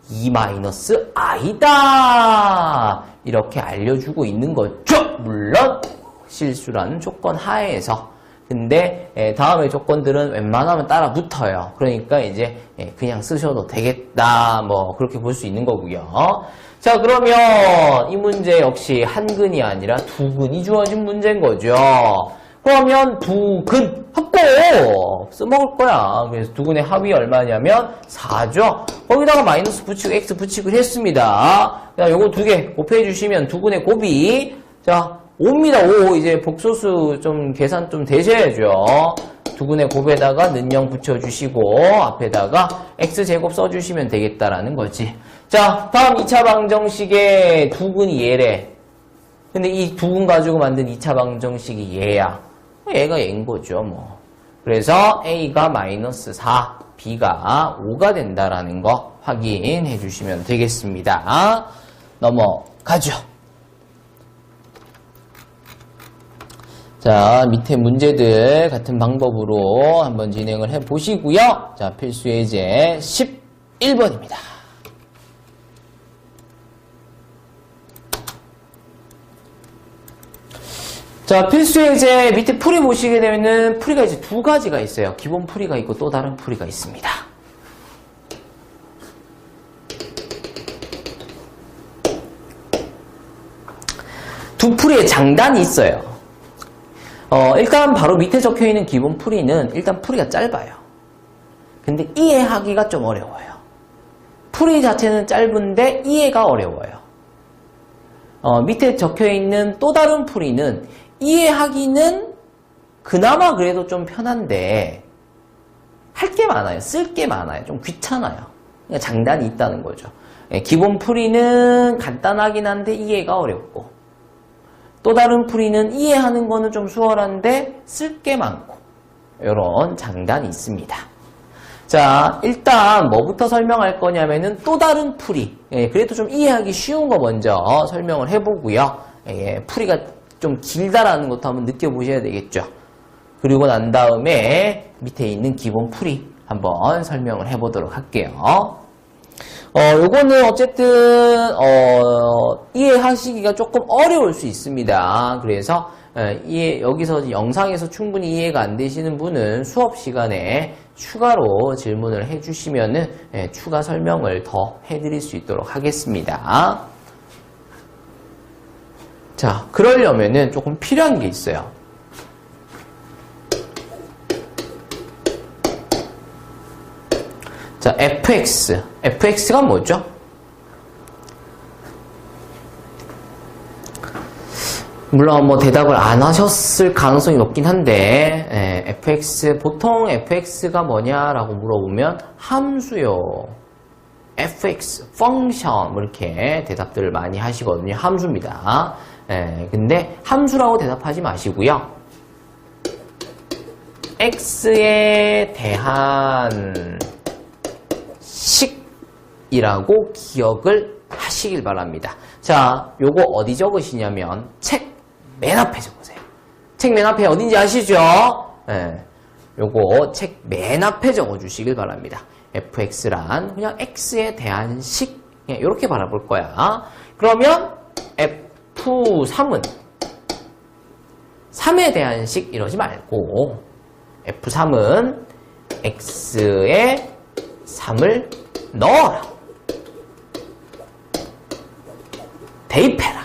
2 마이너스 i다 이렇게 알려주고 있는 거죠. 물론 실수라는 조건 하에서. 근데 다음의 조건들은 웬만하면 따라 붙어요. 그러니까 이제 그냥 쓰셔도 되겠다 뭐 그렇게 볼 수 있는 거고요. 자, 그러면 이 문제 역시 한 근이 아니라 두 근이 주어진 문제인 거죠. 그러면 두 근 합고 써먹을 거야. 그래서 두 근의 합이 얼마냐면 4죠. 거기다가 마이너스 붙이고 x 붙이고 했습니다. 자, 요거 두 개 곱해 주시면 두 근의 곱이 자 5입니다. 5. 이제 복소수 좀 계산 좀 되셔야죠. 두 근의 곱에다가 는영 붙여주시고 앞에다가 x제곱 써주시면 되겠다라는 거지. 자, 다음 2차 방정식의 두 근이 얘래. 근데 이 두 근 가지고 만든 2차 방정식이 얘야. 얘가 얘인 거죠, 뭐. 그래서 a가 마이너스 4, b가 5가 된다라는 거 확인해 주시면 되겠습니다. 넘어가죠. 자, 밑에 문제들 같은 방법으로 한번 진행을 해 보시고요. 자, 필수 예제 11번입니다. 자, 필수 예제 밑에 풀이 보시게 되면은 풀이가 이제 두 가지가 있어요. 기본 풀이가 있고 또 다른 풀이가 있습니다. 두 풀이의 장단이 있어요. 일단 바로 밑에 적혀있는 기본 풀이는 일단 풀이가 짧아요. 근데 이해하기가 좀 어려워요. 풀이 자체는 짧은데 이해가 어려워요. 밑에 적혀있는 또 다른 풀이는 이해하기는 그나마 그래도 좀 편한데 할 게 많아요. 쓸 게 많아요. 좀 귀찮아요. 그러니까 장단이 있다는 거죠. 기본 풀이는 간단하긴 한데 이해가 어렵고 또 다른 풀이는 이해하는 거는 좀 수월한데 쓸 게 많고 이런 장단이 있습니다. 자, 일단 뭐부터 설명할 거냐면은 또 다른 풀이. 그래도 좀 이해하기 쉬운 거 먼저 설명을 해보고요. 풀이가 좀 길다라는 것도 한번 느껴보셔야 되겠죠. 그리고 난 다음에 밑에 있는 기본 풀이 한번 설명을 해보도록 할게요. 요거는 어쨌든 이해하시기가 조금 어려울 수 있습니다. 그래서 여기서 영상에서 충분히 이해가 안 되시는 분은 수업 시간에 추가로 질문을 해주시면은 추가 설명을 더 해드릴 수 있도록 하겠습니다. 자, 그러려면은 조금 필요한 게 있어요. 자, fx가 뭐죠? 물론 뭐 대답을 안 하셨을 가능성이 높긴 한데 보통 fx가 뭐냐라고 물어보면 함수요. fx, 펑션, 뭐 이렇게 대답들을 많이 하시거든요. 함수입니다. 근데 함수라고 대답하지 마시고요. x에 대한 식이라고 기억을 하시길 바랍니다. 자, 요거 어디 적으시냐면 책 맨 앞에 적으세요. 책 맨 앞에 어딘지 아시죠? 요거 책 맨 앞에 적어주시길 바랍니다. fx란 그냥 x에 대한 식 이렇게 바라볼 거야. 그러면 f3은 3에 대한 식 이러지 말고 f3은 x에 3을 넣어라. 대입해라.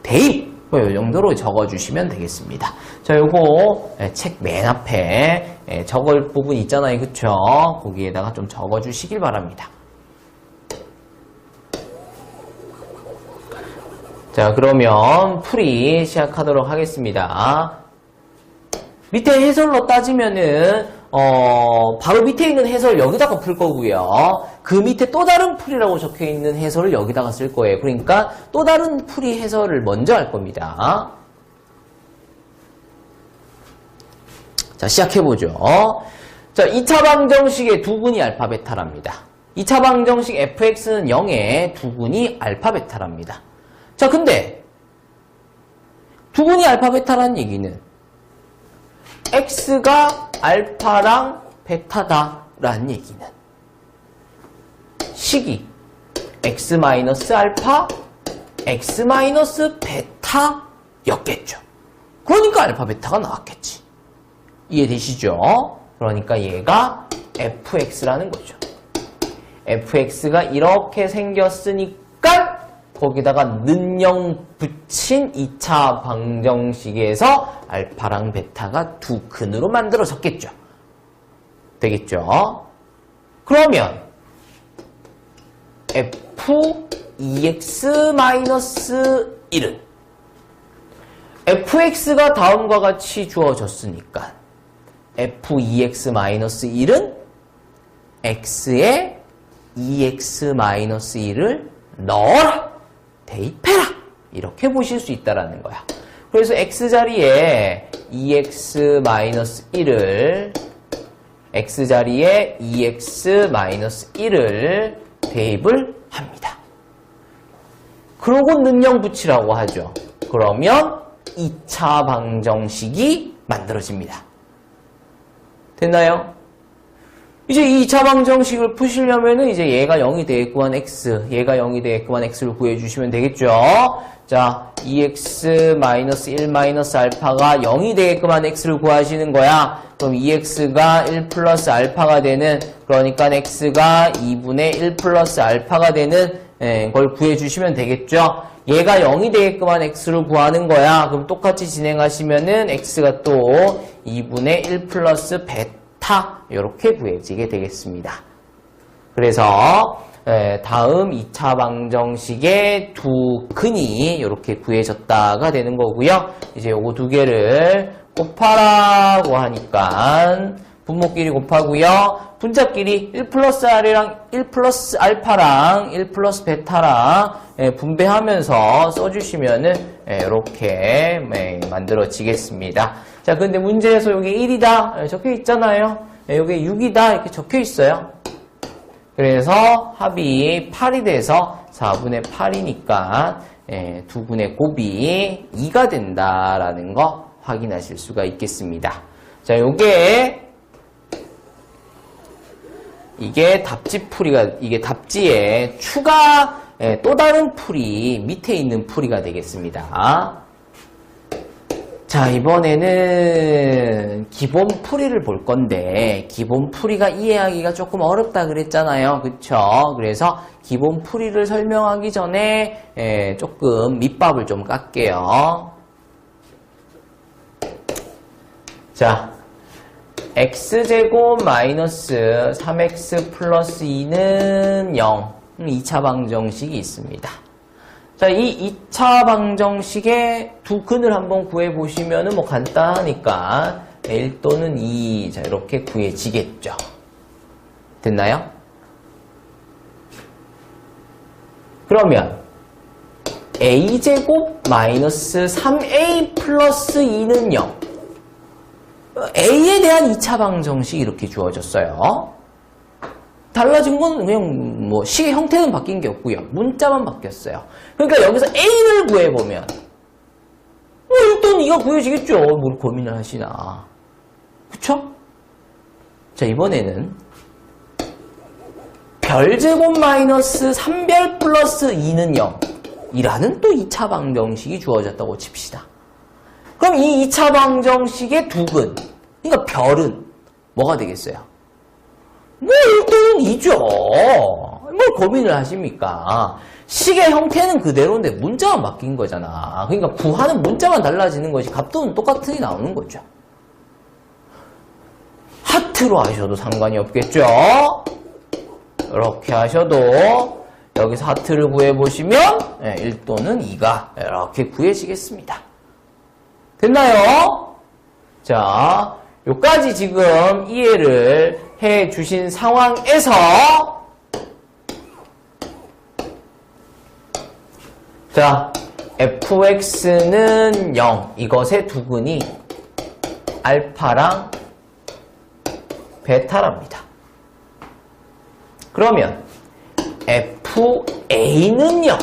대입. 이 정도로 적어주시면 되겠습니다. 자, 요거 책 맨 앞에 적을 부분 있잖아요. 그쵸? 거기에다가 좀 적어주시길 바랍니다. 자, 그러면 풀이 시작하도록 하겠습니다. 밑에 해설로 따지면은 바로 밑에 있는 해설 여기다가 풀 거고요. 그 밑에 또 다른 풀이라고 적혀 있는 해설을 여기다가 쓸 거예요. 그러니까 또 다른 풀이 해설을 먼저 할 겁니다. 자, 시작해보죠. 자, 2차 방정식의 두근이 알파 베타랍니다. 2차 방정식 fx는 0에 두근이 알파 베타랍니다. 자, 근데 두근이 알파 베타라는 얘기는 x가 알파랑 베타다라는 얘기는 식이 x-알파, x-베타였겠죠. 그러니까 알파, 베타가 나왔겠지. 이해되시죠? 그러니까 얘가 fx라는 거죠. fx가 이렇게 생겼으니까 거기다가 는영 붙인 2차 방정식에서 알파랑 베타가 두 근으로 만들어졌겠죠. 되겠죠? 그러면 f2x-1은 fx가 다음과 같이 주어졌으니까 f2x-1은 x에 2x-1을 넣어라! 대입해라! 이렇게 보실 수 있다라는 거야. 그래서 x자리에 2x-1을 x자리에 2x-1을 대입을 합니다. 그러고 는영 붙이라고 하죠. 그러면 2차 방정식이 만들어집니다. 됐나요? 이제 2차 방정식을 푸시려면은 이제 얘가 0이 되겠구만 x, 얘가 0이 되겠구만 x를 구해주시면 되겠죠. 자, 2x-1-알파가 0이 되겠구만 x를 구하시는 거야. 그럼 2x가 1 플러스 알파가 되는, 그러니까 x가 2분의 1 플러스 알파가 되는 걸 구해주시면 되겠죠. 얘가 0이 되겠구만 x를 구하는 거야. 그럼 똑같이 진행하시면은 x가 또 2분의 1 플러스 베타 이렇게 구해지게 되겠습니다. 그래서 다음 2차 방정식의 두 근이 이렇게 구해졌다가 되는 거고요. 이제 요거 두 개를 곱하라고 하니까 분모끼리 곱하고요. 분자끼리 1 플러스 R이랑 1 플러스 알파랑 1 플러스 베타랑 분배하면서 써주시면은 이렇게 만들어지겠습니다. 자, 근데 문제에서 여기 1이다 적혀 있잖아요. 여기 6이다 이렇게 적혀 있어요. 그래서 합이 8이 돼서 4분의 8이니까 두 분의 곱이 2가 된다라는 거 확인하실 수가 있겠습니다. 자, 이게 답지풀이가, 이게 답지에 추가 또 다른 풀이 밑에 있는 풀이가 되겠습니다. 자, 이번에는 기본 풀이를 볼 건데 기본 풀이가 이해하기가 조금 어렵다 그랬잖아요. 그쵸? 그래서 기본 풀이를 설명하기 전에 조금 밑밥을 좀 깎게요. 자, x제곱 마이너스 3x 플러스 2는 0. 2차 방정식이 있습니다. 자, 이 2차 방정식의 두 근을 한번 구해보시면은 뭐 간단하니까 1 또는 2. 자, 이렇게 구해지겠죠. 됐나요? 그러면 a제곱 마이너스 3a 플러스 2는 0. a에 대한 2차 방정식이 이렇게 주어졌어요. 달라진 건 그냥 뭐 식의 형태는 바뀐 게 없고요. 문자만 바뀌었어요. 그러니까 여기서 a를 구해보면 1 또는 2가 구해지겠죠. 뭘 고민을 하시나. 그쵸? 자, 이번에는 별제곱 마이너스 3별 플러스 2는 0 이라는 또 2차 방정식이 주어졌다고 칩시다. 그럼 이 2차 방정식의 두근, 그러니까 별은 뭐가 되겠어요? 뭐 1 또는 2죠. 뭘 고민을 하십니까? 식의 형태는 그대로인데 문자만 바뀐 거잖아. 그러니까 구하는 문자만 달라지는 것이 값도는 똑같으니 나오는 거죠. 하트로 하셔도 상관이 없겠죠? 이렇게 하셔도 여기서 하트를 구해보시면 1 또는 2가 이렇게 구해지겠습니다. 됐나요? 자, 요까지 지금 이해를 해 주신 상황에서 자, fx는 0 이것의 두근이 알파랑 베타랍니다. 그러면 fa는 0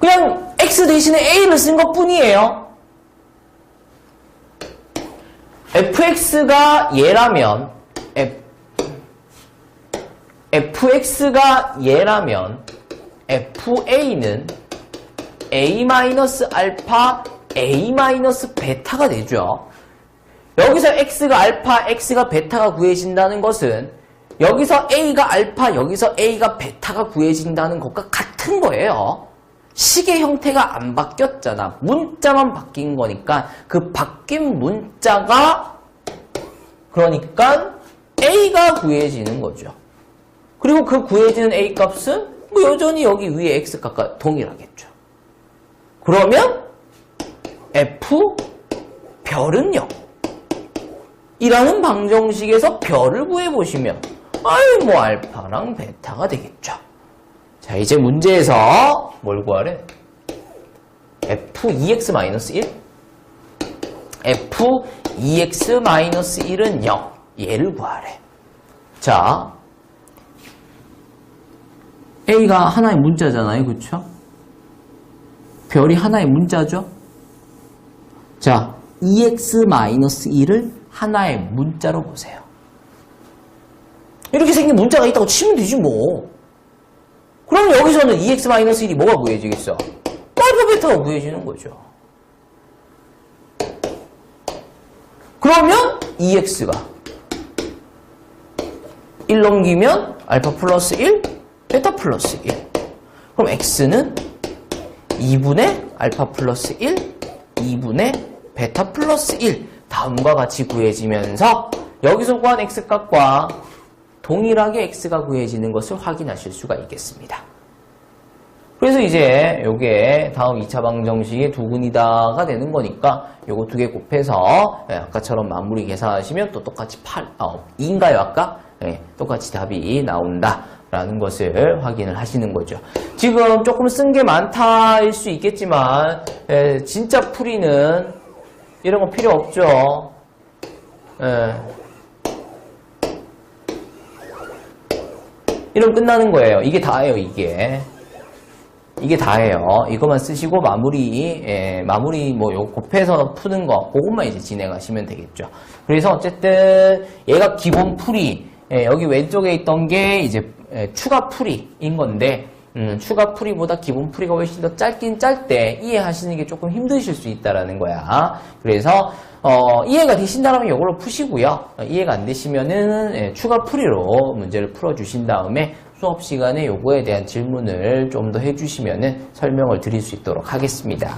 그냥 x 대신에 a를 쓴 것 뿐이에요. fx가 얘라면 fx가 얘라면 fa는 a-알파 a-베타가 되죠. 여기서 x가 알파, x가 베타가 구해진다는 것은 여기서 a가 알파, 여기서 a가 베타가 구해진다는 것과 같은 거예요. 식의 형태가 안 바뀌었잖아. 문자만 바뀐 거니까 그 바뀐 문자가 그러니까 a가 구해지는 거죠. 그리고 그 구해지는 a 값은 뭐 여전히 여기 위에 x 값과 동일하겠죠. 그러면 f 별은 0 이라는 방정식에서 별을 구해보시면 아유 뭐 알파랑 베타가 되겠죠. 자, 이제 문제에서 뭘 구하래? f2x-1 f2x-1은 0 얘를 구하래. 자, a가 하나의 문자잖아요. 그쵸? 별이 하나의 문자죠? 자, 2x-1을 하나의 문자로 보세요. 이렇게 생긴 문자가 있다고 치면 되지 뭐. 그럼 여기서는 2x-1이 뭐가 구해지겠어? 알파 베타가 구해지는 거죠. 그러면 2x가 1 넘기면 알파 플러스 1, 베타 플러스 1. 그럼 x는 2분의 알파 플러스 1, 2분의 베타 플러스 1. 다음과 같이 구해지면서 여기서 구한 x값과 동일하게 x가 구해지는 것을 확인하실 수가 있겠습니다. 그래서 이제 요게 다음 2차 방정식의 두근이다가 되는 거니까 요거 두 개 곱해서 아까처럼 마무리 계산하시면 또 똑같이 2인가요 아까? 네, 똑같이 답이 나온다라는 것을 확인을 하시는 거죠. 지금 조금 쓴 게 많다일 수 있겠지만 진짜 풀이는 이런 거 필요 없죠. 이러면 끝나는 거예요. 이게 다예요, 이게. 이게 다예요. 이것만 쓰시고 마무리 뭐 요 곱해서 푸는 거, 그것만 이제 진행하시면 되겠죠. 그래서 어쨌든 얘가 기본 풀이, 여기 왼쪽에 있던 게 이제 추가 풀이인 건데, 추가 풀이보다 기본 풀이가 훨씬 더 짧긴 짧대 이해하시는 게 조금 힘드실 수 있다라는 거야. 그래서 이해가 되신다면 이걸로 푸시고요. 이해가 안 되시면은 추가 풀이로 문제를 풀어주신 다음에 수업 시간에 요거에 대한 질문을 좀 더 해주시면은 설명을 드릴 수 있도록 하겠습니다.